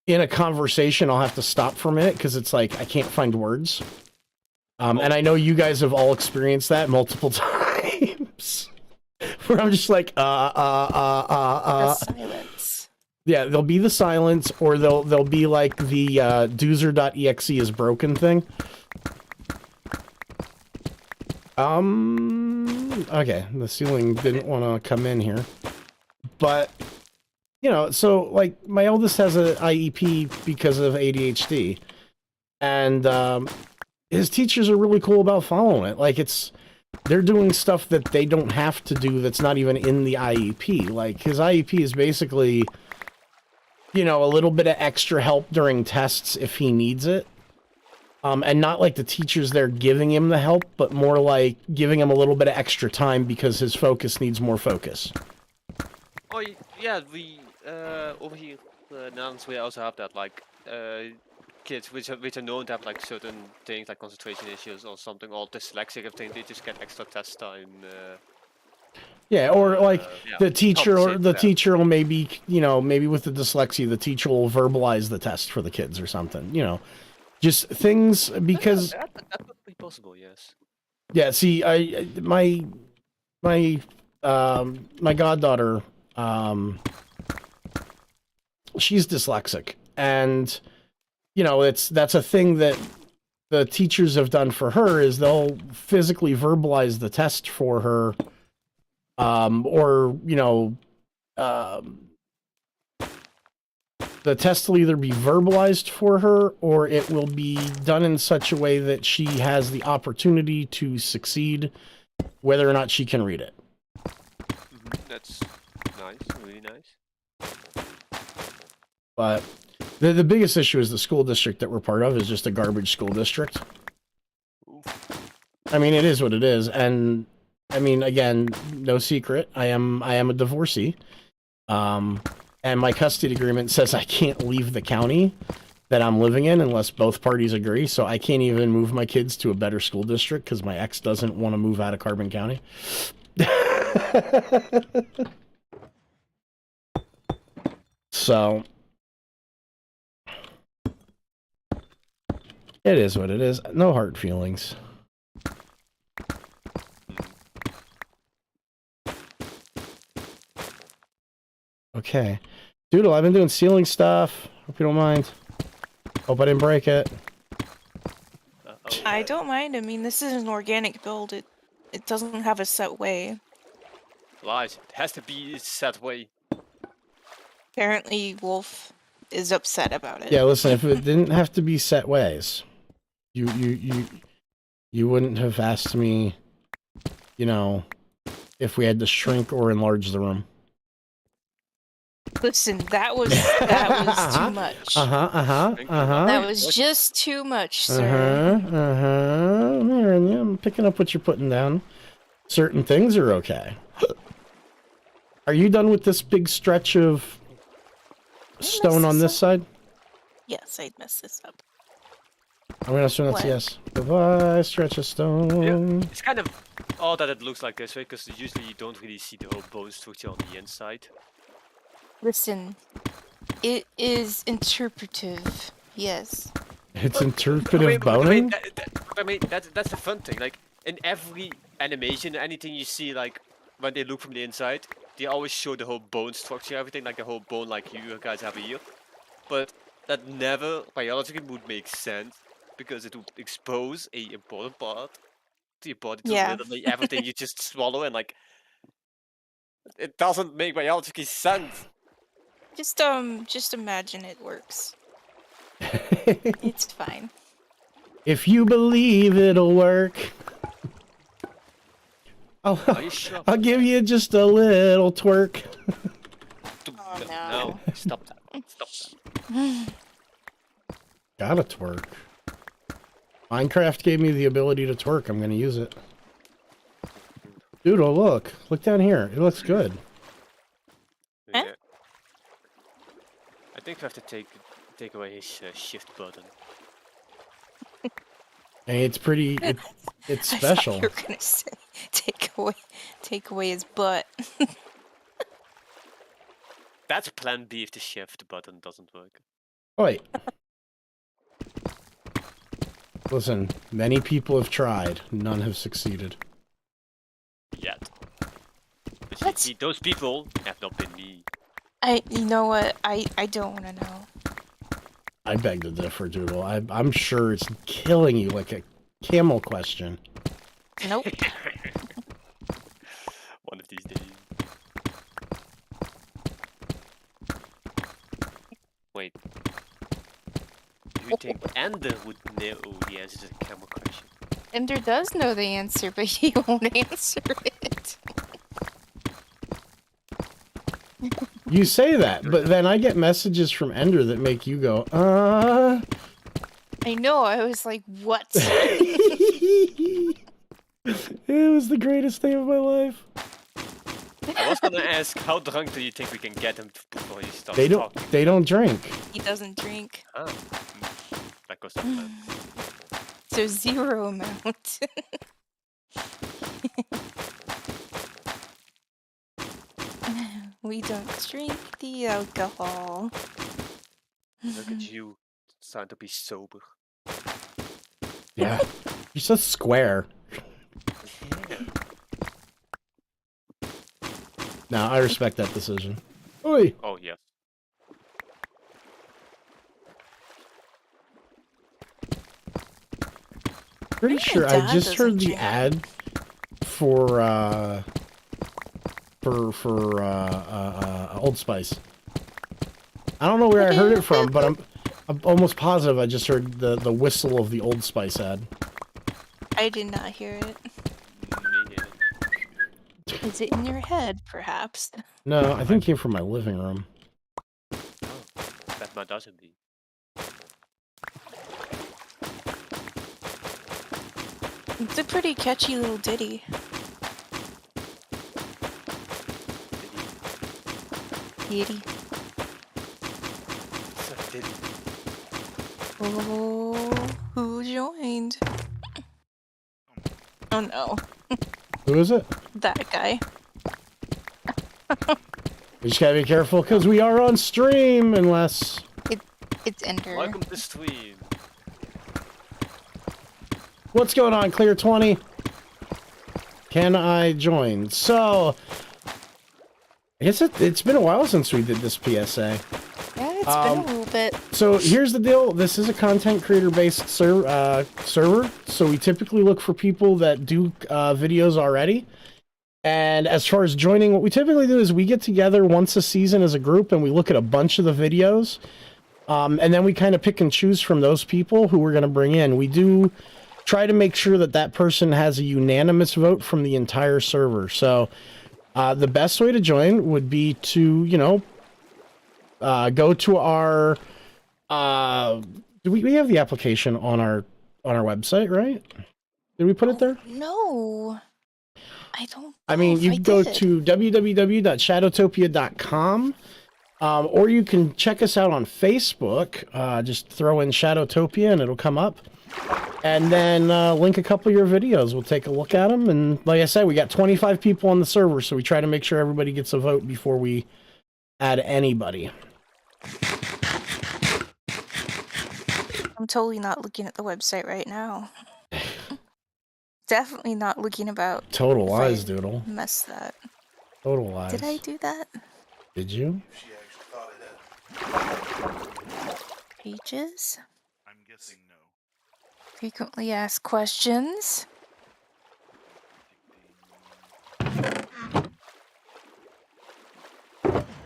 in a conversation, I'll have to stop for a minute because it's like I can't find words. And I know you guys have all experienced that multiple times. Where I'm just like, The silence. Yeah, there'll be the silence, or there'll be like the doozer.exe is broken thing. Okay, the ceiling didn't want to come in here. But, you know, so, like, my eldest has an IEP because of ADHD. And, his teachers are really cool about following it. Like, they're doing stuff that they don't have to do that's not even in the IEP. Like, his IEP is basically, you know, a little bit of extra help during tests if he needs it. And not like the teachers there giving him the help, but more like giving him a little bit of extra time because his focus needs more focus. Oh yeah, we over here in the Netherlands we also have that, like kids which are known to have like certain things like concentration issues or something, or dyslexic, everything, they just get extra test time. Yeah, or like yeah, the teacher compensate for that. will maybe, you know, maybe with the dyslexia, the teacher will verbalize the test for the kids or something, you know. Just things because That would be possible, yes. yeah, see, my goddaughter, she's dyslexic, and you know, that's a thing that the teachers have done for her is they'll physically verbalize the test for her, or you know, the test will either be verbalized for her or it will be done in such a way that she has the opportunity to succeed, whether or not she can read it. That's nice, really nice. But the biggest issue is the school district that we're part of is just a garbage school district. Oof. I mean, it is what it is, and I mean, again, no secret, I am a divorcee, and my custody agreement says I can't leave the county that I'm living in unless both parties agree. So I can't even move my kids to a better school district because my ex doesn't want to move out of Carbon County. So it is what it is. No hard feelings. Okay. Doodle, I've been doing ceiling stuff. Hope you don't mind. Hope I didn't break it. I don't mind. I mean, this is an organic build. It doesn't have a set way. Lies. It has to be a set way. Apparently, Wolf is upset about it. Yeah, listen, if it didn't have to be set ways, you wouldn't have asked me, you know, if we had to shrink or enlarge the room. Listen, that was too much. That was just too much, sir. I'm picking up what you're putting down. Certain things are okay. Are you done with this big stretch of stone on this side? Yes, I'd mess this up. I'm gonna assume that's What? yes. Goodbye, stretch of stone. Yeah. It's kind of odd that it looks like this way, because usually you don't really see the whole bone structure on the inside. Listen, it is interpretive. Yes. It's interpretive I boning? mean, that's the fun thing. Like, in every animation, anything you see, like, when they look from the inside, they always show the whole bone structure, everything, like the whole bone like you guys have here. But that never biologically would make sense, because it would expose a important part to your body to Yeah. literally everything you just swallow, and like, it doesn't make biologically sense. Just imagine it works. It's fine. If you believe it'll work. Are you sure? I'll give you just a little twerk. Oh, No, stop that. Stop that. Gotta twerk. Minecraft gave me the ability to twerk. I'm gonna use it. Doodle, look. Look down here. It looks good. Eh? Yeah. I think we have to take away his shift button. And it's pretty. It's I special. thought you were gonna say take away his butt. That's plan B if the shift button doesn't work. Oh, wait. Listen, many people have tried. None have succeeded. Yet. But That's- see, those people have not been me. You know what? I don't want to know. I beg to differ, Doodle. I'm sure it's killing you like a camel question. Nope. One of these days. Wait. Do you think Ender would know the answer to the camel question? Ender does know the answer, but he won't answer it. You say that, but then I get messages from Ender that make you go, I know, I was like, what? It was the greatest day of my life. I was gonna ask, how drunk do you think we can get him before he starts They talking? don't drink. He doesn't drink. Ah, that goes to plan. So 0 amount. We don't drink the alcohol. Look at you, starting to be sober. Yeah. You're so square. Yeah. No, I respect that decision. Oi. Oh yes. Pretty My sure I dad just heard doesn't the drink. ad for Old Spice. I don't know where I heard it from, but I'm almost positive I just heard the whistle of the Old Spice ad. I did not hear it. Yeah. Is it in your head, perhaps? No, I think it came from my living room. Oh, that might doesn't be. It's a pretty catchy little ditty. Ditty. So did he? Oh, who joined? Oh no, Who is it? that guy. We just gotta be careful because we are on stream, unless... It's Ender. Welcome to stream. What's going on, Clear 20? Can I join? So, I guess it's been a while since we did this PSA. Yeah, it's been a little bit. So here's the deal. This is a content creator-based server, so we typically look for people that do videos already. And as far as joining, what we typically do is we get together once a season as a group and we look at a bunch of the videos. And then we kind of pick and choose from those people who we're going to bring in. We do try to make sure that that person has a unanimous vote from the entire server. So the best way to join would be to, you know, go to our... do we have the application on our website, right? Did we put it there? No, I don't. I mean, know if you I can go did. to www.shadowtopia.com, or you can check us out on Facebook. Just throw in Shadowtopia and it'll come up. And then link a couple of your videos. We'll take a look at them. And like I said, we got 25 people on the server, so we try to make sure everybody gets a vote before we add anybody. I'm totally not looking at the website right now. Definitely not looking about. Total if lies, I Doodle. Messed that. Total lies. Did I do that? Did you? She actually thought of that. Pages? I'm guessing no. Frequently asked questions.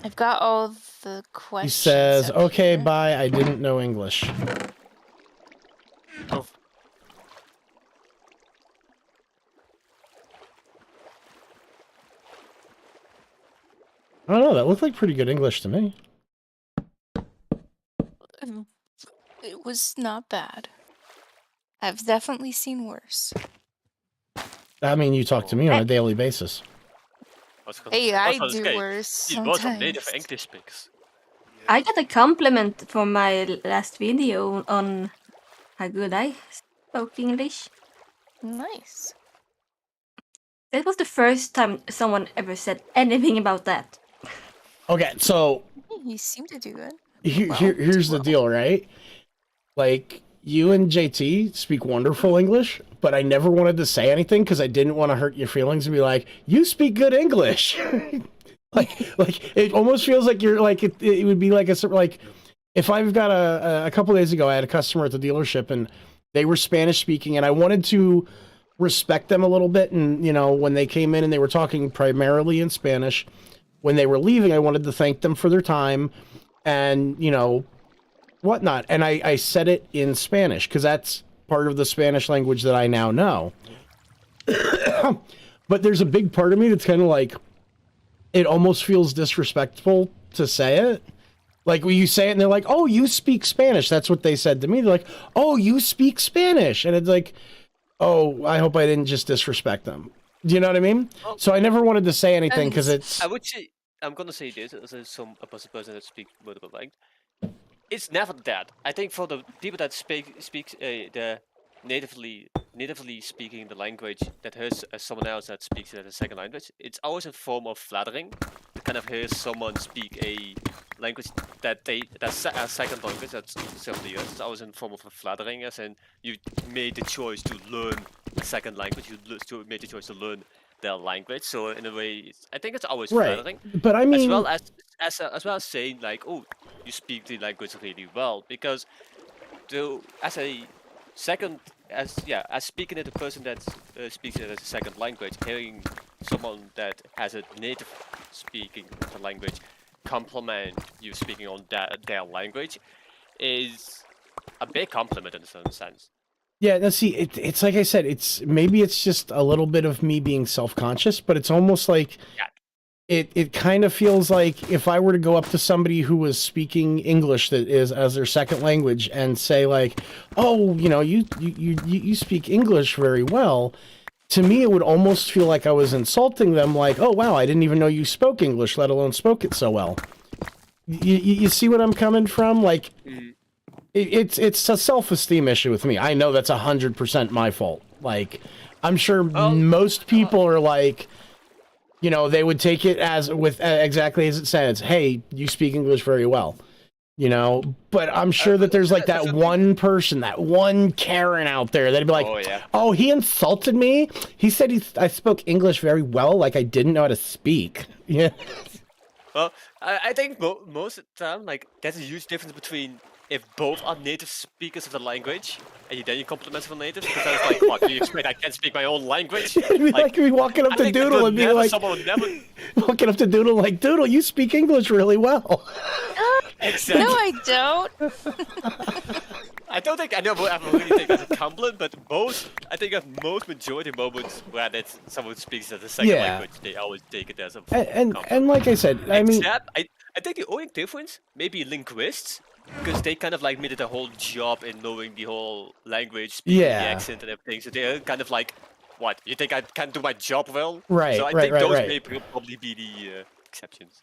I've got all the He questions. says, up okay, here. bye, I didn't know English. Oh, I don't know, that looked like pretty good English to me. It was not bad. I've definitely seen worse. I mean, you talk to me on a daily basis. Hey, I was do okay. worse He was a native sometimes. English speaks. I got a compliment for my last video on how good I spoke English. Nice. That was the first time someone ever said anything about that. Okay, so You seem to do good. here's the deal, right? Like, you and JT speak wonderful English, but I never wanted to say anything because I didn't want to hurt your feelings and be like, you speak good English. like it almost feels like you're like, it would be like like, if I've got a couple days ago, I had a customer at the dealership and they were Spanish speaking and I wanted to respect them a little bit. And, when they came in and they were talking primarily in Spanish, when they were leaving, I wanted to thank them for their time and, whatnot. And I said it in Spanish because that's part of the Spanish language that I now know. But there's a big part of me that's kind of like, it almost feels disrespectful to say it. Like when you say it and they're like, oh, you speak Spanish. That's what they said to me. They're like, oh, you speak Spanish. And it's like, oh, I hope I didn't just disrespect them. Do you know what I mean? Oh. So I never wanted to say anything because it's... I would say, I'm gonna say this as a person that speaks multiple languages. It's never that. I think for the people that speaks the natively speaking the language that hears someone else that speaks it as a second language, it's always a form of flattering to kind of hear someone speak a language that's a second language that's several years. It's always in form of a flattering, as in you made the choice to learn a second language. You made the choice to learn their language. So in a way, I think it's always Right. flattering. But I mean... as well as saying like, oh, you speak the language really well, because as speaking to the person that speaks it as a second language, hearing someone that has a native speaking the language compliment you speaking on their language is a big compliment in a certain sense. Yeah, now see, it's like I said, it's just a little bit of me being self-conscious, but it's almost like it kind of feels like if I were to go up to somebody who was speaking English that is as their second language and say like, oh, you speak English very well, to me it would almost feel like I was insulting them, like, oh wow, I didn't even know you spoke English, let alone spoke it so well. You see what I'm coming from? Like, it's a self-esteem issue with me. I know that's 100% my fault. Like, I'm sure most people are like, they would take it as with exactly as it says. Hey, you speak English very well. But I'm sure that there's like that one person, that one Karen out there that'd be like, oh, he insulted me. He said I spoke English very well, like I didn't know how to speak. Yeah. Well, I think most of the time, like, there's a huge difference between if both are native speakers of the language, and then you compliment the natives, because then it's like, what, do you expect I can't speak my own language? It'd be like me walking up to Doodle and being like, walking up to Doodle like, Doodle, you speak English really well. Exactly. No, I don't. I don't think I never ever really take that as a compliment, but I think of most majority moments where that someone speaks as a second language, they always take it as a compliment. And like I said, I mean, I think the only difference maybe linguists, because they kind of like made it a whole job in knowing the whole language, speaking the accent and everything. So they're kind of like, what? You think I can't do my job well? Right. So I think those may probably be the exceptions.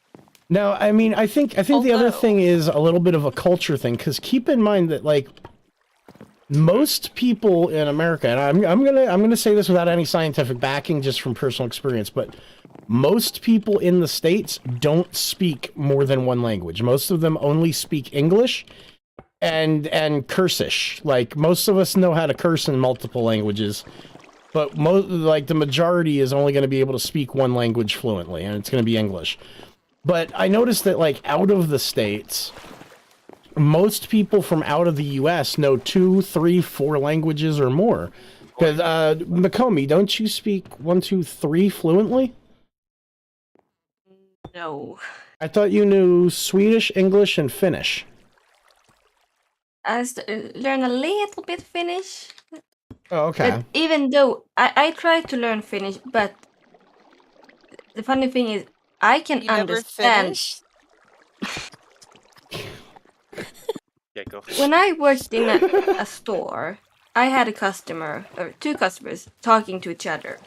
No, I mean, I think the other thing is a little bit of a culture thing, because keep in mind that like most people in America, and I'm gonna say this without any scientific backing, just from personal experience, but most people in the States don't speak more than one language. Most of them only speak English and cursish. Like, most of us know how to curse in multiple languages, but the majority is only going to be able to speak one language fluently, and it's going to be English. But I noticed that, like, out of the States, most people from out of the U.S. know 2, 3, 4 languages or more. Because, Makomi, don't you speak 1, 2, 3 fluently? No. I thought you knew Swedish, English, and Finnish. I learn a little bit Finnish. Oh, okay. But even though I tried to learn Finnish, but the funny thing is, I can understand. Yeah, go. When I worked in a store, I had a customer, or 2 customers, talking to each other,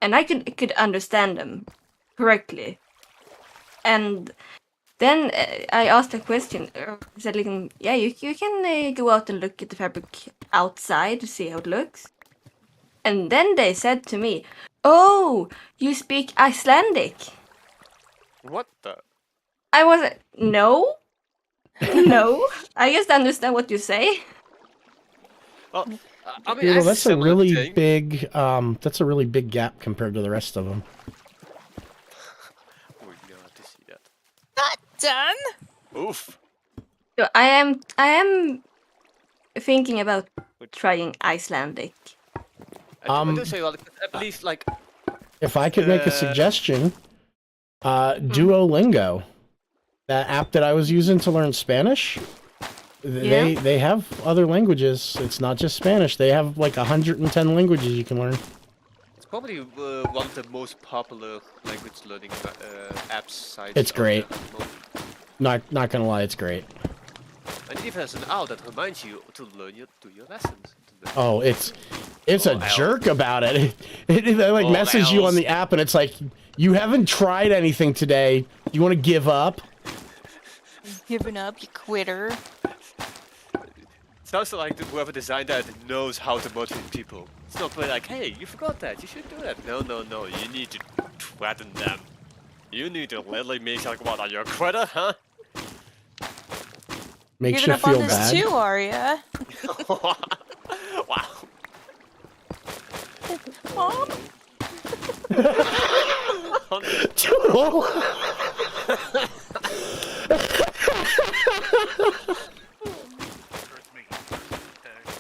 and I could understand them correctly. And then I asked a question. I said, like, yeah, you can go out and look at the fabric outside to see how it looks. And then they said to me, oh, you speak Icelandic. What the? I was like, no, no, I just understand what you say. Well, I mean, that's a really big gap compared to the rest of them. Not done. Oof. So I am thinking about trying Icelandic. I do say, like, at least, like, if I could make a suggestion, Duolingo, that app that I was using to learn Spanish, they have other languages. It's not just Spanish. They have like 110 languages you can learn. it's probably one of the most popular language learning apps sites. It's great. out there at the moment. Not gonna lie, it's great. And it even has an owl that reminds you to learn do your lessons. Oh, it's a Owl. jerk about it. It like Oh, messages you on owls. the app, and it's like, you haven't tried anything today. You want to give up? Giving up, you quitter. Sounds like whoever designed that knows how to motivate people. It's not really like, hey, you forgot that, you should do that. No, you need to threaten them. You need to literally make like, what, are you a quitter, huh? Makes Giving you up on feel this bad. too, are ya? Wow. Mom? Toodle. Starts making tags,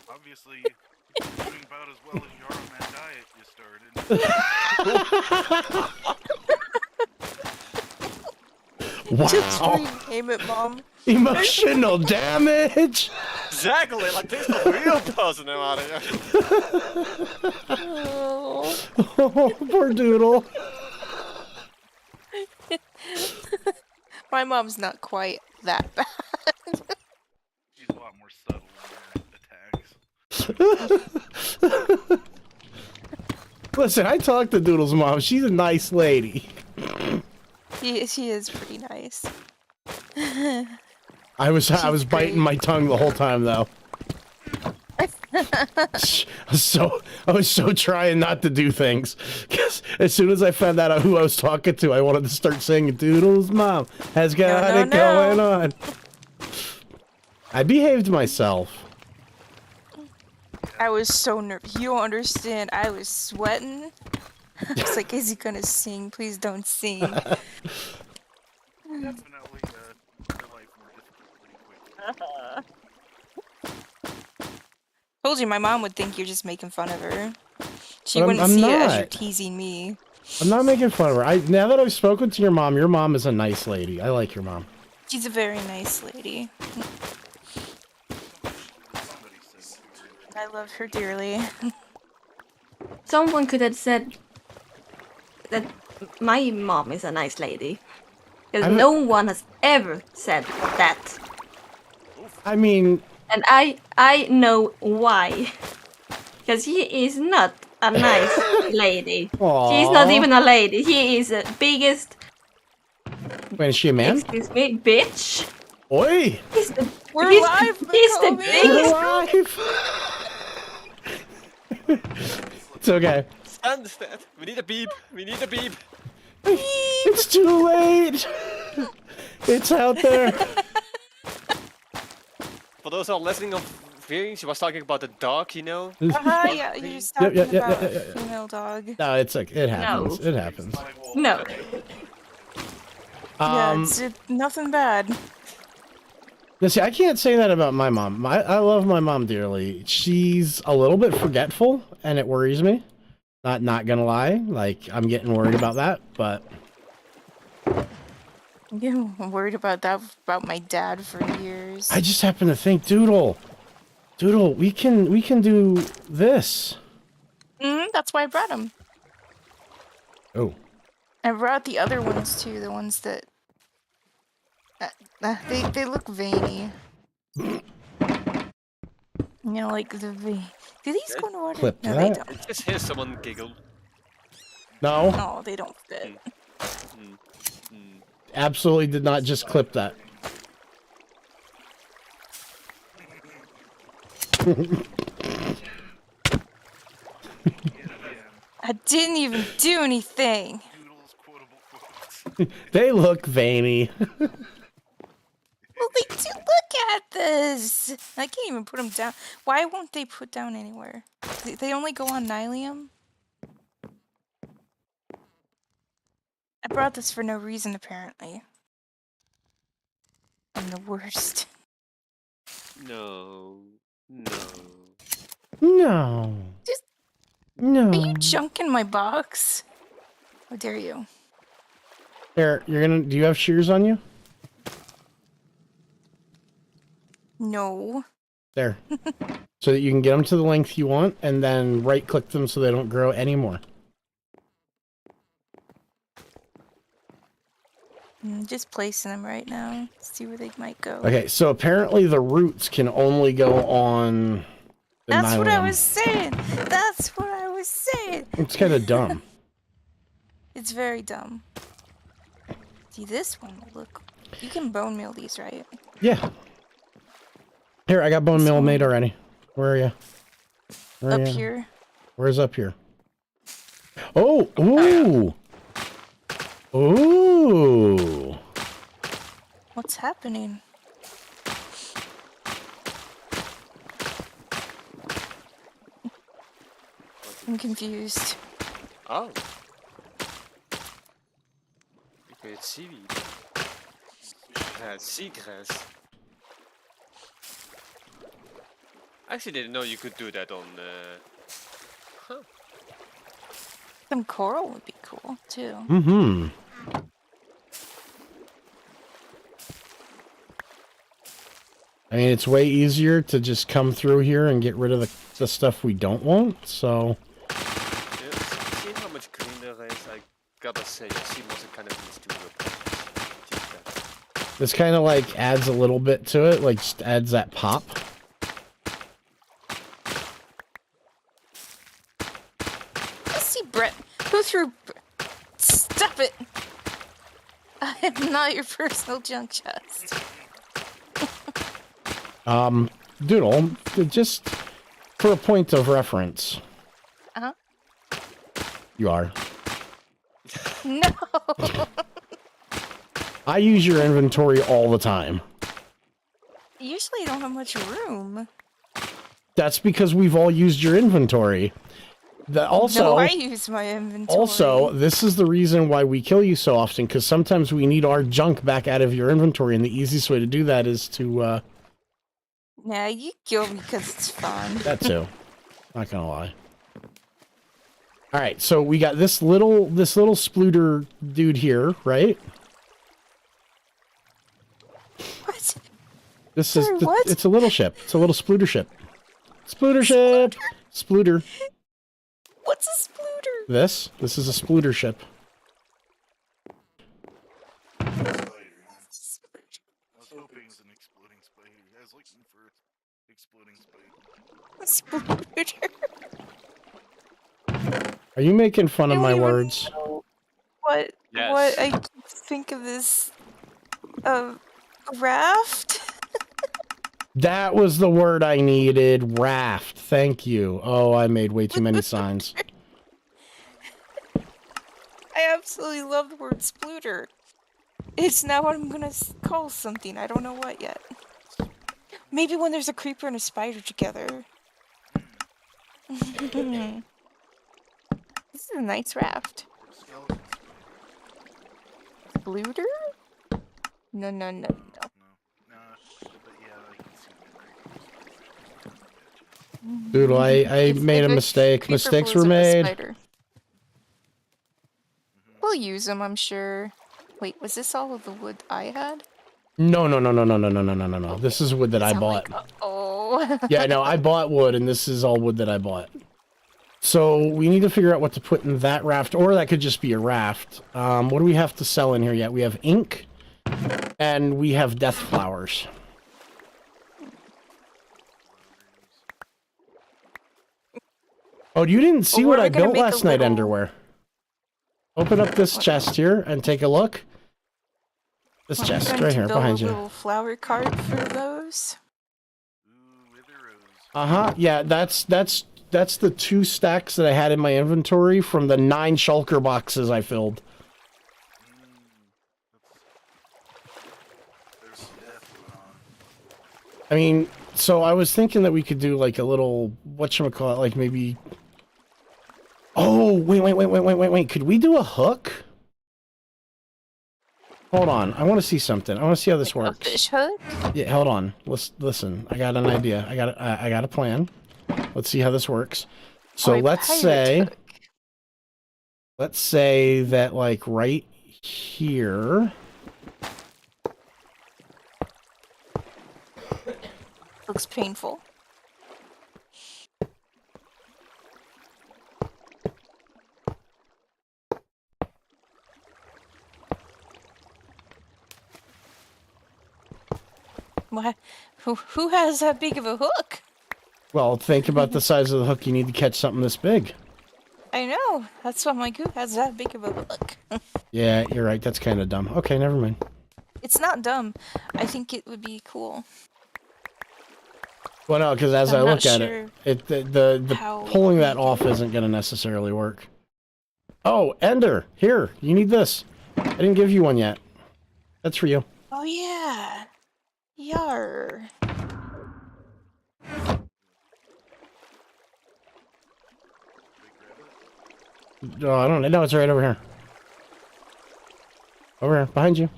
obviously doing about as well as you are on that diet you started. Just Wow. rename it, Mom. Emotional damage. Exactly, like this is the real person out of here. Oh. Oh, poor Doodle. My mom's not quite that bad. She's a lot more subtle in her attacks. Listen, I talked to Doodle's mom. She's a nice lady. She is pretty nice. I was She's biting great. my tongue the whole time though. I was so trying not to do things, because as soon as I found out who I was talking to, I wanted to start singing Doodle's mom has got No, it going on. I behaved myself. I was so nervous. You don't understand. I was sweating. I was like, is he gonna sing? Please don't sing. Definitely real life more difficult pretty quick. Told you my mom would think you're just making fun of her. She But wouldn't I'm see it as you're not. teasing me. I'm not making fun of her. Now that I've spoken to your mom is a nice lady. I like your mom. She's a very nice lady. Somebody said I love her dearly. Someone could have said that my mom is a nice lady. Because I'm- no one has ever said that. I mean, And I know why. Because he is not a nice lady. She's not Aw. even a lady. He is the biggest, wait, is she a man? excuse me, bitch. Oi! He's the, We're he's, live, he's the Makomi. We're biggest. alive! It's okay. Understand? We need a beep. We need a beep. It's too late! It's out there. For those who are listening of hearing, she was talking about the dog, you know? Uh-huh, yeah, you're just Yep, talking yep, about yep, a yep, yep. female dog. No, it's like, it happens. No. It happens. No. Yeah, it's nothing bad. Now, see, I can't say that about my mom. I love my mom dearly. She's a little bit forgetful, and it worries me. Not gonna lie. Like, I'm getting worried about that, but... Yeah, I'm worried about that about my dad for years. I just happen to think, Doodle, we can do this. That's why I brought him. Oh, I brought the other ones too, the ones that they look veiny. You know, like the V. Do these go in order? Clip No, they that. don't. Just hear someone giggle. no, No, they don't fit. absolutely did not just clip that. I didn't even do anything. Doodle's quotable quotes. They look veiny. Well, they do. Look at this. I can't even put them down. Why won't they put down anywhere? They only go on Nylium? I brought this for no reason, apparently. I'm the worst. No. No. Just- No. Are you junking my box? How dare you? Here, do you have shears on you? No. There. So that you can get them to the length you want, and then right-click them so they don't grow anymore. Just placing them right now. See where they might go. Okay, so apparently the roots can only go on the That's what I nylon. was saying. That's what I was saying. It's kind of dumb. It's very dumb. See, this one will look. You can bone meal these, right? Yeah. Here, I got bone meal So- made already. Where are you? Where are Up ya? here. Where's up here? Oh! Ooh! Ooh! What's happening? I'm confused. Oh. You create seaweed. Seagrass. I actually didn't know you could do that on. Some coral would be cool too. Mm-hmm. I mean, it's way easier to just come through here and get rid of the stuff we don't want, so... Yeah, seeing how much green there is, I gotta say, your sea moss kind of needs to keep that. This kind of, like, adds a little bit to it, like, just adds that pop. I see Brett. Who threw? Stop it! I am not your personal junk chest. Doodle, just for a point of reference. Uh-huh. You are. No. I use your inventory all the time. Usually, I don't have much room. That's because we've all used your inventory. No, I use my inventory. Also, this is the reason why we kill you so often, because sometimes we need our junk back out of your inventory, and the easiest way to do that is to, Nah, you kill me because it's fun. that too. Not gonna lie. Alright, so we got this little splooter dude here, right? What? This Sorry, is, what? it's a little ship. It's a little splooter ship. Splooter ship! Splooter. What's a splooter? This is a splooter ship. Spider. I was hoping it was an exploding spider. I was looking for exploding spider. A splooter. Are you making fun of I my don't even words? know What Yes. I think of this raft? That was the word I needed. Raft. Thank you. Oh, I made way too many signs. I absolutely love the word splooter. It's now what I'm gonna call something. I don't know what yet. Maybe when there's a creeper and a spider together. This is a nice raft. Or skeleton spider. Splooter? No. No. Nah, but yeah, I can see the creepers. Doodle, I It's made a like mistake. creeper Mistakes blows were up a made. spider. We'll use them, I'm sure. Wait, was this all of the wood I had? No. This is wood that I bought. Oh. Yeah, no, I bought wood, and this is all wood that I bought. So we need to figure out what to put in that raft, or that could just be a raft. What do we have to sell in here yet? We have ink, and we have death flowers. Oh, you didn't see Well, what we're I gonna built make a last night, little- underwear. Open up this chest here and take a look. This I'm chest going right to here, build behind a you. little flower cart for those. Ooh, wither rose. Uh-huh, yeah, that's the 2 stacks that I had in my inventory from the 9 shulker boxes I filled. There's death on. I mean, so I was thinking that we could do like a little, whatchamacallit, like maybe... Oh, wait, could we do a hook? Hold on, I want to see something. I want to see how this A works. fish hook? Yeah, hold on. Listen, I got an idea. I got a plan. Let's see how this works. So Oh, a let's pirate say, hook. that like right here. Looks painful. What? Who has that big of a hook? Well, think about the size of the hook you need to catch something this big. I know. That's why I'm like, who has that big of a hook? Yeah, you're right. That's kind of dumb. Okay, never mind. It's not dumb. I think it would be cool. Well, no, because as I I'm not look at sure it, the how pulling that big off it is. isn't going to necessarily work. Oh, Ender, here, you need this. I didn't give you one yet. That's for you. Oh yeah. Yar. Oh, I don't know. No, it's right over here. Over here, behind you.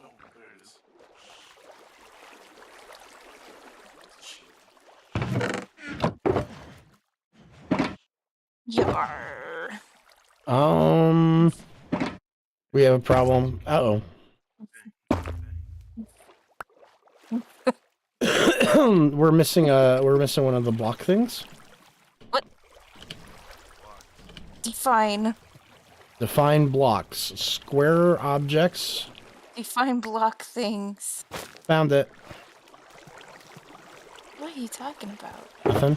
Oh, there it is. Yar. We have a problem. Uh-oh. we're missing one of the block things. What? Define. Define blocks. Square objects. Define block things. Found it. What are you talking about? Nothing.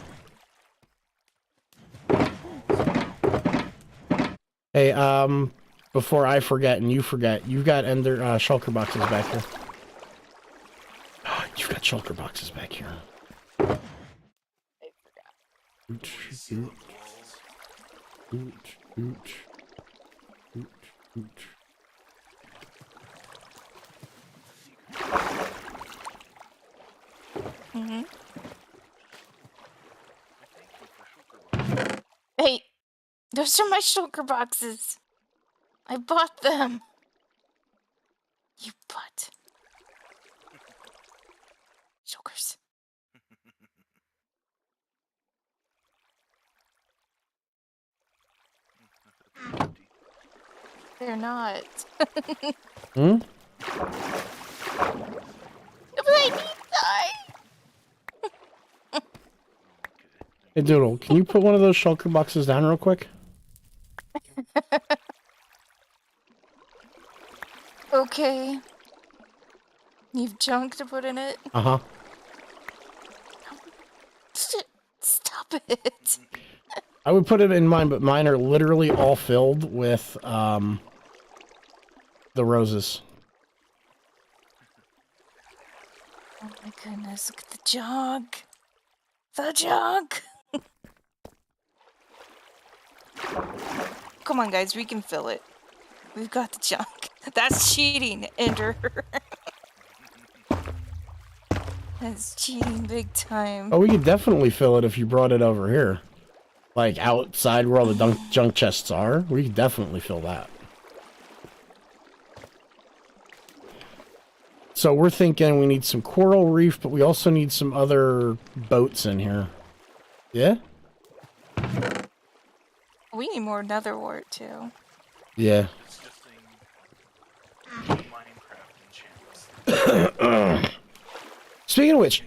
Hey, before I forget and you forget, you've got Ender shulker boxes back here. You've got shulker boxes back here. I forgot. Ooch, Seal ooch, the walls. ooch, ooch, ooch, ooch. Mm-hmm. Thank you for shulker box. Hey, those are my shulker boxes. I bought them. You butt. Shulkers. Empty. They're not. Hmm? But I need Okay. Hey, Doodle, can you put one of those shulker boxes down real quick? Okay. You've junk to put in it? Uh-huh. Stop it. I would put it in mine, but mine are literally all filled with, the roses. Oh my goodness, look at the junk. The junk. Come on, guys, we can fill it. We've got the junk. That's cheating, Ender. That's cheating big time. Oh, we could definitely fill it if you brought it over here. Like, outside where all the junk chests are. We could definitely fill that. So we're thinking we need some coral reef, but we also need some other boats in here. Yeah? We need more netherwort, too. Yeah. Suggesting Minecraft enchantments. Speaking of which,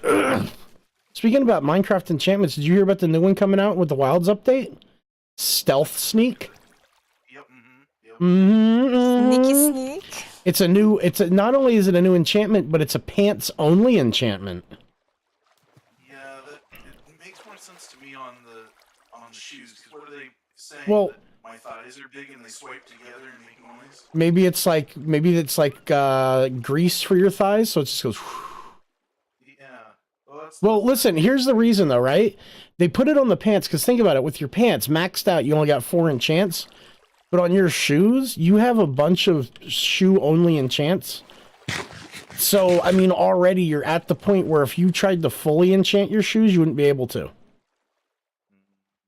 speaking about Minecraft enchantments, did you hear about the new one coming out with the Wilds update? Stealth Sneak? Yep. Mm-hmm. Yep. Sneaky Mm-hmm. sneak. It's a new, not only is it a new enchantment, but it's a pants-only enchantment. Yeah, it makes more sense to me on the shoes, because what are they saying? Well- that my thighs are big and they swipe together and make noise? Maybe it's like grease for your thighs, so it just goes. Yeah. Well, Well, listen, here's the reason though, right? They put it on the pants, because think about it, with your pants, maxed out, you only got 4 enchants. But on your shoes, you have a bunch of shoe-only enchants. So, I mean, already you're at the point where if you tried to fully enchant your shoes, you wouldn't be able to.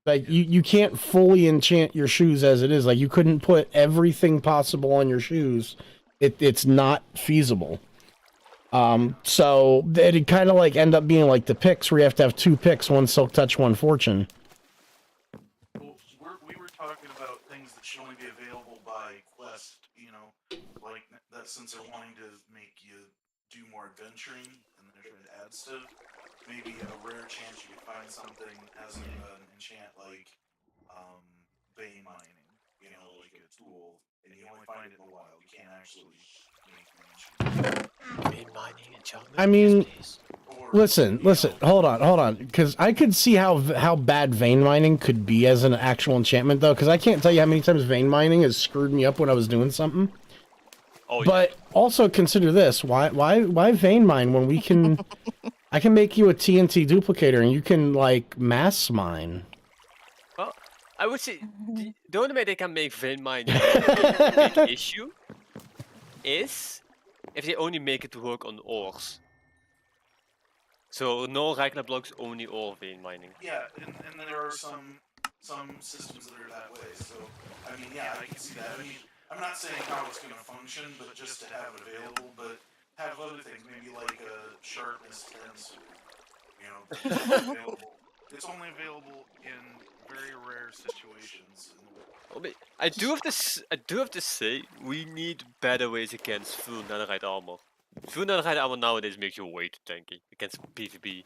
Like, you can't fully enchant your shoes as it is. Like, you couldn't put everything possible on your shoes. It's not feasible. So it'd kind of like end up being like the picks where you have to have 2 picks, 1 silk touch, 1 fortune. Well, we were talking about things that should only be available by quest, you know, like that since they're wanting to make you do more adventuring and they're trying to add stuff. Maybe a rare chance you could find something as an enchant like vein mining, you know, like a tool, and you only find it in the wild. You can't actually make the enchant. Vein mining enchantment. I mean, yes, Or, listen, hold on, because I could see how bad vein mining could be as an actual enchantment, though, because I can't tell you how many times vein mining has screwed me up when I was doing something. Oh, but also consider this: why vein mine when we can? I can make you a TNT duplicator, and you can like mass mine. Well, I would say the only way they can make vein mining a big issue is if they only make it work on ores. So no regular blocks, only ore vein mining. yeah, and there are some systems that are that way. So I mean, yeah, I can see that. I mean, I'm not saying how it's going to function, but just to have it available, but have other things, maybe like a sharpness 10, you know, available. It's only available in very rare situations in the world. I do have to say we need better ways against full netherite armor. Full netherite armor nowadays makes you way too tanky against PvP.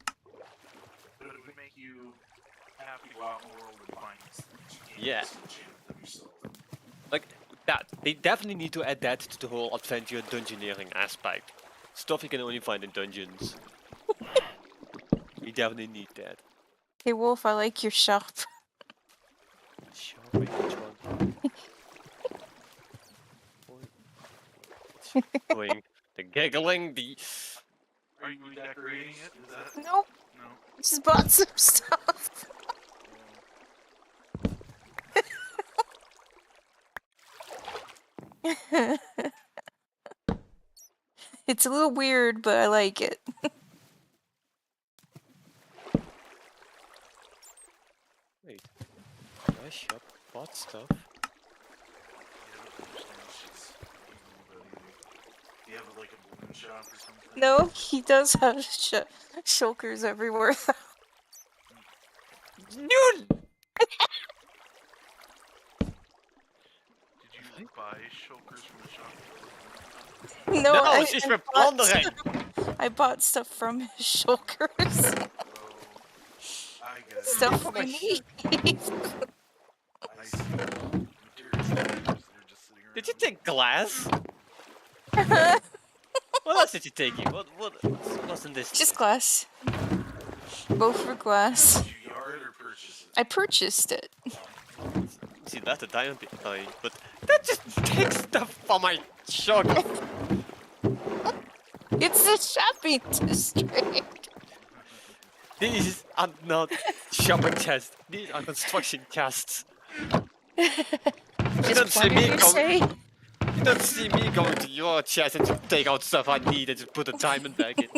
But it would make you have to go out in the world and find these things. You can't Yeah. just enchant them yourself. Like that, they definitely need to add that to the whole adventure dungeoneering aspect. Stuff you can only find in dungeons. We definitely need that. Hey Wolf, I like your shop. Sure, wait, which one? Going, the giggling, the. Are you redecorating it? Is that Nope, no? just bought some stuff. It's a little weird, but I like it. Wait. I shop bought stuff. Yeah, I don't understand what she's talking about either. Do you have like a balloon shop or something? No, he does have shulkers everywhere. Dude! Did you buy shulkers from the shop? No, No, she's I bought plundering! I bought stuff from his shulkers. Oh, I get it. Stuff Oh we my need. I see. Materials that are just sitting around. Did you take glass? What else did you take? What's in this? Just glass. Both were glass. Did you yard or purchase it? I purchased it. See, that's a diamond die, but that just takes stuff from my shop. It's a shopping district. These are not shopping chests. These are construction chests. You don't see What me did you say? You don't see me going to your chest and just take out stuff I need and just put a diamond back in.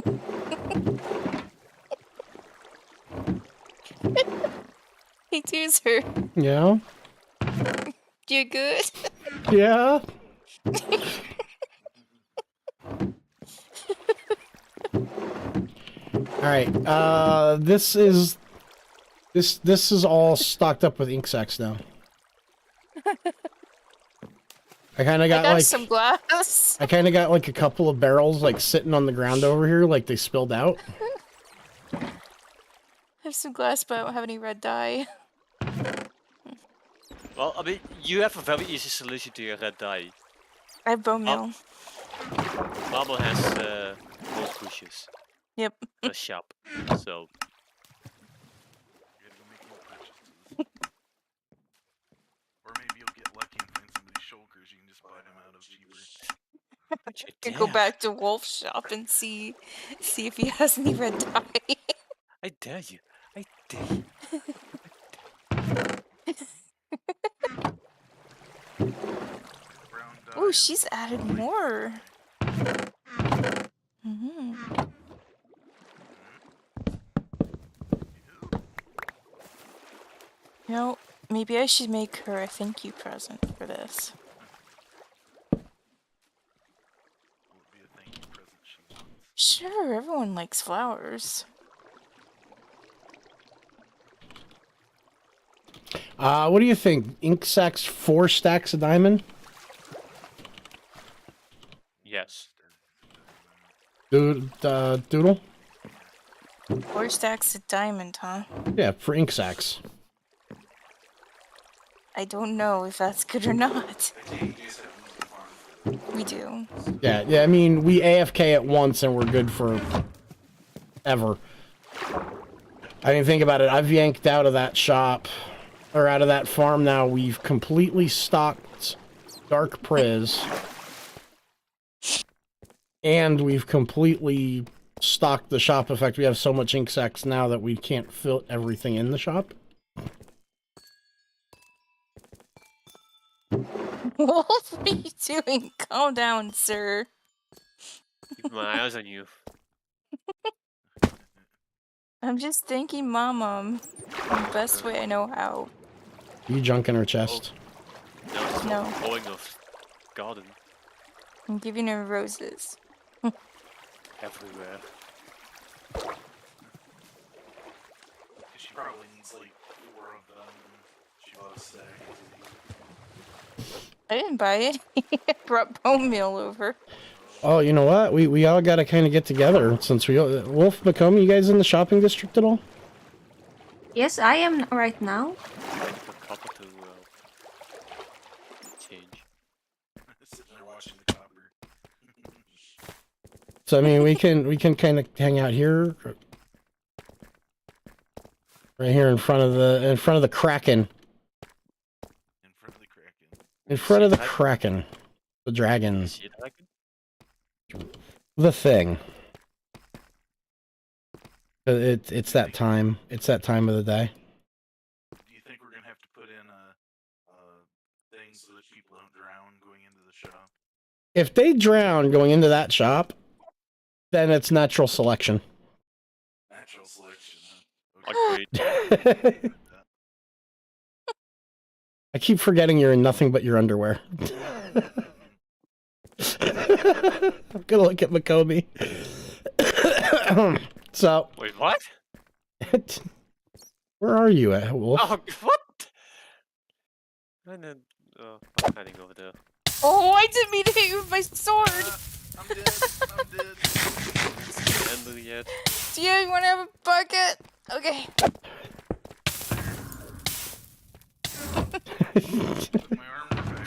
Hey, Doozer, Yeah. you good? Yeah. All right. This is all stocked up with ink sacks now. I kind of I got got like some glass. I kind of got like a couple of barrels like sitting on the ground over here, like they spilled out. I have some glass, but I don't have any red dye. Well, I mean, you have a very easy solution to your red dye. I have bone meal. Marble has both bushes. Yep. A shop, so You gotta go make more purchases. Or maybe you'll get lucky and find somebody's shulkers you can just buy them out of cheaper. I go back to Wolf's shop and see if he has any red dye. I dare you. I dare you. Brown dye. Ooh, she's added more. You know, maybe I should make her a thank you present for this. Will it be a thank you present? She Sure, everyone likes flowers. What do you think? Ink sacks 4 stacks of diamond? Yes. Doodle? 4 stacks of diamond, huh? Yeah, for ink sacks. I don't know if that's good or not. I take you guys have moved the farm for We do. Yeah, I mean, we AFK it once and we're good for ever. I mean, think about it. I've yanked out of that shop, or out of that farm now. We've completely stocked Dark Priz. And we've completely stocked the shop. In fact, we have so much ink sacks now that we can't fit everything in the shop. Wolf, what are you doing? Calm down, sir. Keep my eyes on you. I'm just thanking Mama in the best way I know how. Are you junk in her chest? No, it's No. mowing of garden I'm giving her roses. everywhere. She probably needs like 4 of them. She bought a stack. I didn't buy it. I brought bone meal over. Oh, you know what? We all got to kind of get together since we... Wolf, McComb, you guys in the shopping district at all? Yes, I am right now. Waiting for copper to change. Sitting there watching the copper. So, I mean, we can kind of hang out here. Right here in front of the Kraken. In front of the Kraken. In front of the See that? Kraken. The dragon. See it like The thing. It's that time. It's that time of the day. Do you think we're gonna have to put in a thing so that people don't drown going into the shop? If they drown going into that shop, then it's natural selection. Natural selection. Huh? agreed. I keep forgetting you're in nothing but your underwear. I'm gonna look at McComey. So, Wait, what? where are you at, Wolf? Oh, what? And then, I'm hiding over there. Oh, I didn't mean to hit you with my sword. I'm dead. I'm dead. Ender yet? Do you want to have a bucket? Okay. Put my armor back.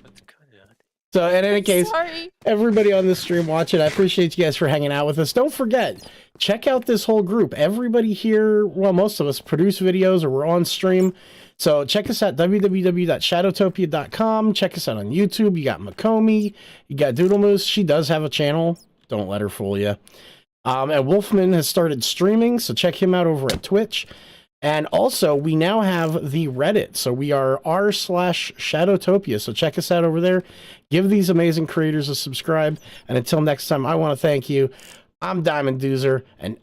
That's kinda odd. So, in any case, Sorry. everybody on the stream watching, I appreciate you guys for hanging out with us. Don't forget, check out this whole group. Everybody here, well, most of us produce videos or we're on stream. So check us out, www.shadowtopia.com. Check us out on YouTube. You got McComey. You got Doodle Moose. She does have a channel. Don't let her fool you. And Wolfman has started streaming, so check him out over at Twitch. And also, we now have the Reddit. So we are r/Shadowtopia. So check us out over there. Give these amazing creators a subscribe. And until next time, I want to thank you. I'm Diamond Doozer, and